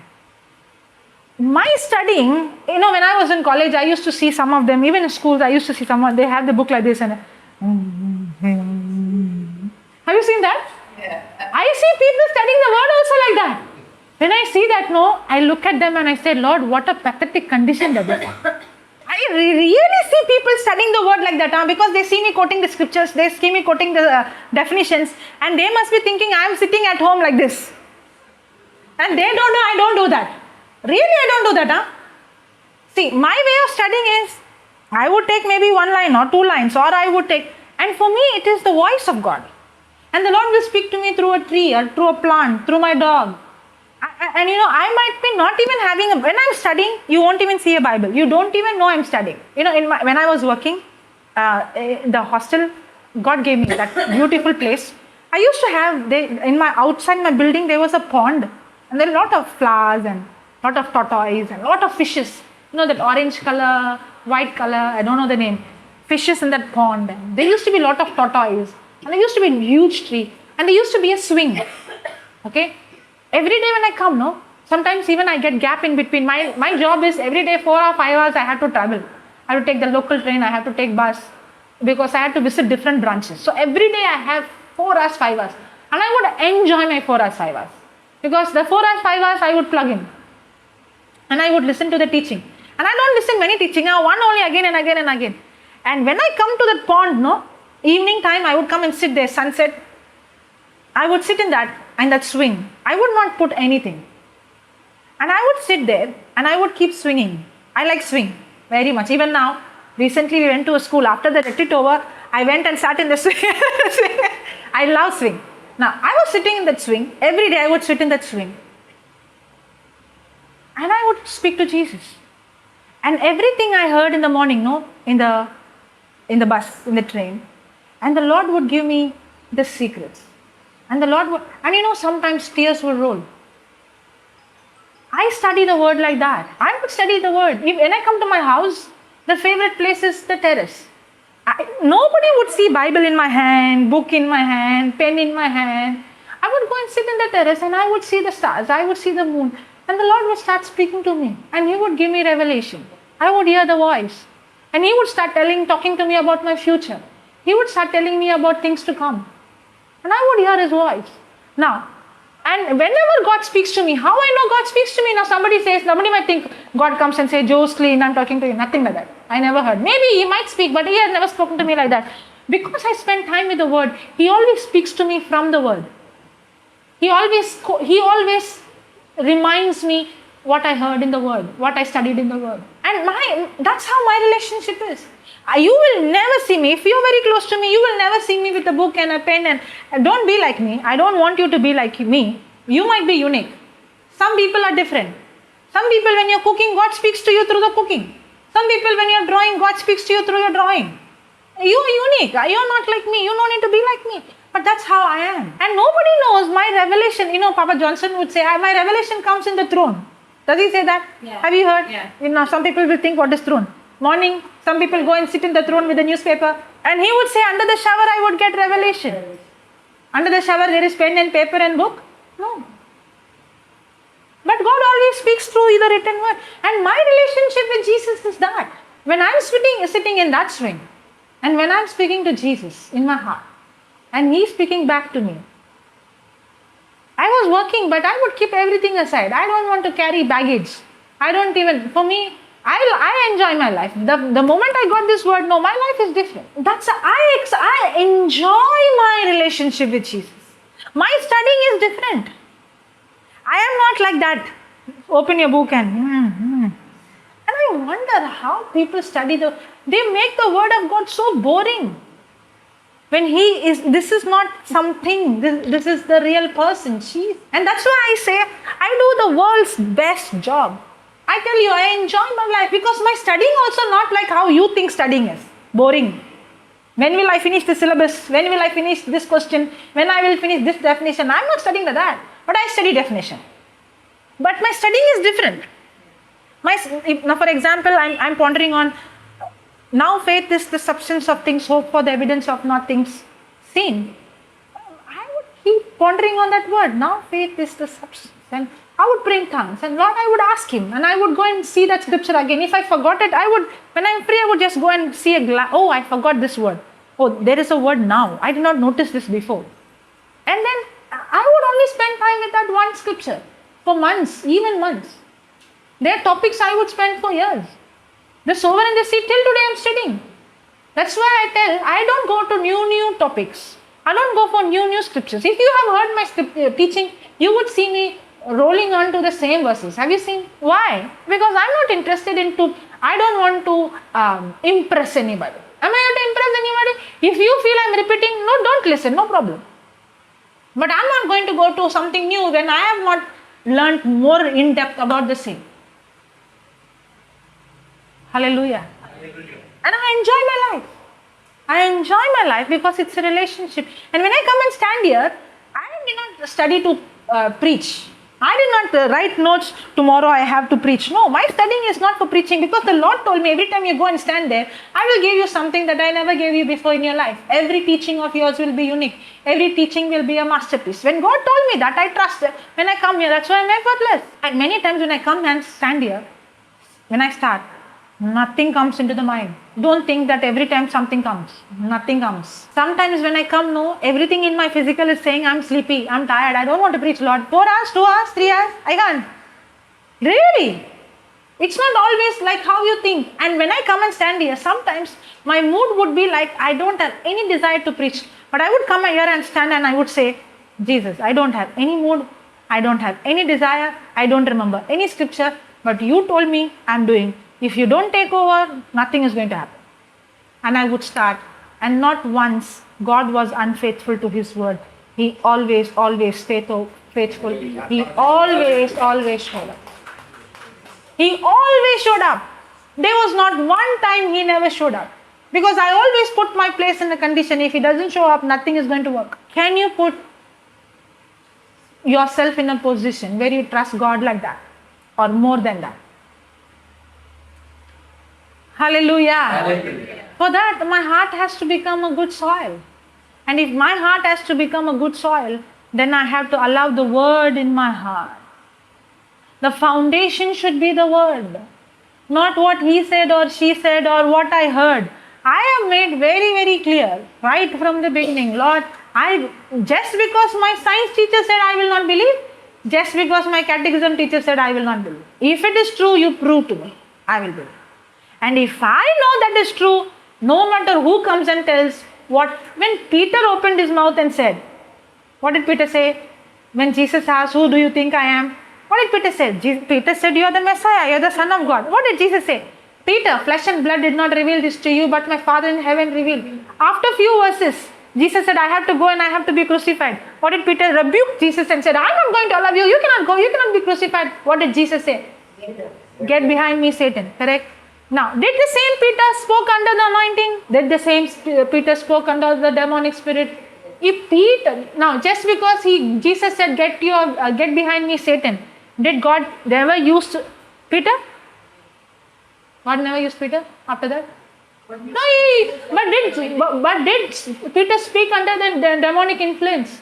My studying, when I was in college, I used to see some of them, even in schools, I used to see someone, they have the book like this and have you seen that? Yeah. I see people studying the word also like that. When I see that, I look at them and I say, Lord, what a pathetic condition that is. I really see people studying the word like that because they see me quoting the scriptures, they see me quoting the definitions, and they must be thinking I am sitting at home like this. And they don't know I don't do that. Really, I don't do that. See, my way of studying is, I would take maybe 1 line or 2 lines, or I would take, and for me it is the voice of God. And the Lord will speak to me through a tree or through a plant, through my dog. And I might be not even having when I'm studying, you won't even see a Bible. You don't even know I'm studying. When I was working in the hostel, God gave me that beautiful place. I used to have, outside my building, there was a pond. And there are a lot of flowers and a lot of tortoise and a lot of fishes. That orange color, white color, I don't know the name. Fishes in that pond. And there used to be a lot of tortoise. And there used to be a huge tree. And there used to be a swing. Okay? Every day when I come, sometimes even I get gap in between. My job is every day 4 or 5 hours I have to travel. I have to take the local train, I have to take bus. Because I have to visit different branches. So every day I have 4 hours, 5 hours. And I would enjoy my 4 hours, 5 hours. Because the 4 hours, 5 hours I would plug in. And I would listen to the teaching. And I don't listen many teaching, one only again and again and again. And when I come to that pond, evening time I would come and sit there, sunset. I would sit in that swing. I would not put anything. And I would sit there and I would keep swinging. I like swing very much. Even now, recently we went to a school. After the retreat over, I went and sat in the swing. I love swing. Now, I was sitting in that swing. Every day I would sit in that swing. And I would speak to Jesus. And everything I heard in the morning, in the bus, in the train. And the Lord would give me the secrets. And the Lord would, and sometimes tears would roll. I study the word like that. I would study the word. When I come to my house, the favorite place is the terrace. Nobody would see Bible in my hand, book in my hand, pen in my hand. I would go and sit in the terrace and I would see the stars. I would see the moon. And the Lord would start speaking to me. And He would give me revelation. I would hear the voice. And He would start talking to me about my future. He would start telling me about things to come. And I would hear His voice. Now, and whenever God speaks to me, how I know God speaks to me? Now somebody might think, God comes and says, Joe's clean, I'm talking to you. Nothing like that. I never heard. Maybe He might speak, but He has never spoken to me like that. Because I spend time with the Word, He always speaks to me from the Word. He always reminds me what I heard in the Word, what I studied in the Word. And that's how my relationship is. You will never see me, if you are very close to me, you will never see me with a book and a pen. And don't be like me. I don't want you to be like me. You might be unique. Some people are different. Some people, when you're cooking, God speaks to you through the cooking. Some people, when you're drawing, God speaks to you through your drawing. You are unique. You're not like me. You don't need to be like me. But that's how I am. And nobody knows my revelation. Papa Johnson would say, my revelation comes in the throne. Does he say that? Yeah. Have you heard? Yeah. Some people will think, what is throne? Morning, some people go and sit in the throne with the newspaper. And he would say, under the shower, I would get revelation. Under the shower, there is pen and paper and book? No. But God always speaks through the written word. And my relationship with Jesus is that. When I'm sitting in that swing, and when I'm speaking to Jesus in my heart, and He's speaking back to me, I was working, but I would keep everything aside. I don't want to carry baggage. For me, I enjoy my life. The moment I got this word, no, my life is different. I enjoy my relationship with Jesus. My studying is different. I am not like that. Open your book and I wonder how people study they make the word of God so boring. When this is not something, this is the real person. And that's why I say, I do the world's best job. I tell you, I enjoy my life because my studying also not like how you think studying is. Boring. When will I finish the syllabus? When will I finish this question? When I will finish this definition? I'm not studying like that. But I study definition. But my studying is different. Now, for example, I'm pondering on, now faith is the substance of things hoped for, the evidence of not things seen. I would keep pondering on that word. Now faith is the substance. And I would pray in tongues. And Lord, I would ask Him. And I would go and see that scripture again. If I forgot it, when I'm free, I would just go and see oh, I forgot this word. Oh, there is a word now. I did not notice this before. And then I would only spend time with that one scripture for months, even months. There are topics I would spend for years. The sower and the seed, till today I'm studying. That's why I don't go to new topics. I don't go for new scriptures. If you have heard my teaching, you would see me rolling on to the same verses. Have you seen? Why? Because I'm not interested I don't want to impress anybody. Am I not to impress anybody? If you feel I'm repeating, no, don't listen, no problem. But I'm not going to go to something new when I have not learnt more in depth about the same. Hallelujah. And I enjoy my life. I enjoy my life because it's a relationship. And when I come and stand here, I did not study to preach. I did not write notes, tomorrow I have to preach. No, my studying is not for preaching because the Lord told me every time you go and stand there, I will give you something that I never gave you before in your life. Every teaching of yours will be unique. Every teaching will be a masterpiece. When God told me that, I trusted. When I come here, that's why I'm effortless. And many times when I come and stand here, when I start, nothing comes into the mind. Don't think that every time something comes. Nothing comes. Sometimes when I come, no, everything in my physical is saying I'm sleepy, I'm tired, I don't want to preach, Lord. 4 hours, 2 hours, 3 hours, I can't. Really? It's not always like how you think. And when I come and stand here, sometimes my mood would be like I don't have any desire to preach. But I would come here and stand and I would say, Jesus, I don't have any mood, I don't have any desire, I don't remember any scripture, but you told me I'm doing. If you don't take over, nothing is going to happen. And I would start. And not once God was unfaithful to His word. He always faithful. He always showed up. He always showed up. There was not one time He never showed up. Because I always put my place in a condition. If He doesn't show up, nothing is going to work. Can you put yourself in a position where you trust God like that? Or more than that? Hallelujah. Hallelujah. For that, my heart has to become a good soil. And if my heart has to become a good soil, then I have to allow the word in my heart. The foundation should be the word. Not what he said or she said or what I heard. I have made very, very clear right from the beginning, Lord, just because my science teacher said I will not believe, just because my catechism teacher said I will not believe. If it is true, you prove to me, I will believe. And if I know that is true, no matter who comes and tells when Peter opened his mouth and said, what did Peter say? When Jesus asked, who do you think I am? What did Peter say? Peter said, you are the Messiah, you are the Son of God. What did Jesus say? Peter, flesh and blood did not reveal this to you, but my Father in heaven revealed. After a few verses, Jesus said, I have to go and I have to be crucified. What did Peter rebuke Jesus and said, I'm not going to allow you, you cannot go, you cannot be crucified. What did Jesus say? Get behind me, Satan. Correct? Now, did the same Peter spoke under the anointing? Did the same Peter spoke under the demonic spirit? If Peter, now just because Jesus said, get behind me, Satan, did God never use Peter? God never used Peter after that? No, but did Peter speak under the demonic influence?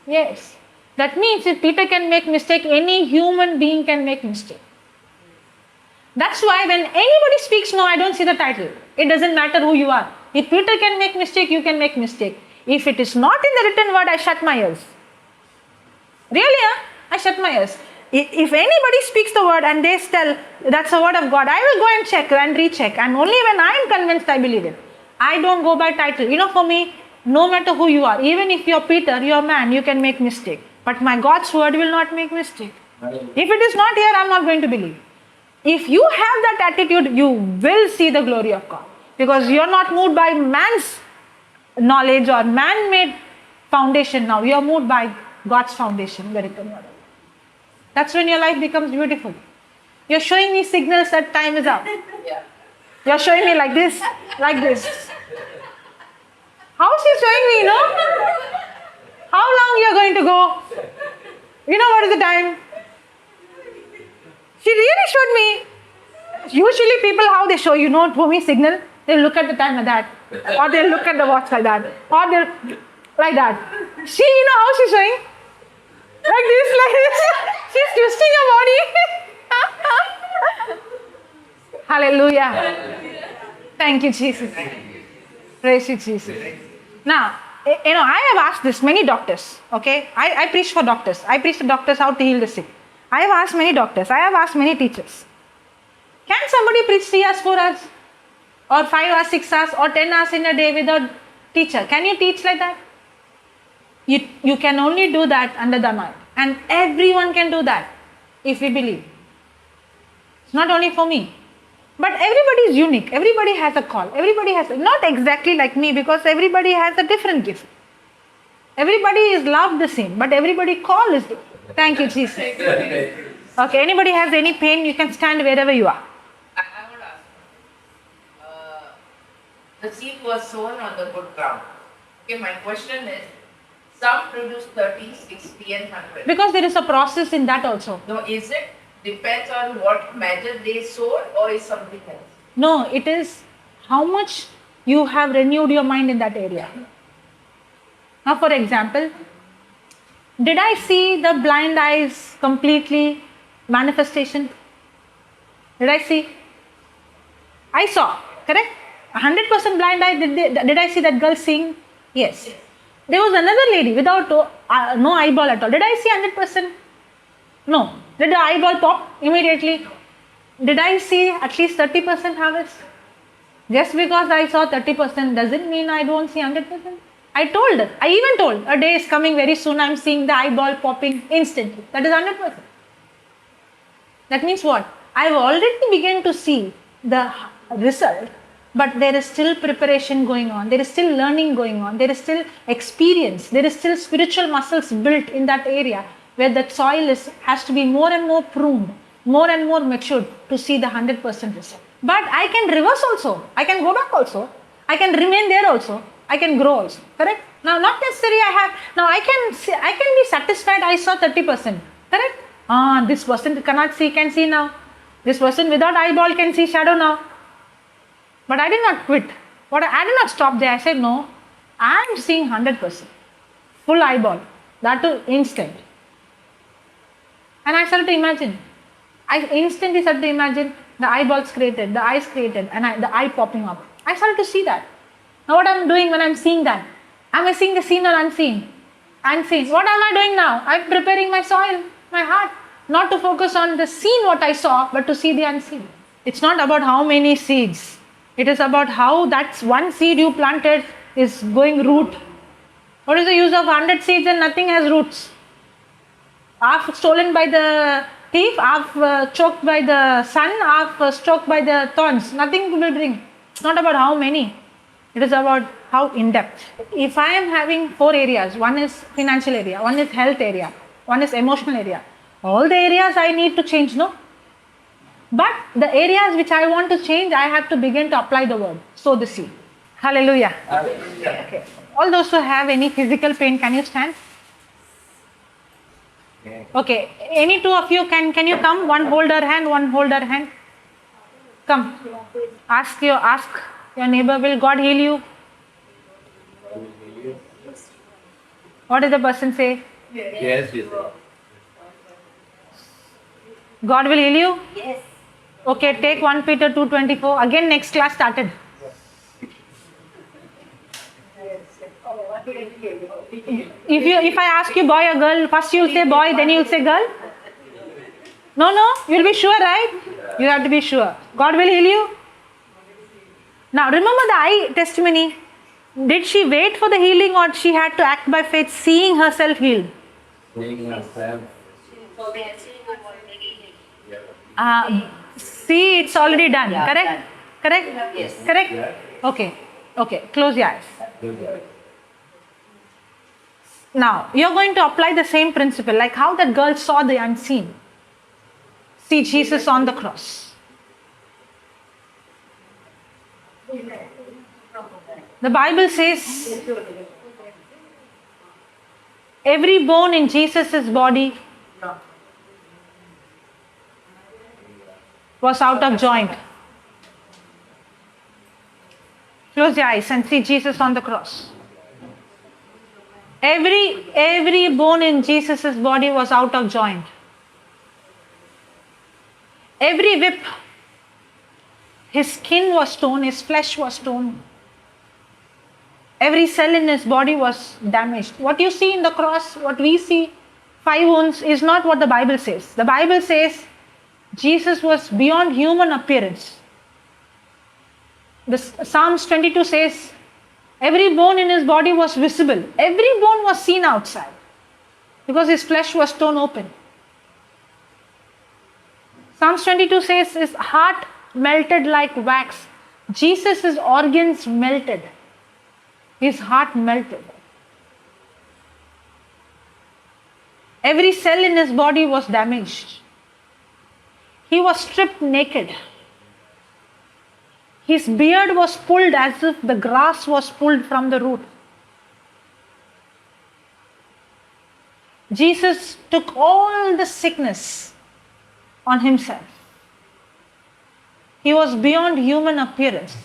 Yes. That means if Peter can make mistake, any human being can make mistake. That's why when anybody speaks, no, I don't see the title. It doesn't matter who you are. If Peter can make mistake, you can make mistake. If it is not in the written word, I shut my ears. Really, I shut my ears. If anybody speaks the word and they tell that's the word of God, I will go and check and recheck. And only when I am convinced, I believe it. I don't go by title. For me, no matter who you are, even if you're Peter, you're man, you can make mistake. But my God's word will not make mistake. If it is not here, I'm not going to believe. If you have that attitude, you will see the glory of God. Because you're not moved by man's knowledge or man-made foundation now. You're moved by God's foundation, the written word. That's when your life becomes beautiful. You're showing me signals that time is up. Yeah. You're showing me like this, like this. How is she showing me, How long you're going to go? What is the time? She really showed me. Usually people, how they show, for me signal, they look at the time like that. Or they look at the watch like that. Or they like that. She, how she's showing? Like this, like this. She's twisting her body. Hallelujah. Thank you, Jesus. Praise you, Jesus. Now, I have asked this many doctors, okay? I preach for doctors. I preach to doctors how to heal the sick. I have asked many doctors. I have asked many teachers. Can somebody preach 3 hours, 4 hours? Or 5 hours, 6 hours, or 10 hours in a day without teacher? Can you teach like that? You can only do that under the anointing. And everyone can do that if we believe. It's not only for me. But everybody is unique. Everybody has a call. Everybody has, not exactly like me, because everybody has a different gift. Everybody is loved the same, but everybody call is different. Thank you, Jesus. Okay, anybody has any pain, you can stand wherever you are. I would ask. The seed was sown on the good ground. Okay, my question is, some produce 30, 60 and 100. Because there is a process in that also. No, is it? Depends on what measure they sowed, or is something else? No, it is how much you have renewed your mind in that area. Now, for example, did I see the blind eyes completely manifestation? Did I see? I saw, correct? 100% blind eye, did I see that girl seeing? Yes. There was another lady without no eyeball at all. Did I see 100%? No. Did the eyeball pop immediately? Did I see at least 30% harvest? Just because I saw 30% doesn't mean I don't see 100%. I told her, I even told, a day is coming very soon, I'm seeing the eyeball popping instantly. That is 100%. That means what? I've already begun to see the result, but there is still preparation going on. There is still learning going on. There is still experience. There is still spiritual muscles built in that area where that soil has to be more and more pruned, more and more matured to see the 100% result. But I can reverse also. I can go back also. I can remain there also. I can grow also. Correct? Now, not necessarily I can be satisfied I saw 30%. Correct? This person cannot see, can see now. This person without eyeball can see shadow now. But I did not quit. I did not stop there. I said, no, I am seeing 100%. Full eyeball. That too instant. And I started to imagine. I instantly started to imagine the eyeballs created, the eyes created, and the eye popping up. I started to see that. Now what I'm doing when I'm seeing that? Am I seeing the seen or unseen? Unseen. What am I doing now? I'm preparing my soil, my heart. Not to focus on the seen what I saw, but to see the unseen. It's not about how many seeds. It is about how that one seed you planted is going root. What is the use of 100 seeds and nothing has roots? Half stolen by the thief, half choked by the sun, half choked by the thorns. Nothing will bring. It's not about how many. It is about how in depth. If I am having 4 areas, one is financial area, one is health area, one is emotional area. All the areas I need to change, no? But the areas which I want to change, I have to begin to apply the word. Sow the seed. Hallelujah. Hallelujah. Okay. All those who have any physical pain, can you stand? Okay. Any two of you, can you come? One hold her hand, one hold her hand. Come. Ask your neighbor, will God heal you? What did the person say? Yes. God will heal you? Yes. Okay, take 1 Peter 2:24. Again, next class started. If I ask you boy or girl, first you'll say boy, then you'll say girl? No, you'll be sure, right? You have to be sure. God will heal you. Now remember the eye testimony. Did she wait for the healing or she had to act by faith, seeing herself healed? Seeing herself. So we are seeing her already. See, it's already done. Yeah, Correct? done. Correct? Yes. Correct? Yeah. Okay. Close your eyes. Now, you're going to apply the same principle, like how that girl saw the unseen. See Jesus on the cross. The Bible says every bone in Jesus' body was out of joint. Close your eyes and see Jesus on the cross. Every bone in Jesus' body was out of joint. Every whip, his skin was torn, his flesh was torn. Every cell in his body was damaged. What you see in the cross, what we see, 5 wounds, is not what the Bible says. The Bible says Jesus was beyond human appearance. Psalms 22 says, every bone in his body was visible. Every bone was seen outside because his flesh was torn open. Psalms 22 says his heart melted like wax. Jesus' organs melted. His heart melted. Every cell in his body was damaged. He was stripped naked. His beard was pulled as if the grass was pulled from the root. Jesus took all the sickness on himself. He was beyond human appearance.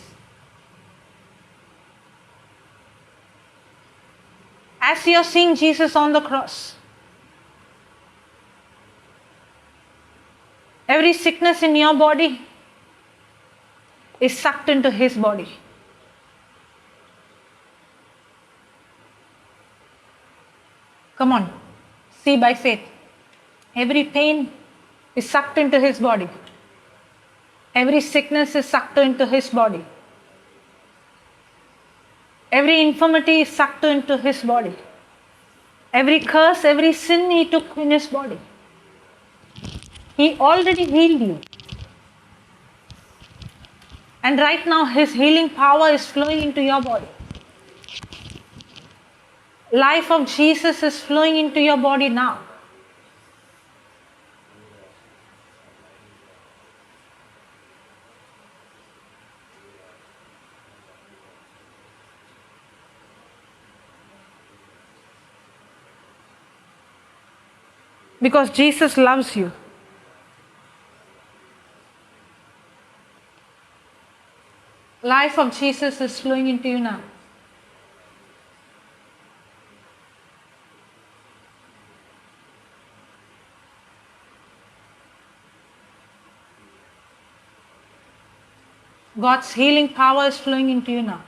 As you are seeing Jesus on the cross, every sickness in your body is sucked into his body. Come on, see by faith. Every pain is sucked into his body. Every sickness is sucked into his body. Every infirmity is sucked into his body. Every curse, every sin he took in his body. He already healed you. And right now his healing power is flowing into your body. Life of Jesus is flowing into your body now. Because Jesus loves you. Life of Jesus is flowing into you now. God's healing power is flowing into you now.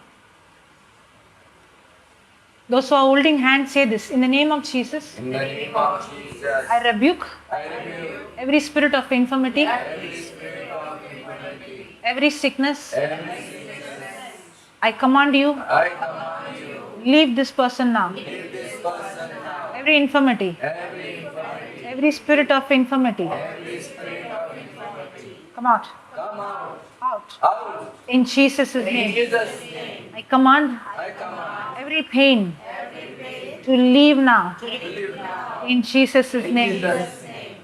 Those who are holding hands say this. In the name of Jesus, In the name of Jesus, I rebuke I rebuke every spirit of infirmity, every spirit of infirmity, every sickness. every sickness. I command you, I command you, leave this person now. leave this person now. Every infirmity, Every infirmity, every spirit of infirmity, every spirit of infirmity, come out. come out, Out. out. In Jesus' In name. Jesus' name, I command I command every pain to leave now. to live now. In Jesus' In name. Jesus' name,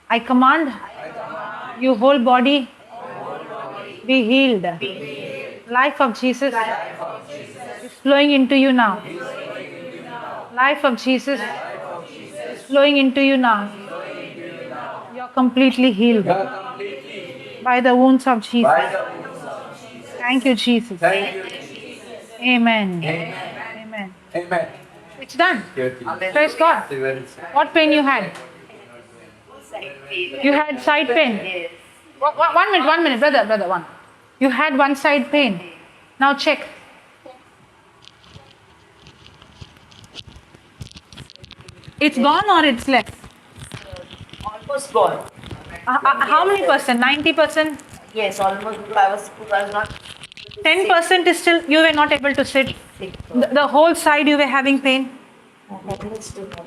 I command I command your whole body be healed. Life of Jesus life of Jesus is flowing into you now. is flowing into you now. Life of Jesus Life of Jesus is flowing into you now. flowing into you now. You're completely healed You are completely healed by the wounds of Jesus. by the wounds of Jesus. Thank you, Jesus. Thank you, Jesus. Amen. Amen. Amen. Amen. It's done. Amen. Praise God. What pain you had? Side pain. You had side pain. Yes. 1 minute, brother, one. You had one side pain. Now check. It's gone or it's less? Almost gone. How many percent? 90%? Yes, almost. I was not 10% is still, you were not able to sit. sick. The whole side you were having pain. That was too much.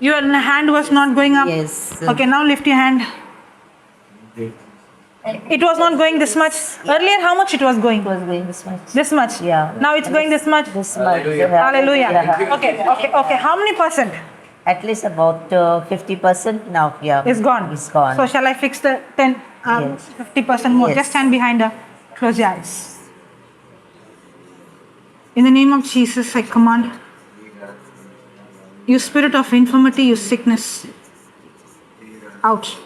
Your hand was not going up. Yes. Okay, now lift your hand. It was not going this much. Earlier, how much it was going? It was going this much. This much. Yeah. Now it's going this much. This much. Hallelujah. Yeah. Okay. How many percent At least about 50% now. Yeah. is gone? It's gone. So shall I fix the 50% more? Yes. Just stand behind her. Close your eyes. In the name of Jesus, I command you spirit of infirmity, you sickness, out.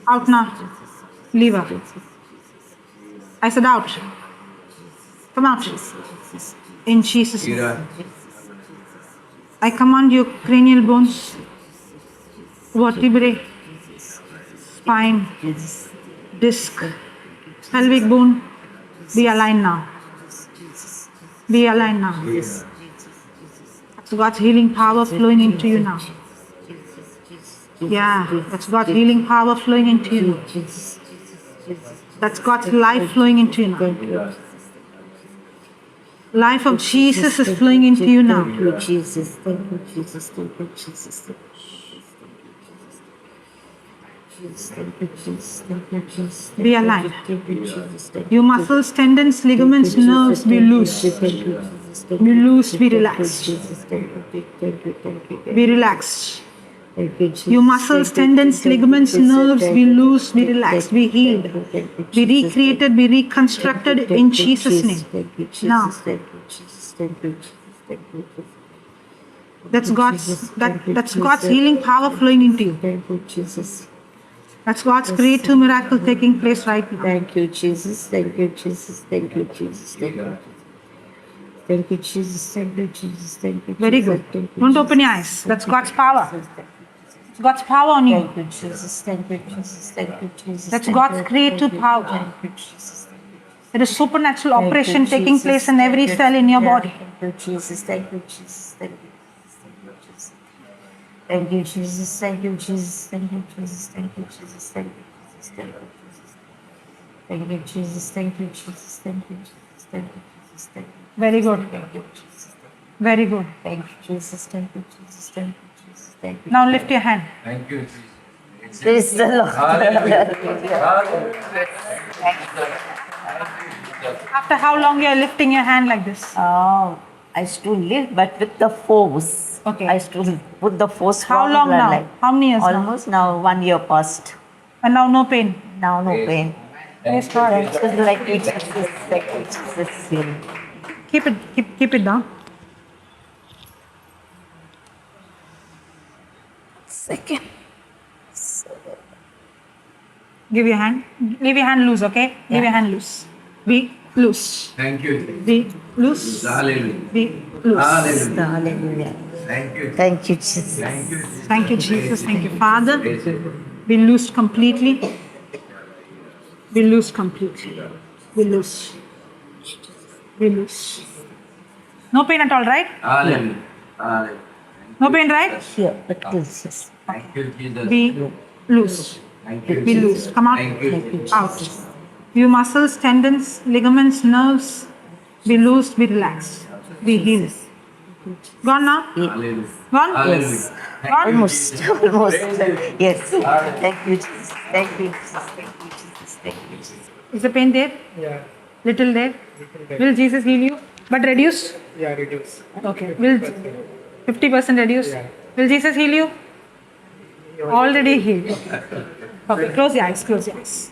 Out now. Leave her. I said out. Come out. In Jesus' name. I command you cranial bones, vertebrae, spine, disc, pelvic bone, be aligned now. Be aligned now. That's God's healing power flowing into you now. Yeah, that's God's healing power flowing into you. That's God's life flowing into you now. Life of Jesus is flowing into you now. Thank you, Jesus. Thank you, Jesus. Thank you, Jesus. Thank you, Jesus. Thank you, Jesus. Thank you, Jesus. Be aligned. Thank you, Jesus. Thank Your muscles, tendons, ligaments, nerves be loose. Be loose, be relaxed. Be relaxed. Your muscles, tendons, ligaments, nerves be loose, be relaxed, be healed, be recreated, be reconstructed in Jesus' name. Now, that's God's healing power flowing into you. Thank you, Jesus. That's God's creative miracle taking place right now. Thank you, Jesus. Thank you, Jesus. Thank you, Jesus. Thank you. Thank you, Jesus. Thank you, Jesus. Thank you. Very good. Don't open your eyes. That's God's power. It's God's power on you. Thank you, Jesus. Thank you, Jesus. Thank you, Jesus. That's Thank God's you. creative power. Thank you, Jesus. There is supernatural Thank you, operation taking Jesus. place in every Thank you. cell in your Yeah. body. Thank you, Jesus. Thank you, Jesus. Thank you. Thank you, Jesus. Thank you, Jesus. Thank you, Jesus. Thank you, Jesus. Thank you, Jesus. Thank you, Jesus. Thank you, Jesus. Thank you, Jesus. Thank you, Jesus. Thank you, Jesus. Thank you. Very good. Thank you, Jesus. Very good. Thank you, Jesus. Thank you, Jesus. Thank you, Jesus. Thank you. Now lift your hand. Thank you. Praise the Lord. After how long you are lifting your hand like this? Oh, I used to live, but with the force. Okay. I used to put the force. How from long the now? life. How many years now? Almost now 1 year past. And now no pain. Now no pain. Praise God. It's just like you, Jesus. Like you, Jesus. Keep it down. Second. Give your hand. Leave your hand loose, okay? Leave your hand loose. Be loose. Thank you. Be loose. Hallelujah. Be loose. Hallelujah. Hallelujah. Thank you. Thank you, Jesus. Thank you. Thank you, Jesus. Thank you, Father. Be loosed completely. Be loosed completely. Be loose. Be loose. No pain at all, right? Hallelujah. Hallelujah. No pain, right? Here, but this. Thank you, Jesus. Be loose. Thank you, Be Jesus. loose. Come out. Thank you. Out. Your muscles, tendons, ligaments, nerves, be loosed, be relaxed. Be healed. Gone now? Hallelujah. Gone? Hallelujah. Thank you, Almost. Jesus. Almost. Praise you. Yes. Thank you, Jesus. Thank you, Jesus. Thank you, Jesus. Thank you, Jesus. Is the pain there? Yeah, Little there? little bit. Will Jesus heal you? But reduce? Yeah, reduce. Okay. Will 50% reduce? Yeah. Will Jesus heal you? Already healed. Okay, close your eyes, close your eyes.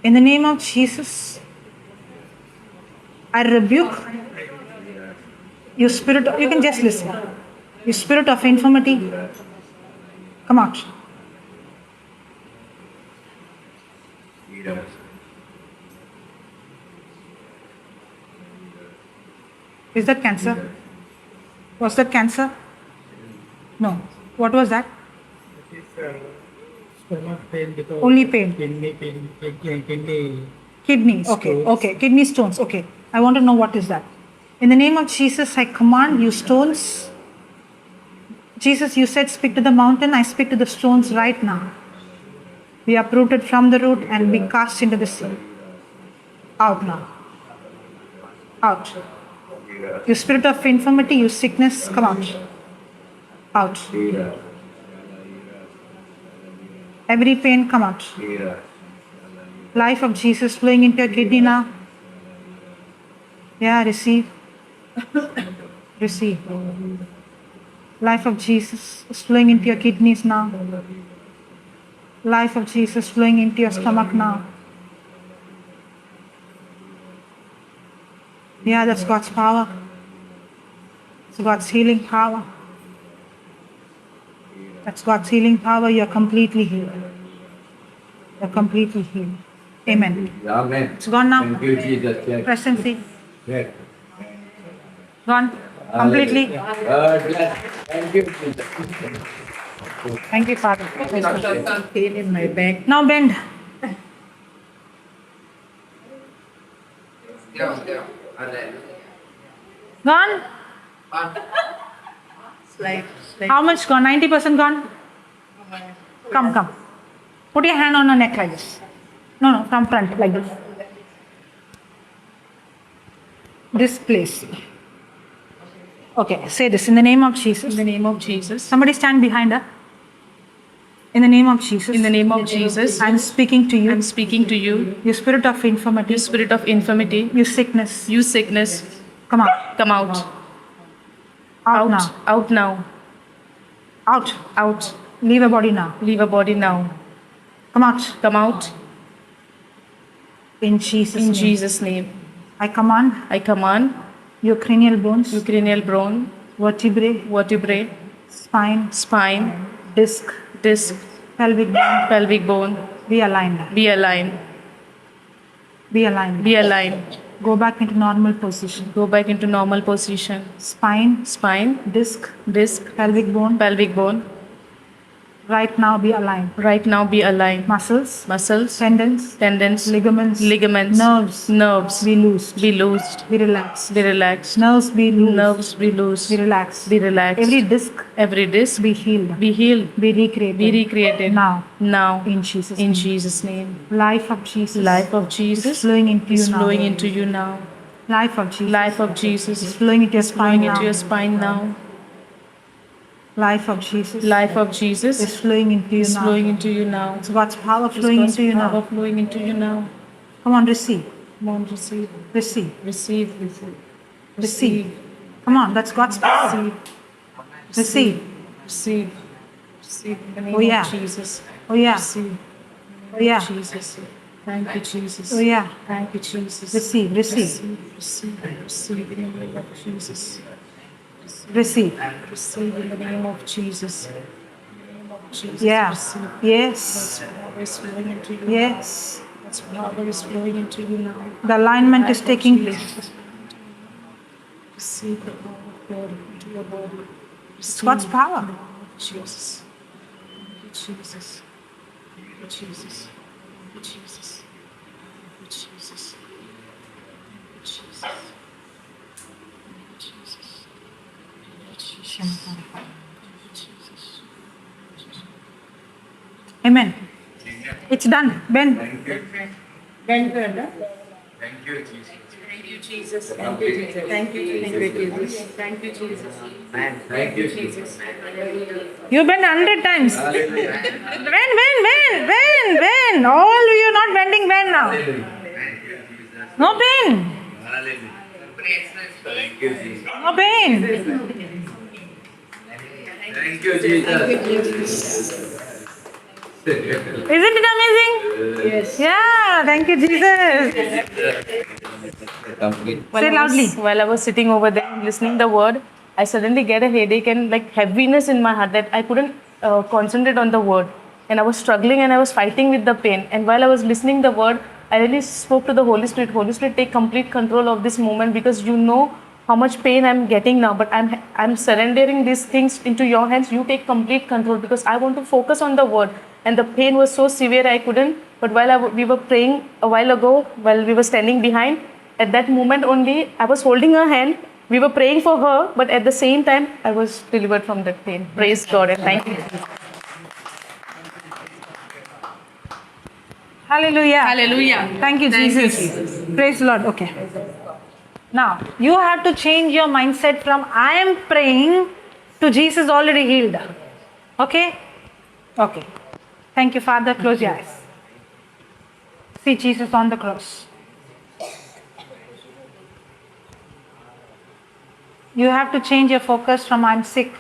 In the name of Jesus, I rebuke your spirit, you can just listen. Your spirit of infirmity, come out. Is that cancer? Was that cancer? No. What was that? It is stomach pain because Only pain. kidney pain, kidney Kidney. Okay. Stones. Okay. Kidney stones. Okay. I want to know what is that. In the name of Jesus, I command you stones. Jesus, you said speak to the mountain. I speak to the stones right now. Be uprooted from the root and be cast into the sea. Out now. Out. You spirit of infirmity, you sickness, come out. Out. Every pain, come out. Life of Jesus flowing into your kidney now. Yeah, receive. Receive. Life of Jesus is flowing into your kidneys now. Life of Jesus flowing into your stomach now. Yeah, that's God's power. It's God's healing power. That's God's healing power. You're completely healed. You're completely healed. Amen. Amen. It's gone now. Thank you, Jesus. Yes. Presidency. Yes. Gone. Completely. God bless. Thank you, Jesus. Thank you, Father. Some pain in my back. Now bend. There. Gone? Slide. How much gone? 90% gone? Come. Put your hand on your neck like this. No, from front, like this. This place. Okay, say this in the name of Jesus. In the name of Jesus. Somebody stand behind her. In the name of Jesus. In the name of Jesus. I'm speaking to you. I'm speaking to you. You spirit of infirmity. You spirit of infirmity. You sickness. You sickness. Come out. Come out. Out now. Out now. Out. Out. Leave your body now. Leave a body now. Come out. Come out. In Jesus' In name. Jesus' name. I command I command your cranial bones, your cranial bone, vertebrae, spine, spine, disc, pelvic bone, pelvic bone, be aligned. be aligned. Be aligned. Be aligned. Go back into normal position. Go back into normal position. Spine, Spine, disc, disc, pelvic bone, pelvic bone. right now be aligned. Right now be aligned. Muscles, Muscles, tendons, tendons, ligaments, ligaments, nerves, be loosed. be loosed, Be relaxed. Be relaxed. Nerves be loosed, Nerves be loose. be relaxed. Be relaxed. Every disc Every disc be healed, be healed. be recreated. Be recreated. Now. Now. In Jesus' In name. Jesus' name. Life of Jesus. Life of is Jesus flowing into is you now. flowing into you now. Life of Jesus. Life of Jesus is is flowing into your spine flowing now. into your spine now. Life of Jesus Life of Jesus is flowing into you is now. flowing into you now. It's God's power It's flowing God's into you power now. flowing into you now. Come on, receive. Come on, receive. Receive. Receive. Receive. Come on, that's God's power. Receive. Receive. Receive in the name Oh, yeah. of Jesus. Oh yeah. Receive. Oh yeah. Jesus. Thank you, Jesus. Oh yeah. Thank you, Jesus. Receive. Receive. Receive in the name of Jesus. Receive. Receive in the name of Jesus. In the name of Jesus. Yeah. Receive. Yes. God's power is flowing into you. Yes. God's power is flowing into you now. The alignment is Life of taking Jesus. place. Receive the power of God into your body. It's God's power. In the name of Jesus. Thank you, Jesus. Thank you, Jesus. Thank you, Jesus. Thank you, Jesus. Thank you, Jesus. Thank you, Jesus. Thank you, Jesus. Amen. It's done. Ben. Thank you. Thank you. Thank you, Jesus. Thank you, Jesus. Thank you, Jesus. Thank you, Jesus. Thank you, Jesus. Thank you, Jesus. You bend 100 times. Hallelujah. Bend. All you are not bending, bend now. No pain. Hallelujah. Thank you, Jesus. No pain. Thank you, Jesus. Isn't it amazing? Yes. Yeah. Thank you, Jesus. Complete. Say loudly. While I was sitting over there and listening the word, I suddenly get a headache and like heaviness in my heart that I couldn't concentrate on the word. And I was struggling and I was fighting with the pain. And while I was listening the word, I really spoke to the Holy Spirit. Holy Spirit, take complete control of this moment because you know how much pain I'm getting now. But I'm surrendering these things into your hands. You take complete control because I want to focus on the word. And the pain was so severe I couldn't. But while we were praying a while ago, while we were standing behind, at that moment only, I was holding her hand we were praying for her, but at the same time, I was delivered from that pain. Praise God and thank you. Hallelujah. Hallelujah. Thank you, Jesus. Praise the Lord. Okay. Now, you have to change your mindset from I am praying to Jesus already healed. Okay? Okay. Thank you, Father. Close your eyes. See Jesus on the cross. You have to change your focus from I'm sick.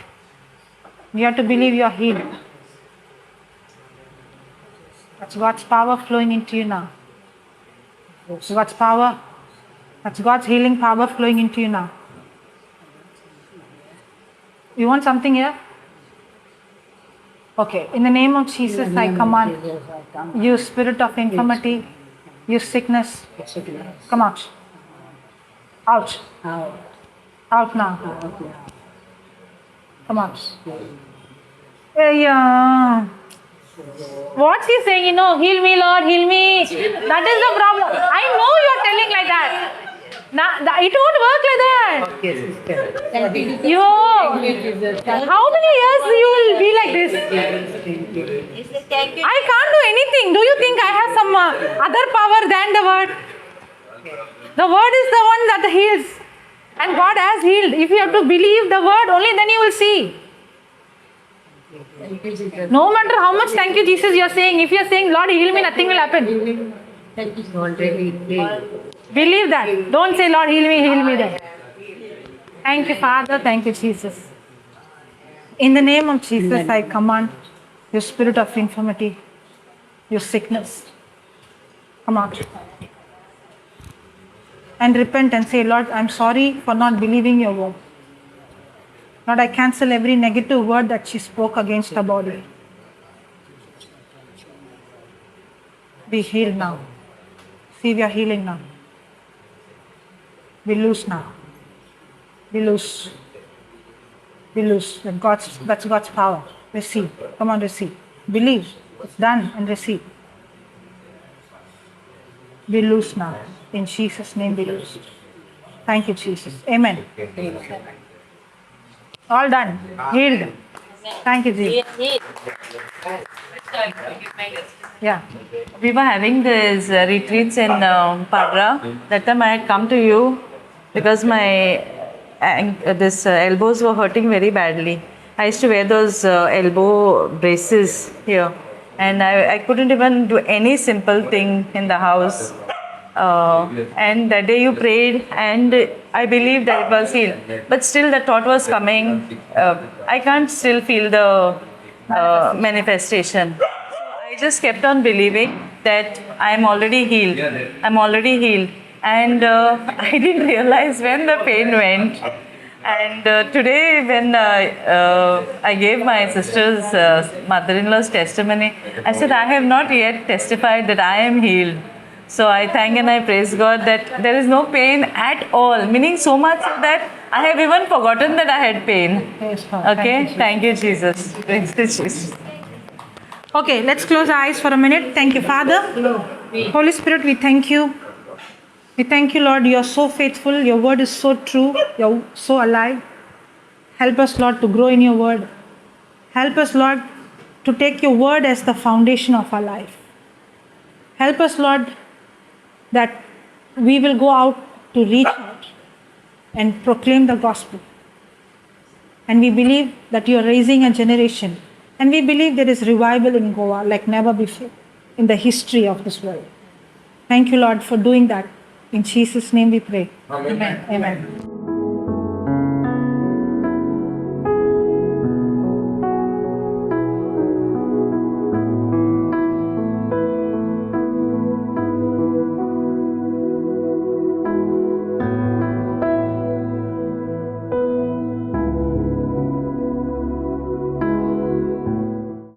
You have to believe you are healed. That's God's power flowing into you now. That's God's power. That's God's healing power flowing into you now. You want something here? Okay. In the name of Jesus, I command you spirit of infirmity, you sickness, come out. Out. Out now. Come out. Yeah. What's he saying? Heal me, Lord, heal me. That is the problem. I know you're telling like that. It won't work like that. How many years you will be like this? I can't do anything. Do you think I have some other power than the word? The word is the one that heals. And God has healed. If you have to believe the word, only then you will see. No matter how much thank you, Jesus, you are saying, if you are saying, Lord, heal me, nothing will happen. Believe that. Don't say, Lord, heal me then. Thank you, Father. Thank you, Jesus. In the name of Jesus, I command your spirit of infirmity, your sickness, come out. And repent and say, Lord, I'm sorry for not believing your word. Lord, I cancel every negative word that she spoke against her body. Be healed now. See, we are healing now. Be loose now. Be loose. Be loose. That's God's power. Receive. Come on, receive. Believe. It's done and receive. Be loose now. In Jesus' name, be loose. Thank you, Jesus. Amen. All done. Healed. Thank you, Jesus. Yeah. We were having these retreats in Padra. That time I had come to you because my elbows were hurting very badly. I used to wear those elbow braces here, and I couldn't even do any simple thing in the house. And that day you prayed, and I believed that it was healed. But still the thought was coming, I can't still feel the manifestation. So I just kept on believing that I am already healed. I'm already healed. And I didn't realize when the pain went. And today when I gave my sister's mother-in-law's testimony, I said, I have not yet testified that I am healed. So I thank and I praise God that there is no pain at all, meaning so much so that I have even forgotten that I had pain. Okay, thank you, Jesus. Praise Jesus. Okay, let's close our eyes for a minute. Thank you, Father. Holy Spirit, we thank you. We thank you, Lord. You are so faithful. Your word is so true. You're so alive. Help us, Lord, to grow in your word. Help us, Lord, to take your word as the foundation of our life. Help us, Lord, that we will go out to reach out and proclaim the gospel. And we believe that you are raising a generation. And we believe there is revival in Goa like never before in the history of this world. Thank you, Lord, for doing that. In Jesus' name we pray. Amen. Amen.